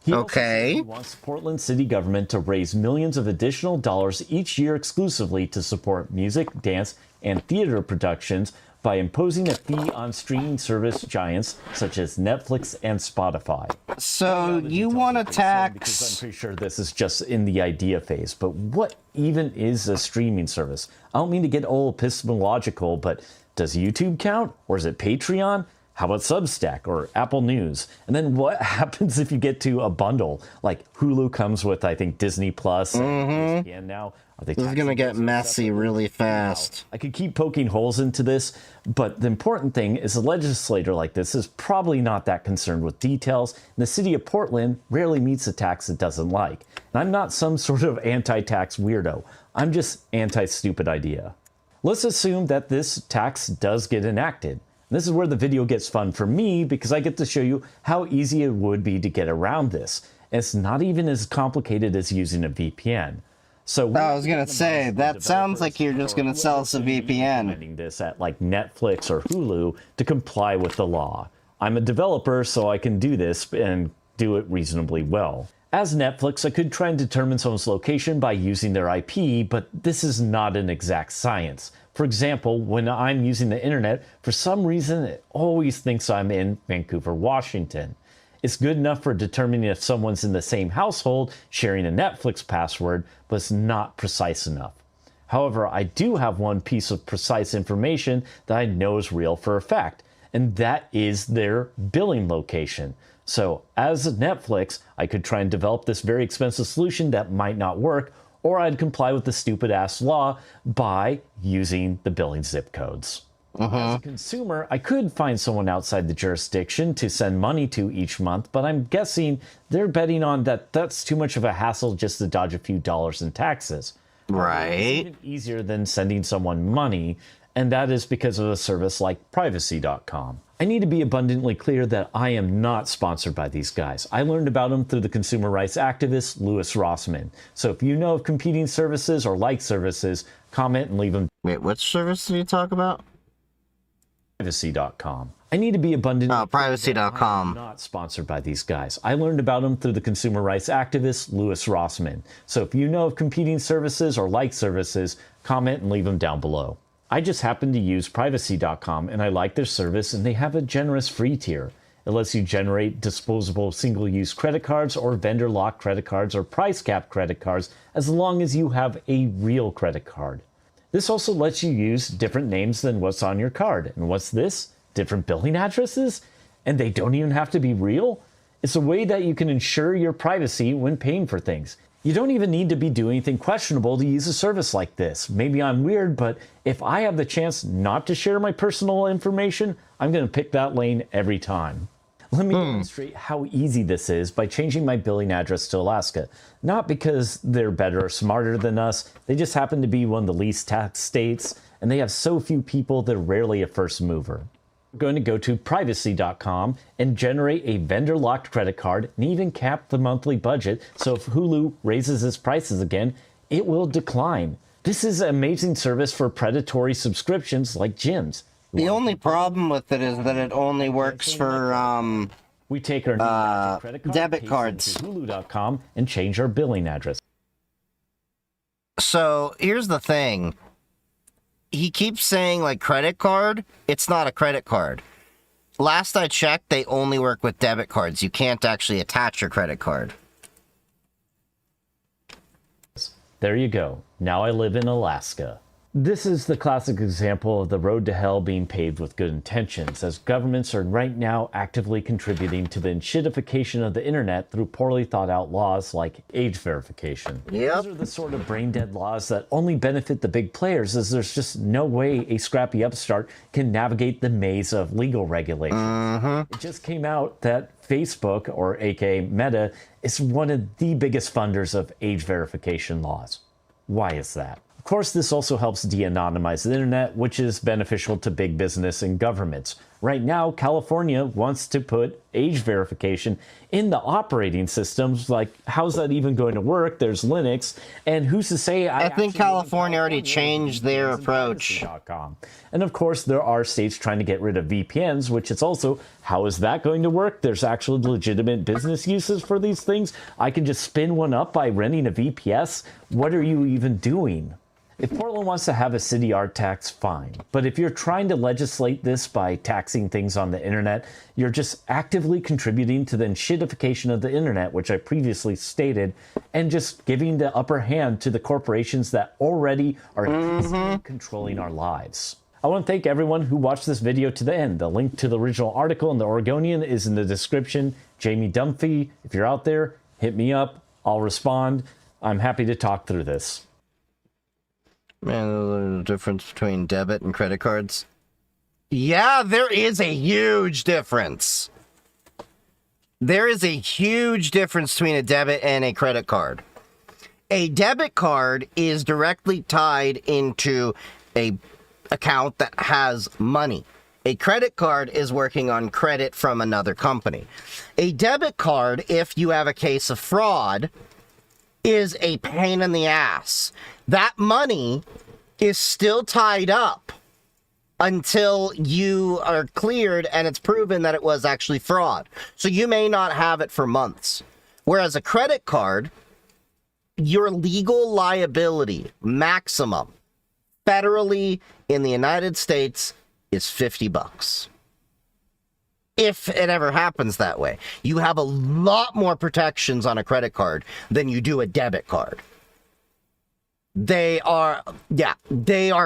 He also said he wants Portland city government to raise millions of additional dollars each year exclusively to support music, dance, and theater productions by imposing a fee on streaming service giants such as Netflix and Spotify. So you want to tax... Because I'm pretty sure this is just in the idea phase, but what even is a streaming service? I don't mean to get all epistemological, but does YouTube count? Or is it Patreon? How about Substack or Apple News? And then what happens if you get to a bundle? Like Hulu comes with, I think, Disney Plus and ESPN now. This is going to get messy really fast. I could keep poking holes into this, but the important thing is a legislator like this is probably not that concerned with details, and the city of Portland rarely meets a tax it doesn't like. And I'm not some sort of anti-tax weirdo. I'm just anti-stupid idea. Let's assume that this tax does get enacted. This is where the video gets fun for me because I get to show you how easy it would be to get around this. It's not even as complicated as using a VPN. So I was going to say, that sounds like you're just going to sell us a VPN. Implementing this at like Netflix or Hulu to comply with the law. I'm a developer, so I can do this and do it reasonably well. As Netflix, I could try and determine someone's location by using their IP, but this is not an exact science. For example, when I'm using the internet, for some reason it always thinks I'm in Vancouver, Washington. It's good enough for determining if someone's in the same household sharing a Netflix password, but it's not precise enough. However, I do have one piece of precise information that I know is real for a fact, and that is their billing location. So as Netflix, I could try and develop this very expensive solution that might not work, or I'd comply with the stupid ass law by using the billing zip codes. As a consumer, I could find someone outside the jurisdiction to send money to each month, but I'm guessing they're betting on that that's too much of a hassle just to dodge a few dollars in taxes. Right. It's even easier than sending someone money, and that is because of a service like privacy.com. I need to be abundantly clear that I am not sponsored by these guys. I learned about them through the consumer rights activist Louis Rossmann. So if you know of competing services or like services, comment and leave them. Wait, which service did you talk about? Privacy.com. I need to be abundantly clear privacy.com. I'm not sponsored by these guys. I learned about them through the consumer rights activist Louis Rossmann. So if you know of competing services or like services, comment and leave them down below. I just happen to use privacy.com and I like their service, and they have a generous free tier. It lets you generate disposable single-use credit cards or vendor-locked credit cards or price cap credit cards as long as you have a real credit card. This also lets you use different names than what's on your card. And what's this? Different billing addresses? And they don't even have to be real? It's a way that you can ensure your privacy when paying for things. You don't even need to be doing anything questionable to use a service like this. Maybe I'm weird, but if I have the chance not to share my personal information, I'm going to pick that lane every time. Let me demonstrate how easy this is by changing my billing address to Alaska. Not because they're better or smarter than us, they just happen to be one of the least taxed states, and they have so few people they're rarely a first mover. We're going to go to privacy.com and generate a vendor-locked credit card and even cap the monthly budget, so if Hulu raises its prices again, it will decline. This is an amazing service for predatory subscriptions like gyms. The only problem with it is that it only works for we take our new credit card, debit cards. to hulu.com and change our billing address. So here's the thing. He keeps saying like credit card. It's not a credit card. Last I checked, they only work with debit cards. You can't actually attach your credit card. There you go. Now I live in Alaska. This is the classic example of the road to hell being paved with good intentions, as governments are right now actively contributing to the shitification of the internet through poorly thought out laws like age verification. Yep. These are the sort of brain dead laws that only benefit the big players, as there's just no way a scrappy upstart can navigate the maze of legal regulations. It just came out that Facebook, or aka Meta, is one of the biggest funders of age verification laws. Why is that? Of course, this also helps de-anonymize the internet, which is beneficial to big business and governments. Right now, California wants to put age verification in the operating systems. Like, how's that even going to work? There's Linux, and who's to say... I think California already changed their approach. And of course, there are states trying to get rid of VPNs, which is also, how is that going to work? There's actually legitimate business uses for these things. I can just spin one up by renting a VPS. What are you even doing? If Portland wants to have a city art tax, fine. But if you're trying to legislate this by taxing things on the internet, you're just actively contributing to the shitification of the internet, which I previously stated, and just giving the upper hand to the corporations that already are controlling our lives. I want to thank everyone who watched this video to the end. The link to the original article in the Oregonian is in the description. Jamie Dunphy, if you're out there, hit me up. I'll respond. I'm happy to talk through this. Man, the difference between debit and credit cards. Yeah, there is a huge difference. There is a huge difference between a debit and a credit card. A debit card is directly tied into a account that has money. A credit card is working on credit from another company. A debit card, if you have a case of fraud, is a pain in the ass. That money is still tied up until you are cleared and it's proven that it was actually fraud. So you may not have it for months. Whereas a credit card, your legal liability maximum federally in the United States is $50. If it ever happens that way. You have a lot more protections on a credit card than you do a debit card. They are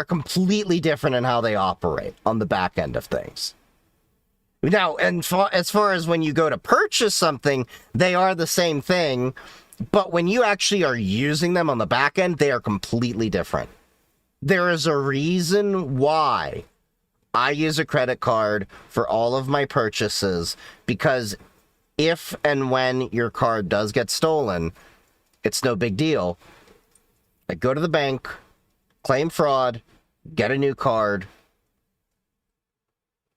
completely different in how they operate on the back end of things. Now, and as far as when you go to purchase something, they are the same thing, but when you actually are using them on the back end, they are completely different. There is a reason why I use a credit card for all of my purchases, because if and when your card does get stolen, it's no big deal. I go to the bank, claim fraud, get a new card,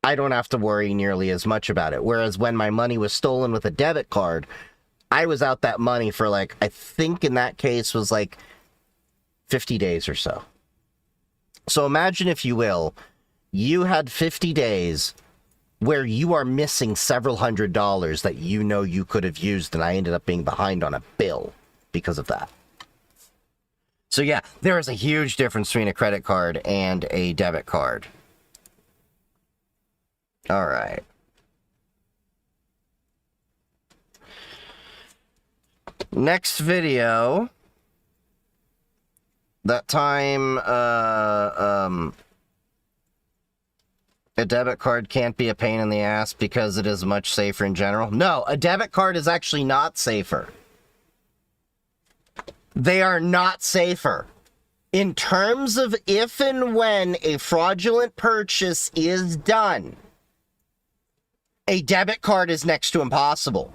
I don't have to worry nearly as much about it. Whereas when my money was stolen with a debit card, I was out that money for like, I think in that case was like 50 days or so. So imagine, if you will, you had 50 days where you are missing several $100s that you know you could have used, and I ended up being behind on a bill because of that. So yeah, there is a huge difference between a credit card and a debit card. All right. Next video. That time, a debit card can't be a pain in the ass because it is much safer in general. No, a debit card is actually not safer. They are not safer. In terms of if and when a fraudulent purchase is done, a debit card is next to impossible.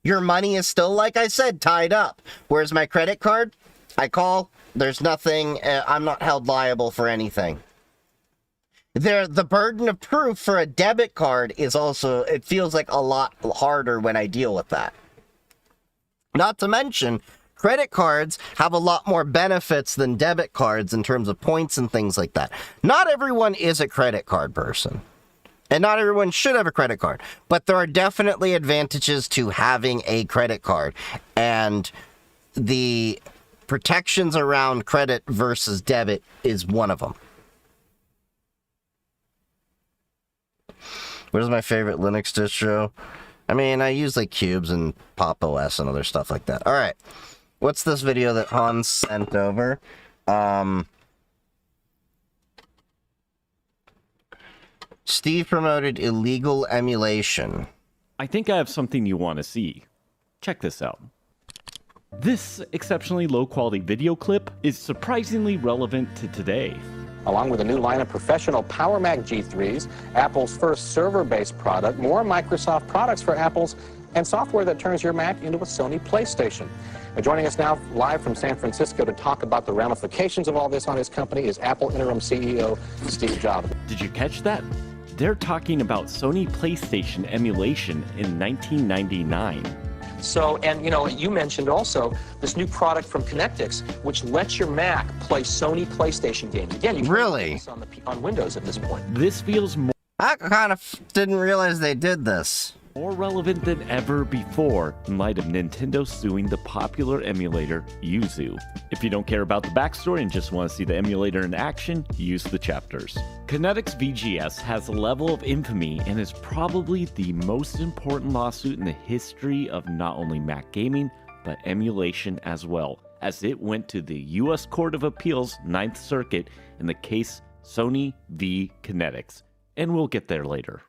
Your money is still, like I said, tied up. Whereas my credit card, I call, there's nothing, I'm not held liable for anything. The burden of proof for a debit card is also, it feels like a lot harder when I deal with that. Not to mention, credit cards have a lot more benefits than debit cards in terms of points and things like that. Not everyone is a credit card person. And not everyone should have a credit card. But there are definitely advantages to having a credit card. And the protections around credit versus debit is one of them. What is my favorite Linux distro? I mean, I use like Cubes and Pop OS and other stuff like that. All right. What's this video that Hans sent over? Steve promoted illegal emulation. I think I have something you want to see. Check this out. This exceptionally low-quality video clip is surprisingly relevant to today. Along with a new line of professional PowerMac G3s, Apple's first server-based product, more Microsoft products for Apple's, and software that turns your Mac into a Sony PlayStation. Joining us now live from San Francisco to talk about the ramifications of all this on his company is Apple interim CEO Steve Jobs. Did you catch that? They're talking about Sony PlayStation emulation in 1999. So, and you know, you mentioned also this new product from Connectix, which lets your Mac play Sony PlayStation games. Again, you can really? This on Windows at this point. This feels more... I kind of didn't realize they did this. More relevant than ever before in light of Nintendo suing the popular emulator Yuzu. If you don't care about the backstory and just want to see the emulator in action, use the chapters. Connectix VGS has a level of infamy and is probably the most important lawsuit in the history of not only Mac gaming, but emulation as well, as it went to the US Court of Appeals 9th Circuit in the case Sony v. Connectix. And we'll get there later.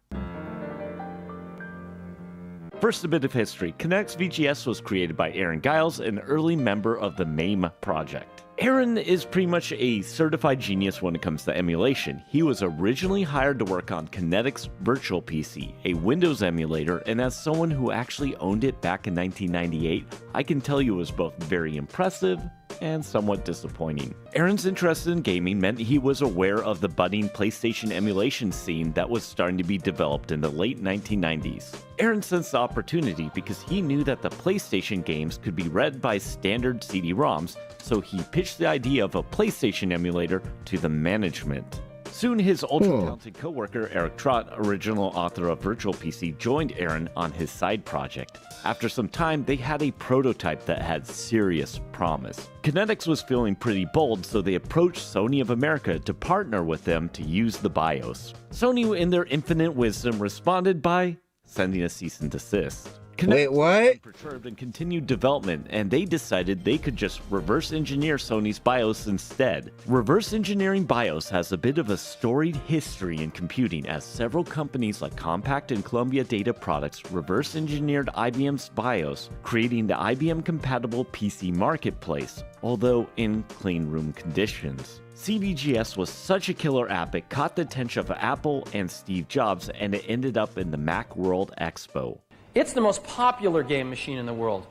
First, a bit of history. Connectix VGS was created by Aaron Giles, an early member of the MAME project. Aaron is pretty much a certified genius when it comes to emulation. He was originally hired to work on Connectix Virtual PC, a Windows emulator, and as someone who actually owned it back in 1998, I can tell you it was both very impressive and somewhat disappointing. Aaron's interest in gaming meant he was aware of the budding PlayStation emulation scene that was starting to be developed in the late 1990s. Aaron sensed the opportunity because he knew that the PlayStation games could be read by standard CD-ROMs, so he pitched the idea of a PlayStation emulator to the management. Soon his ultra-talented co-worker Eric Trott, original author of Virtual PC, joined Aaron on his side project. After some time, they had a prototype that had serious promise. Connectix was feeling pretty bold, so they approached Sony of America to partner with them to use the BIOS. Sony, in their infinite wisdom, responded by sending a cease and desist. Wait, what? Perturbed and continued development, and they decided they could just reverse engineer Sony's BIOS instead. Reverse engineering BIOS has a bit of a storied history in computing, as several companies like Compaq and Columbia Data Products reverse engineered IBM's BIOS, creating the IBM-compatible PC marketplace, although in clean room conditions. CVGS was such a killer app, it caught the attention of Apple and Steve Jobs, and it ended up in the Macworld Expo. It's the most popular game machine in the world.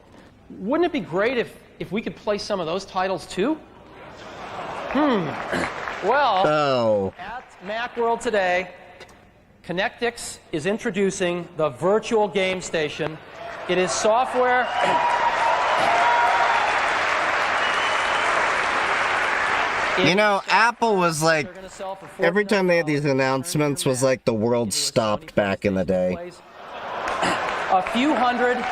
Wouldn't it be great if we could play some of those titles too? Well, at Macworld today, Connectix is introducing the Virtual Game Station. It is software. You know, Apple was like, every time they had these announcements was like the world stopped back in the day. A few hundred.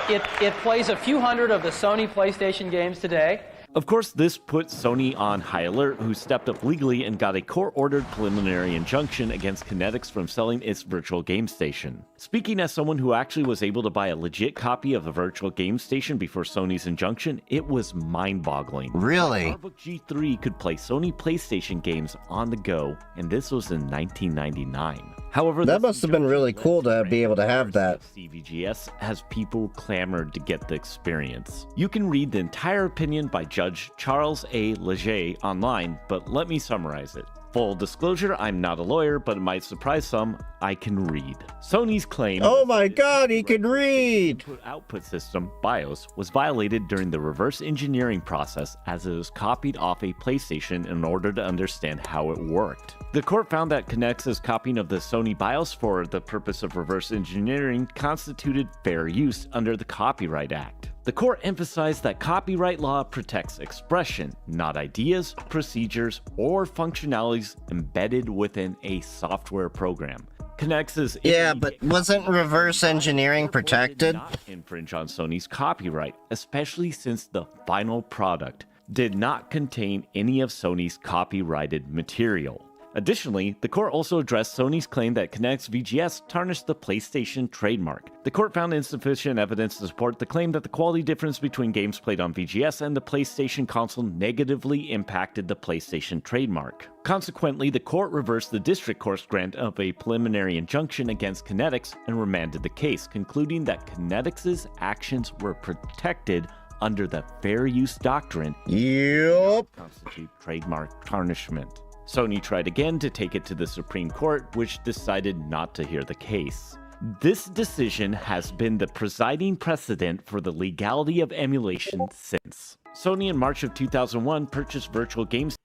It plays a few hundred of the Sony PlayStation games today. Of course, this put Sony on high alert, who stepped up legally and got a court-ordered preliminary injunction against Connectix from selling its Virtual Game Station. Speaking as someone who actually was able to buy a legit copy of the Virtual Game Station before Sony's injunction, it was mind-boggling. Really? The PowerBook G3 could play Sony PlayStation games on the go, and this was in 1999. However, that must have been really cool to be able to have that. CVGS has people clamored to get the experience. You can read the entire opinion by Judge Charles A. Leger online, but let me summarize it. Full disclosure, I'm not a lawyer, but it might surprise some, I can read. Sony's claim— oh my god, he can read! Output system, BIOS, was violated during the reverse engineering process as it was copied off a PlayStation in order to understand how it worked. The court found that Connectix's copying of the Sony BIOS for the purpose of reverse engineering constituted fair use under the Copyright Act. The court emphasized that copyright law protects expression, not ideas, procedures, or functionalities embedded within a software program. Connectix's— yeah, but wasn't reverse engineering protected? Did not infringe on Sony's copyright, especially since the final product did not contain any of Sony's copyrighted material. Additionally, the court also addressed Sony's claim that Connectix VGS tarnished the PlayStation trademark. The court found insufficient evidence to support the claim that the quality difference between games played on VGS and the PlayStation console negatively impacted the PlayStation trademark. Consequently, the court reversed the district court's grant of a preliminary injunction against Connectix and remanded the case, concluding that Connectix's actions were protected under the fair use doctrine. Yep. Constitute trademark tarnishment. Sony tried again to take it to the Supreme Court, which decided not to hear the case. This decision has been the presiding precedent for the legality of emulation since. Sony in March of 2001 purchased Virtual Games.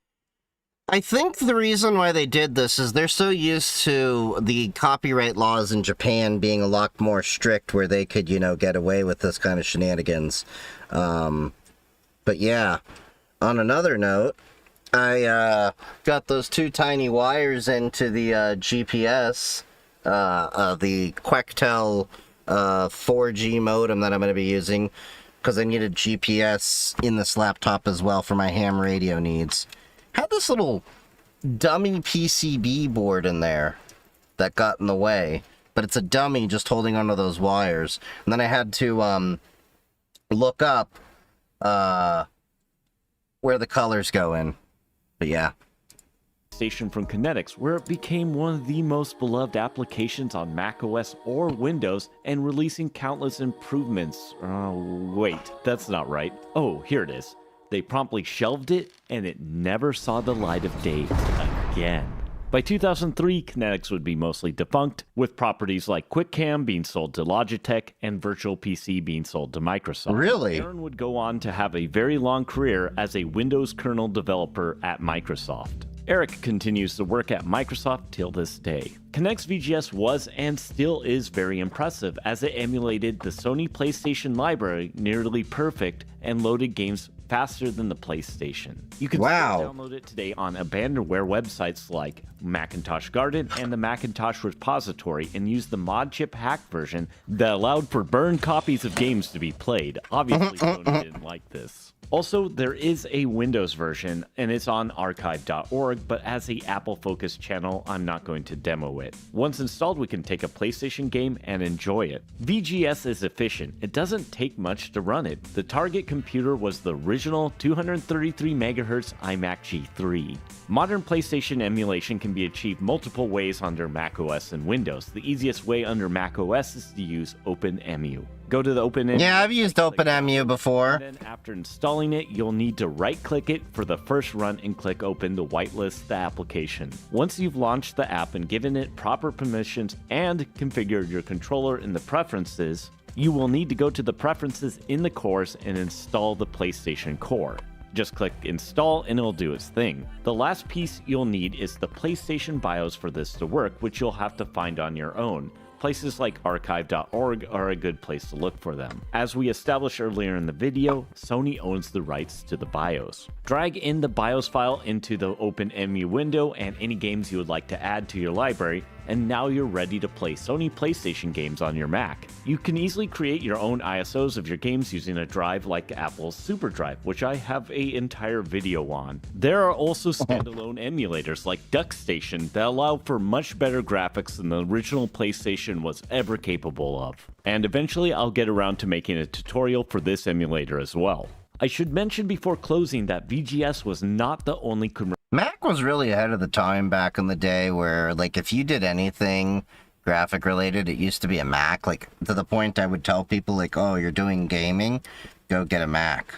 I think the reason why they did this is they're so used to the copyright laws in Japan being a lot more strict where they could, you know, get away with this kind of shenanigans. But yeah, on another note, I got those two tiny wires into the GPS, the Quectel 4G modem that I'm going to be using, because I needed GPS in this laptop as well for my ham radio needs. Had this little dummy PCB board in there that got in the way, but it's a dummy just holding onto those wires. And then I had to look up where the colors go in. But yeah. Station from Connectix, where it became one of the most beloved applications on macOS or Windows and releasing countless improvements. Wait, that's not right. Oh, here it is. They promptly shelved it and it never saw the light of day again. By 2003, Connectix would be mostly defunct, with properties like QuickCam being sold to Logitech and Virtual PC being sold to Microsoft. Really? Aaron would go on to have a very long career as a Windows kernel developer at Microsoft. Eric continues to work at Microsoft till this day. Connectix VGS was and still is very impressive, as it emulated the Sony PlayStation library nearly perfect and loaded games faster than the PlayStation. You can still download it today on abandonware websites like Macintosh Garden and the Macintosh Repository, and use the mod chip hack version that allowed for burned copies of games to be played. Obviously, Sony didn't like this. Also, there is a Windows version, and it's on archive.org, but as a Apple-focused channel, I'm not going to demo it. Once installed, we can take a PlayStation game and enjoy it. VGS is efficient. It doesn't take much to run it. The target computer was the original 233 MHz iMac G3. Modern PlayStation emulation can be achieved multiple ways under macOS and Windows. The easiest way under macOS is to use OpenEMU. Go to the OpenEMU. Yeah, I've used OpenEMU before. And then after installing it, you'll need to right-click it for the first run and click Open to whitelist the application. Once you've launched the app and given it proper permissions and configured your controller in the preferences, you will need to go to the preferences in the cores and install the PlayStation Core. Just click install and it'll do its thing. The last piece you'll need is the PlayStation BIOS for this to work, which you'll have to find on your own. Places like archive.org are a good place to look for them. As we established earlier in the video, Sony owns the rights to the BIOS. Drag in the BIOS file into the OpenEMU window and any games you would like to add to your library, and now you're ready to play Sony PlayStation games on your Mac. You can easily create your own ISOs of your games using a drive like Apple's SuperDrive, which I have an entire video on. There are also standalone emulators like DuckStation that allow for much better graphics than the original PlayStation was ever capable of. And eventually I'll get around to making a tutorial for this emulator as well. I should mention before closing that VGS was not the only Mac was really ahead of the time back in the day where, like, if you did anything graphic related, it used to be a Mac. Like, to the point I would tell people, like, oh, you're doing gaming? Go get a Mac.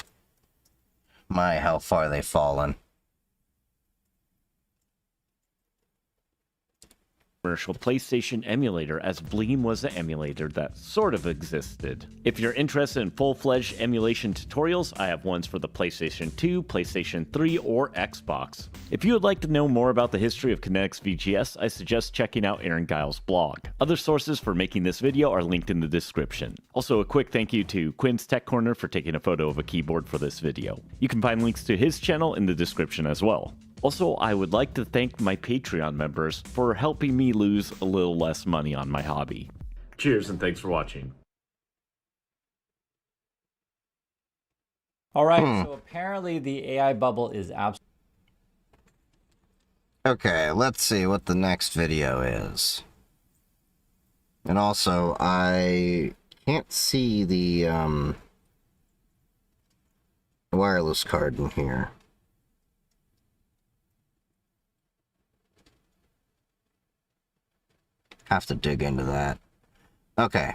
My, how far they've fallen. commercial PlayStation emulator, as Bleem was the emulator that sort of existed. If you're interested in full-fledged emulation tutorials, I have ones for the PlayStation 2, PlayStation 3, or Xbox. If you would like to know more about the history of Kinetics VGS, I suggest checking out Aaron Giles' blog. Other sources for making this video are linked in the description. Also, a quick thank you to Quinn's Tech Corner for taking a photo of a keyboard for this video. You can find links to his channel in the description as well. Also, I would like to thank my Patreon members for helping me lose a little less money on my hobby. Cheers and thanks for watching. All right, so apparently the AI bubble is absolutely... Okay, let's see what the next video is. And also, I can't see the wireless card in here. Have to dig into that. Okay,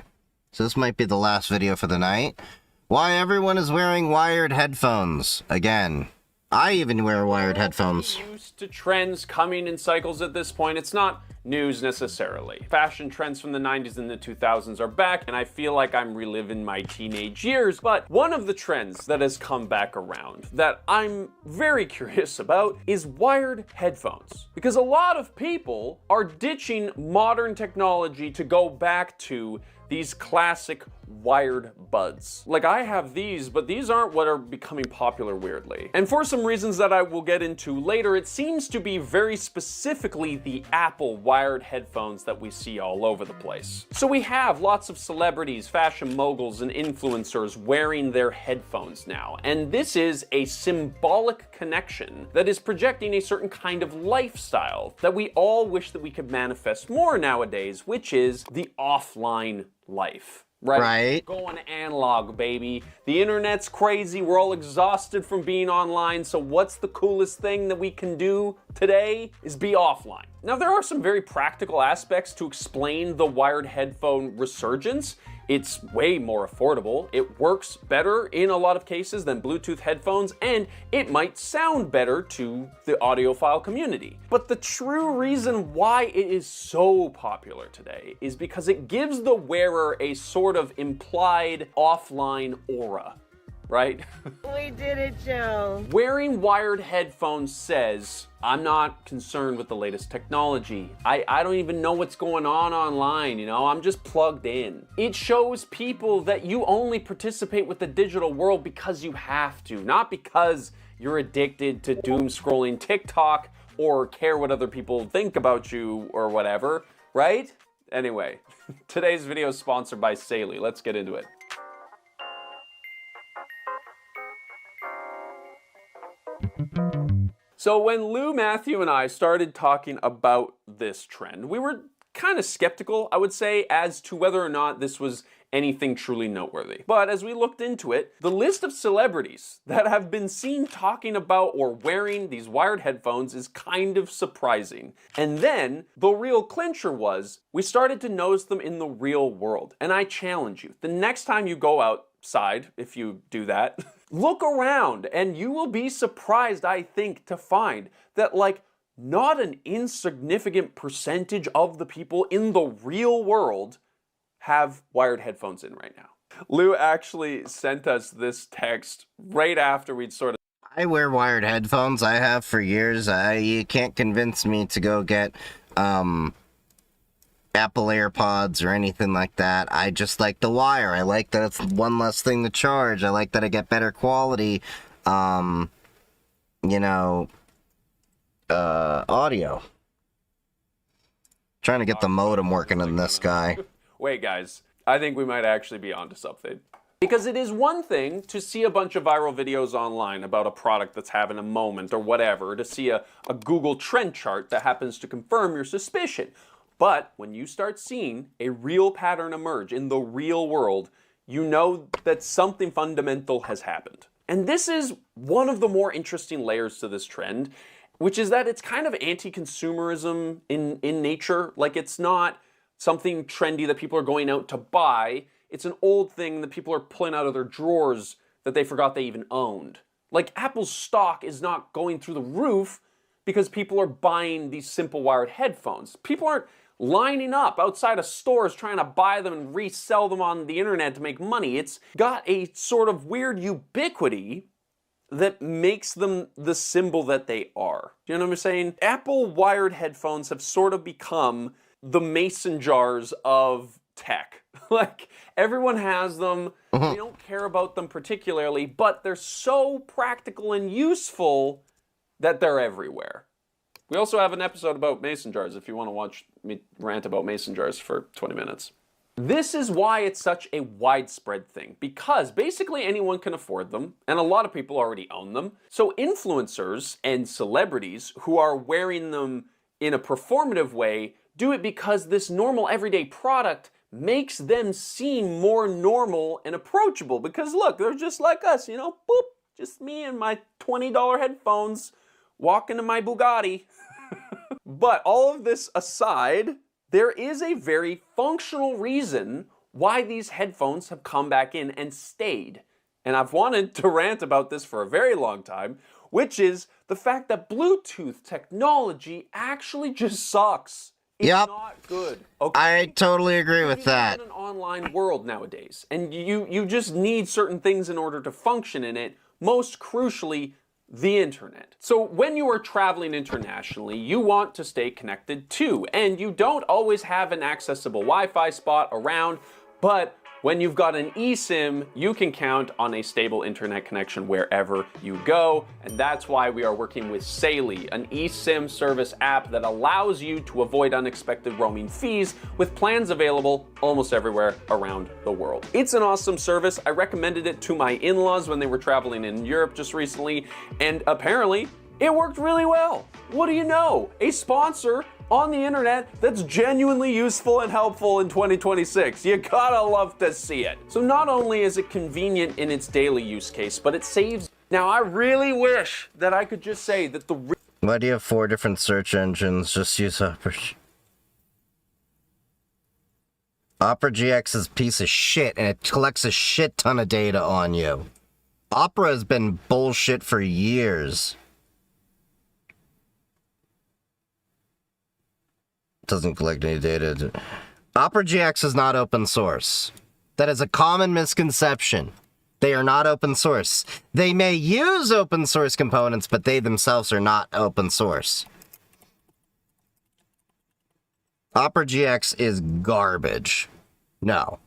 so this might be the last video for the night. Why everyone is wearing wired headphones again. I even wear wired headphones. Used to trends coming in cycles at this point. It's not news necessarily. Fashion trends from the 90s and the 2000s are back, and I feel like I'm reliving my teenage years. But one of the trends that has come back around that I'm very curious about is wired headphones. Because a lot of people are ditching modern technology to go back to these classic wired buds. Like, I have these, but these aren't what are becoming popular weirdly. And for some reasons that I will get into later, it seems to be very specifically the Apple wired headphones that we see all over the place. So we have lots of celebrities, fashion moguls, and influencers wearing their headphones now. And this is a symbolic connection that is projecting a certain kind of lifestyle that we all wish that we could manifest more nowadays, which is the offline life. Right? Going analog, baby. The internet's crazy. We're all exhausted from being online. So what's the coolest thing that we can do today is be offline. Now, there are some very practical aspects to explain the wired headphone resurgence. It's way more affordable, it works better in a lot of cases than Bluetooth headphones, and it might sound better to the audiophile community. But the true reason why it is so popular today is because it gives the wearer a sort of implied offline aura. Right? We did it, Joe. Wearing wired headphones says, I'm not concerned with the latest technology. I don't even know what's going on online, you know? I'm just plugged in. It shows people that you only participate with the digital world because you have to, not because you're addicted to doom scrolling TikTok or care what other people think about you or whatever, right? Anyway, today's video is sponsored by Saley. Let's get into it. So when Lou, Matthew, and I started talking about this trend, we were kind of skeptical, I would say, as to whether or not this was anything truly noteworthy. But as we looked into it, the list of celebrities that have been seen talking about or wearing these wired headphones is kind of surprising. And then the real clincher was, we started to notice them in the real world. And I challenge you, the next time you go outside, if you do that, look around and you will be surprised, I think, to find that, like, not an insignificant percentage of the people in the real world have wired headphones in right now. Lou actually sent us this text right after we'd sort of... I wear wired headphones. I have for years. You can't convince me to go get Apple AirPods or anything like that. I just like the wire. I like that it's one less thing to charge. I like that I get better quality, audio. Trying to get the modem working in this guy. Wait, guys, I think we might actually be onto something. Because it is one thing to see a bunch of viral videos online about a product that's having a moment or whatever, to see a Google trend chart that happens to confirm your suspicion. But when you start seeing a real pattern emerge in the real world, you know that something fundamental has happened. And this is one of the more interesting layers to this trend, which is that it's kind of anti-consumerism in nature. Like, it's not something trendy that people are going out to buy. It's an old thing that people are pulling out of their drawers that they forgot they even owned. Like, Apple's stock is not going through the roof because people are buying these simple wired headphones. People aren't lining up outside of stores trying to buy them and resell them on the internet to make money. It's got a sort of weird ubiquity that makes them the symbol that they are. Do you know what I'm saying? Apple wired headphones have sort of become the mason jars of tech. Like, everyone has them, they don't care about them particularly, but they're so practical and useful that they're everywhere. We also have an episode about mason jars if you want to watch me rant about mason jars for 20 minutes. This is why it's such a widespread thing, because basically anyone can afford them, and a lot of people already own them. So influencers and celebrities who are wearing them in a performative way do it because this normal everyday product makes them seem more normal and approachable. Because look, they're just like us, boop, just me and my $20 headphones walking to my Bugatti. But all of this aside, there is a very functional reason why these headphones have come back in and stayed. And I've wanted to rant about this for a very long time, which is the fact that Bluetooth technology actually just sucks. It's not good. Okay? I totally agree with that. We live in an online world nowadays, and you just need certain things in order to function in it, most crucially, the internet. So when you are traveling internationally, you want to stay connected too, and you don't always have an accessible Wi-Fi spot around, but when you've got an eSIM, you can count on a stable internet connection wherever you go, and that's why we are working with Saley, an eSIM service app that allows you to avoid unexpected roaming fees with plans available almost everywhere around the world. It's an awesome service. I recommended it to my in-laws when they were traveling in Europe just recently, and apparently it worked really well. What do you know? A sponsor on the internet that's genuinely useful and helpful in 2026. You gotta love to see it. So not only is it convenient in its daily use case, but it saves. Now I really wish that I could just say that Why do you have 4 different search engines? Just use Opera. Opera GX is a piece of shit, and it collects a shit ton of data on you. Opera has been bullshit for years. Doesn't collect any data. Opera GX is not open source. That is a common misconception. They are not open source. They may use open source components, but they themselves are not open source. Opera GX is garbage. No.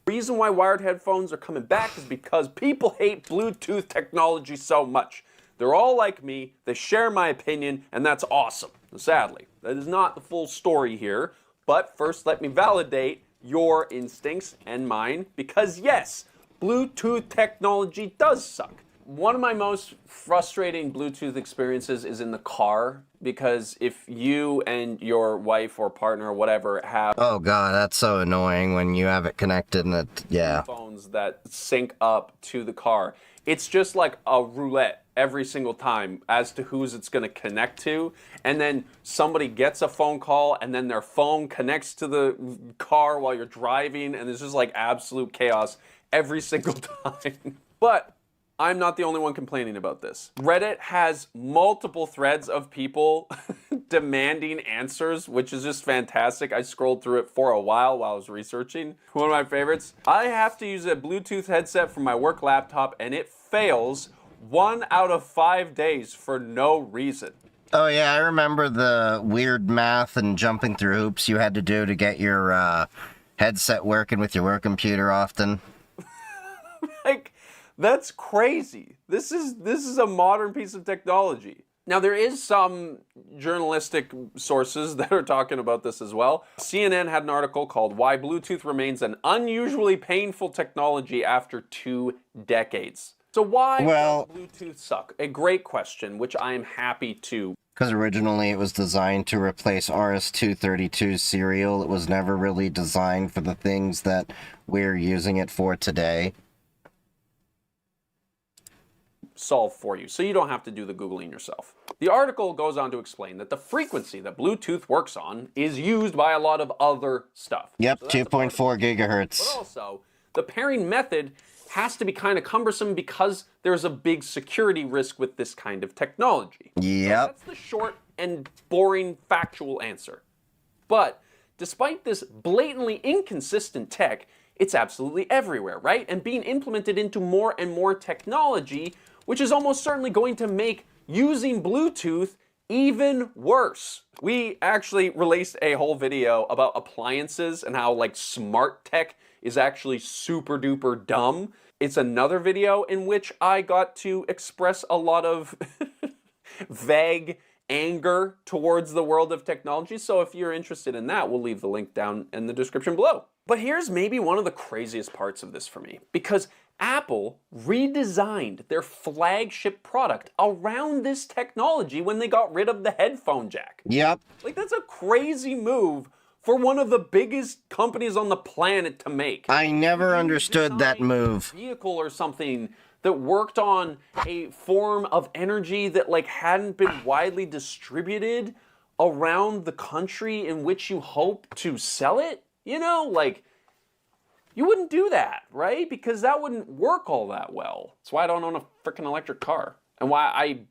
The reason why wired headphones are coming back is because people hate Bluetooth technology so much. They're all like me, they share my opinion, and that's awesome. Sadly, that is not the full story here, but first let me validate your instincts and mine, because yes, Bluetooth technology does suck. One of my most frustrating Bluetooth experiences is in the car, because if you and your wife or partner or whatever have oh god, that's so annoying when you have it connected and it, yeah. Phones that sync up to the car, it's just like a roulette every single time as to who's it's going to connect to, and then somebody gets a phone call and then their phone connects to the car while you're driving, and there's just like absolute chaos every single time. But I'm not the only one complaining about this. Reddit has multiple threads of people demanding answers, which is just fantastic. I scrolled through it for a while I was researching. One of my favorites. I have to use a Bluetooth headset from my work laptop and it fails 1 out of 5 days for no reason. Oh yeah, I remember the weird math and jumping through hoops you had to do to get your headset working with your work computer often. Like, that's crazy. This is a modern piece of technology. Now, there is some journalistic sources that are talking about this as well. CNN had an article called "Why Bluetooth Remains an Unusually Painful Technology After 2 Decades." So why does Bluetooth suck? A great question, which I am happy to. Because originally it was designed to replace RS-232 serial. It was never really designed for the things that we're using it for today. Solve for you, so you don't have to do the Googling yourself. The article goes on to explain that the frequency that Bluetooth works on is used by a lot of other stuff. Yep, so 2.4 gigahertz. But also, the pairing method has to be kind of cumbersome because there's a big security risk with this kind of technology. Yep. So that's the short and boring factual answer. But despite this blatantly inconsistent tech, it's absolutely everywhere, right? And being implemented into more and more technology, which is almost certainly going to make using Bluetooth even worse. We actually released a whole video about appliances and how like smart tech is actually super duper dumb. It's another video in which I got to express a lot of vague anger towards the world of technology. So if you're interested in that, we'll leave the link down in the description below. But here's maybe one of the craziest parts of this for me, because Apple redesigned their flagship product around this technology when they got rid of the headphone jack. Yep. Like, that's a crazy move for one of the biggest companies on the planet to make. I never understood that move. Vehicle or something that worked on a form of energy that like hadn't been widely distributed around the country in which you hope to sell it. You know, like, you wouldn't do that, right? Because that wouldn't work all that well. That's why I don't own a freaking electric car and why I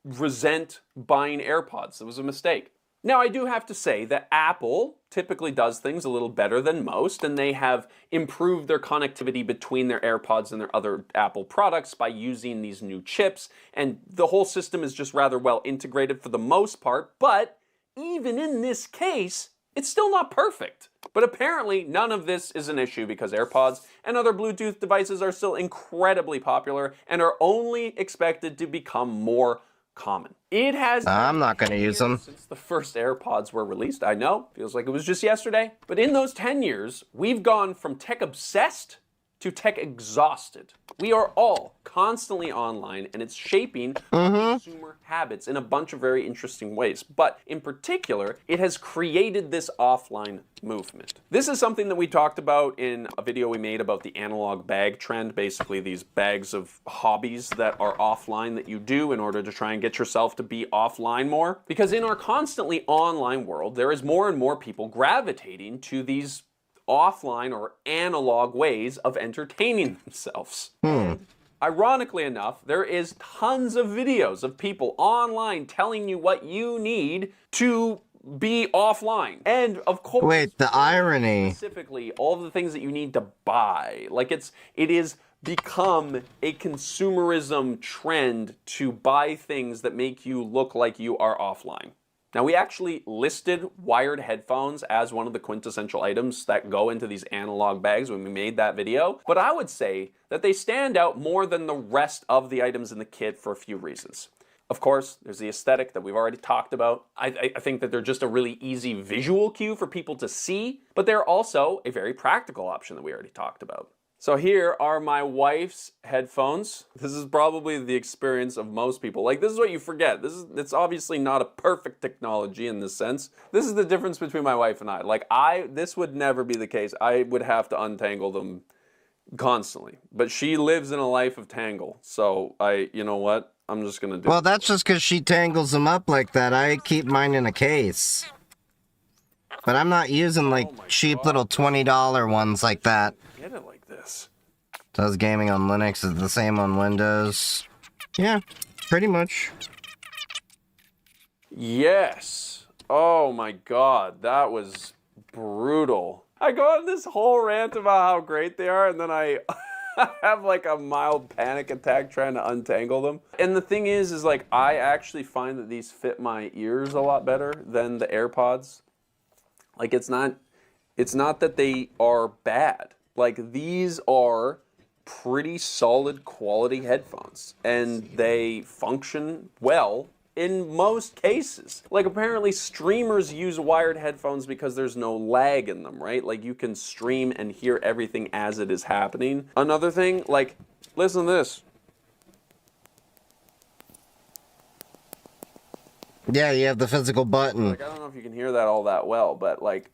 resent buying AirPods. It was a mistake. Now, I do have to say that Apple typically does things a little better than most, and they have improved their connectivity between their AirPods and their other Apple products by using these new chips, and the whole system is just rather well integrated for the most part, but even in this case, it's still not perfect. But apparently, none of this is an issue because AirPods and other Bluetooth devices are still incredibly popular and are only expected to become more common. It has I'm not going to use them since the first AirPods were released. I know, feels like it was just yesterday. But in those 10 years, we've gone from tech obsessed to tech exhausted. We are all constantly online, and it's shaping consumer habits in a bunch of very interesting ways. But in particular, it has created this offline movement. This is something that we talked about in a video we made about the analog bag trend, basically these bags of hobbies that are offline that you do in order to try and get yourself to be offline more. Because in our constantly online world, there is more and more people gravitating to these offline or analog ways of entertaining themselves. Ironically enough, there is tons of videos of people online telling you what you need to be offline. And of course, wait, the irony. Specifically, all of the things that you need to buy. Like it is become a consumerism trend to buy things that make you look like you are offline. Now, we actually listed wired headphones as one of the quintessential items that go into these analog bags when we made that video, but I would say that they stand out more than the rest of the items in the kit for a few reasons. Of course, there's the aesthetic that we've already talked about. I think that they're just a really easy visual cue for people to see, but they're also a very practical option that we already talked about. So here are my wife's headphones. This is probably the experience of most people. Like, this is what you forget. It's obviously not a perfect technology in this sense. This is the difference between my wife and I. Like, this would never be the case. I would have to untangle them constantly. But she lives in a life of tangle. So you know what? I'm just gonna do it. Well, that's just because she tangles them up like that. I keep mine in a case. But I'm not using, like, cheap little $20 ones like that. Get it like this. Does gaming on Linux is the same on Windows? Yeah, pretty much. Yes. Oh my god, that was brutal. I go on this whole rant about how great they are, and then I have like a mild panic attack trying to untangle them. And the thing is like I actually find that these fit my ears a lot better than the AirPods. Like it's not that they are bad. Like these are pretty solid quality headphones, and they function well in most cases. Like apparently streamers use wired headphones because there's no lag in them, right? Like you can stream and hear everything as it is happening. Another thing, like, listen to this. Yeah, you have the physical button. Like I don't know if you can hear that all that well, but like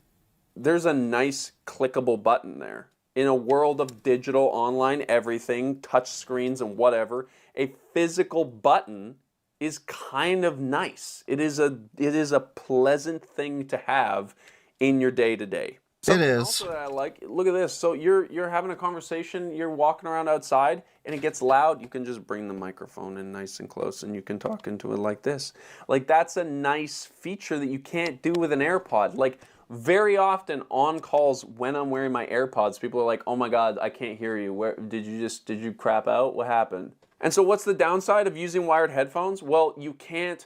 there's a nice clickable button there. In a world of digital, online, everything, touch screens and whatever, a physical button is kind of nice. It is a pleasant thing to have in your day-to-day. It is. Also that I like, look at this. So you're having a conversation, you're walking around outside, and it gets loud. You can just bring the microphone in nice and close, and you can talk into it like this. Like that's a nice feature that you can't do with an AirPod. Like very often on calls when I'm wearing my AirPods, people are like, "Oh my God, I can't hear you. Where did you crap out? What happened?" And so what's the downside of using wired headphones? Well, you can't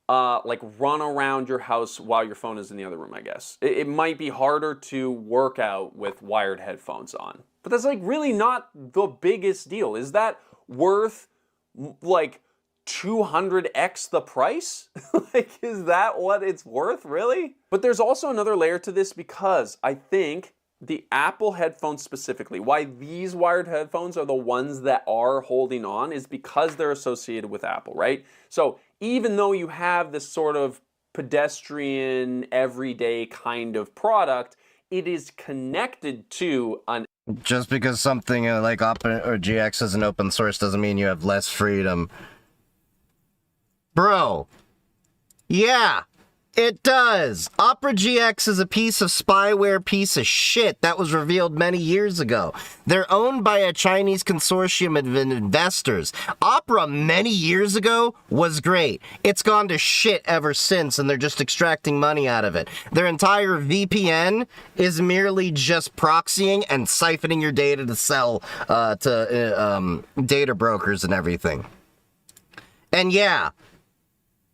like run around your house while your phone is in the other room, I guess. It might be harder to work out with wired headphones on. But that's like really not the biggest deal. Is that worth like 200x the price? Like, is that what it's worth, really? But there's also another layer to this, because I think the Apple headphones specifically, why these wired headphones are the ones that are holding on, is because they're associated with Apple, right? So even though you have this sort of pedestrian, everyday kind of product, it is connected to an... Just because something like Opera or GX is an open source doesn't mean you have less freedom. Bro. Yeah. It does. Opera GX is a piece of spyware piece of shit that was revealed many years ago. They're owned by a Chinese consortium of investors. Opera many years ago was great. It's gone to shit ever since, and they're just extracting money out of it. Their entire VPN is merely just proxying and siphoning your data to sell to data brokers and everything. And yeah,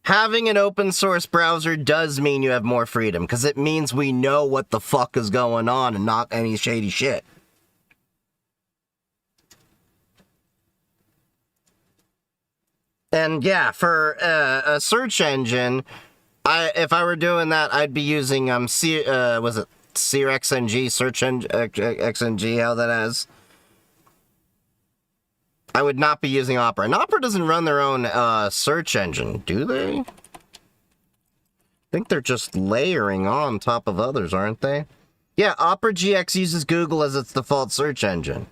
having an open source browser does mean you have more freedom, because it means we know what the fuck is going on and not any shady shit. And yeah, for a search engine, if I were doing that, I'd be using was it CRXNG, search engine XNG, how that is. I would not be using Opera. And Opera doesn't run their own search engine, do they? I think they're just layering on top of others, aren't they? Yeah, Opera GX uses Google as its default search engine.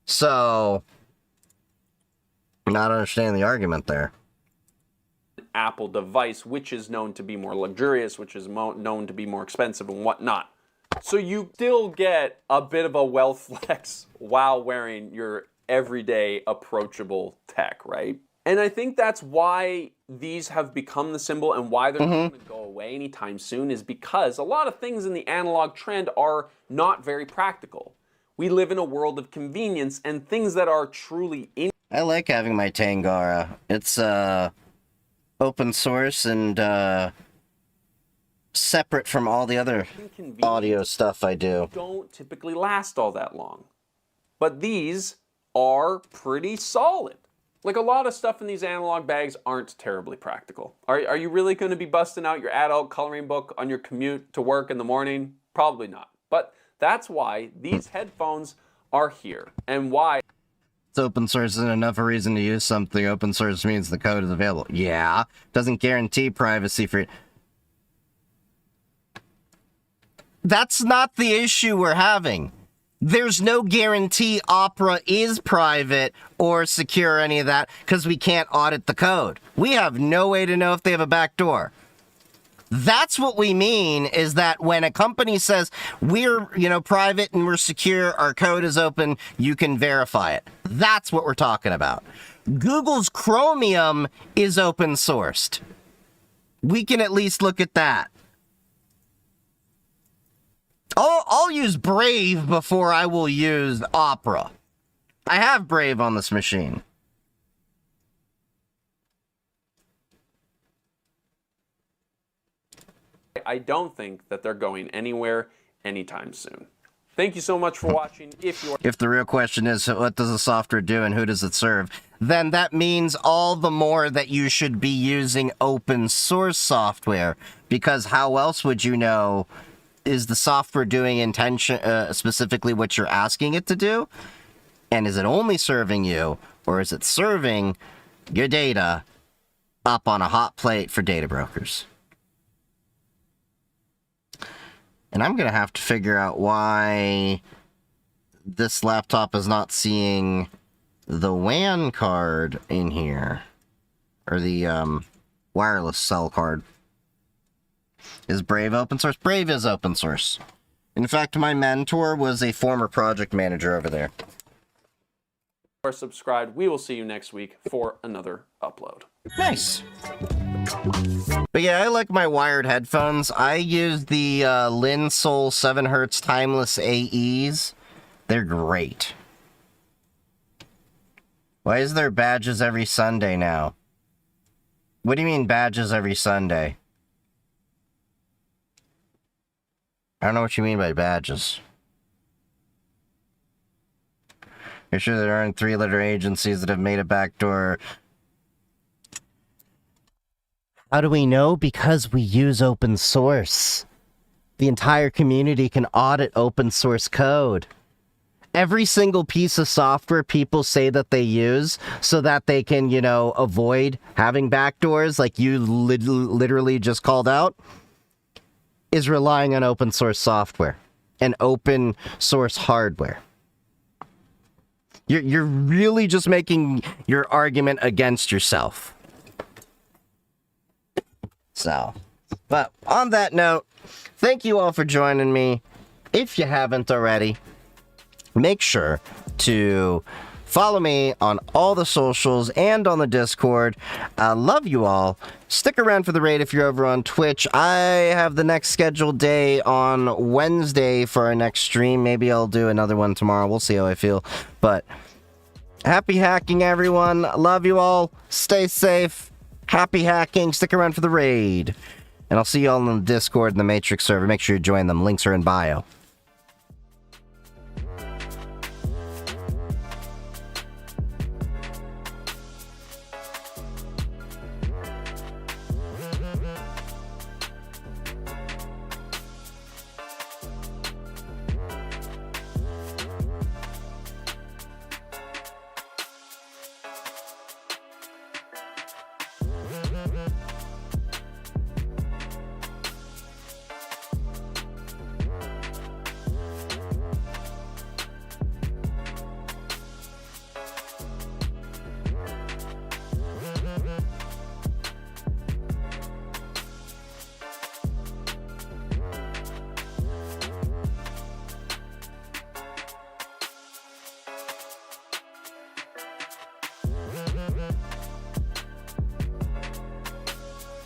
So, I'm not understanding the argument there. Apple device, which is known to be more luxurious, which is known to be more expensive and whatnot. So you still get a bit of a wealth flex while wearing your everyday approachable tech, right? And I think that's why these have become the symbol, and why they're not going to go away anytime soon, is because a lot of things in the analog trend are not very practical. We live in a world of convenience, and things that are truly I like having my Tangara. It's open source and separate from all the other audio stuff I do. Don't typically last all that long. But these are pretty solid. Like a lot of stuff in these analog bags aren't terribly practical. Are you really going to be busting out your adult coloring book on your commute to work in the morning? Probably not. But that's why these headphones are here, and why It's open source isn't enough a reason to use something. Open source means the code is available. Yeah, doesn't guarantee privacy for... That's not the issue we're having. There's no guarantee Opera is private or secure or any of that, because we can't audit the code. We have no way to know if they have a backdoor. That's what we mean, is that when a company says we're, private and we're secure, our code is open, you can verify it. That's what we're talking about. Google's Chromium is open sourced. We can at least look at that. I'll use Brave before I will use Opera. I have Brave on this machine. I don't think that they're going anywhere anytime soon. Thank you so much for watching. If the real question is, what does the software do and who does it serve? Then that means all the more that you should be using open source software. Because how else would you know, is the software doing specifically what you're asking it to do? And is it only serving you, or is it serving your data up on a hot plate for data brokers? And I'm going to have to figure out why this laptop is not seeing the WAN card in here. Or the wireless cell card. Is Brave open source? Brave is open source. In fact, my mentor was a former project manager over there. Are subscribed. We will see you next week for another upload. Nice. But yeah, I like my wired headphones. I use the Linsol 7Hz Timeless AEs. They're great. Why is there badges every Sunday now? What do you mean badges every Sunday? I don't know what you mean by badges. You're sure there aren't three-letter agencies that have made a backdoor? How do we know? Because we use open source. The entire community can audit open source code. Every single piece of software people say that they use so that they can, you know, avoid having backdoors, like you literally just called out, is relying on open source software and open source hardware. You're really just making your argument against yourself. So, but on that note, thank you all for joining me. If you haven't already, make sure to follow me on all the socials and on the Discord. I love you all. Stick around for the raid if you're over on Twitch. I have the next scheduled day on Wednesday for our next stream. Maybe I'll do another one tomorrow. We'll see how I feel. But happy hacking, everyone. Love you all. Stay safe. Happy hacking. Stick around for the raid. And I'll see you all in the Discord and the Matrix server. Make sure you join them. Links are in bio.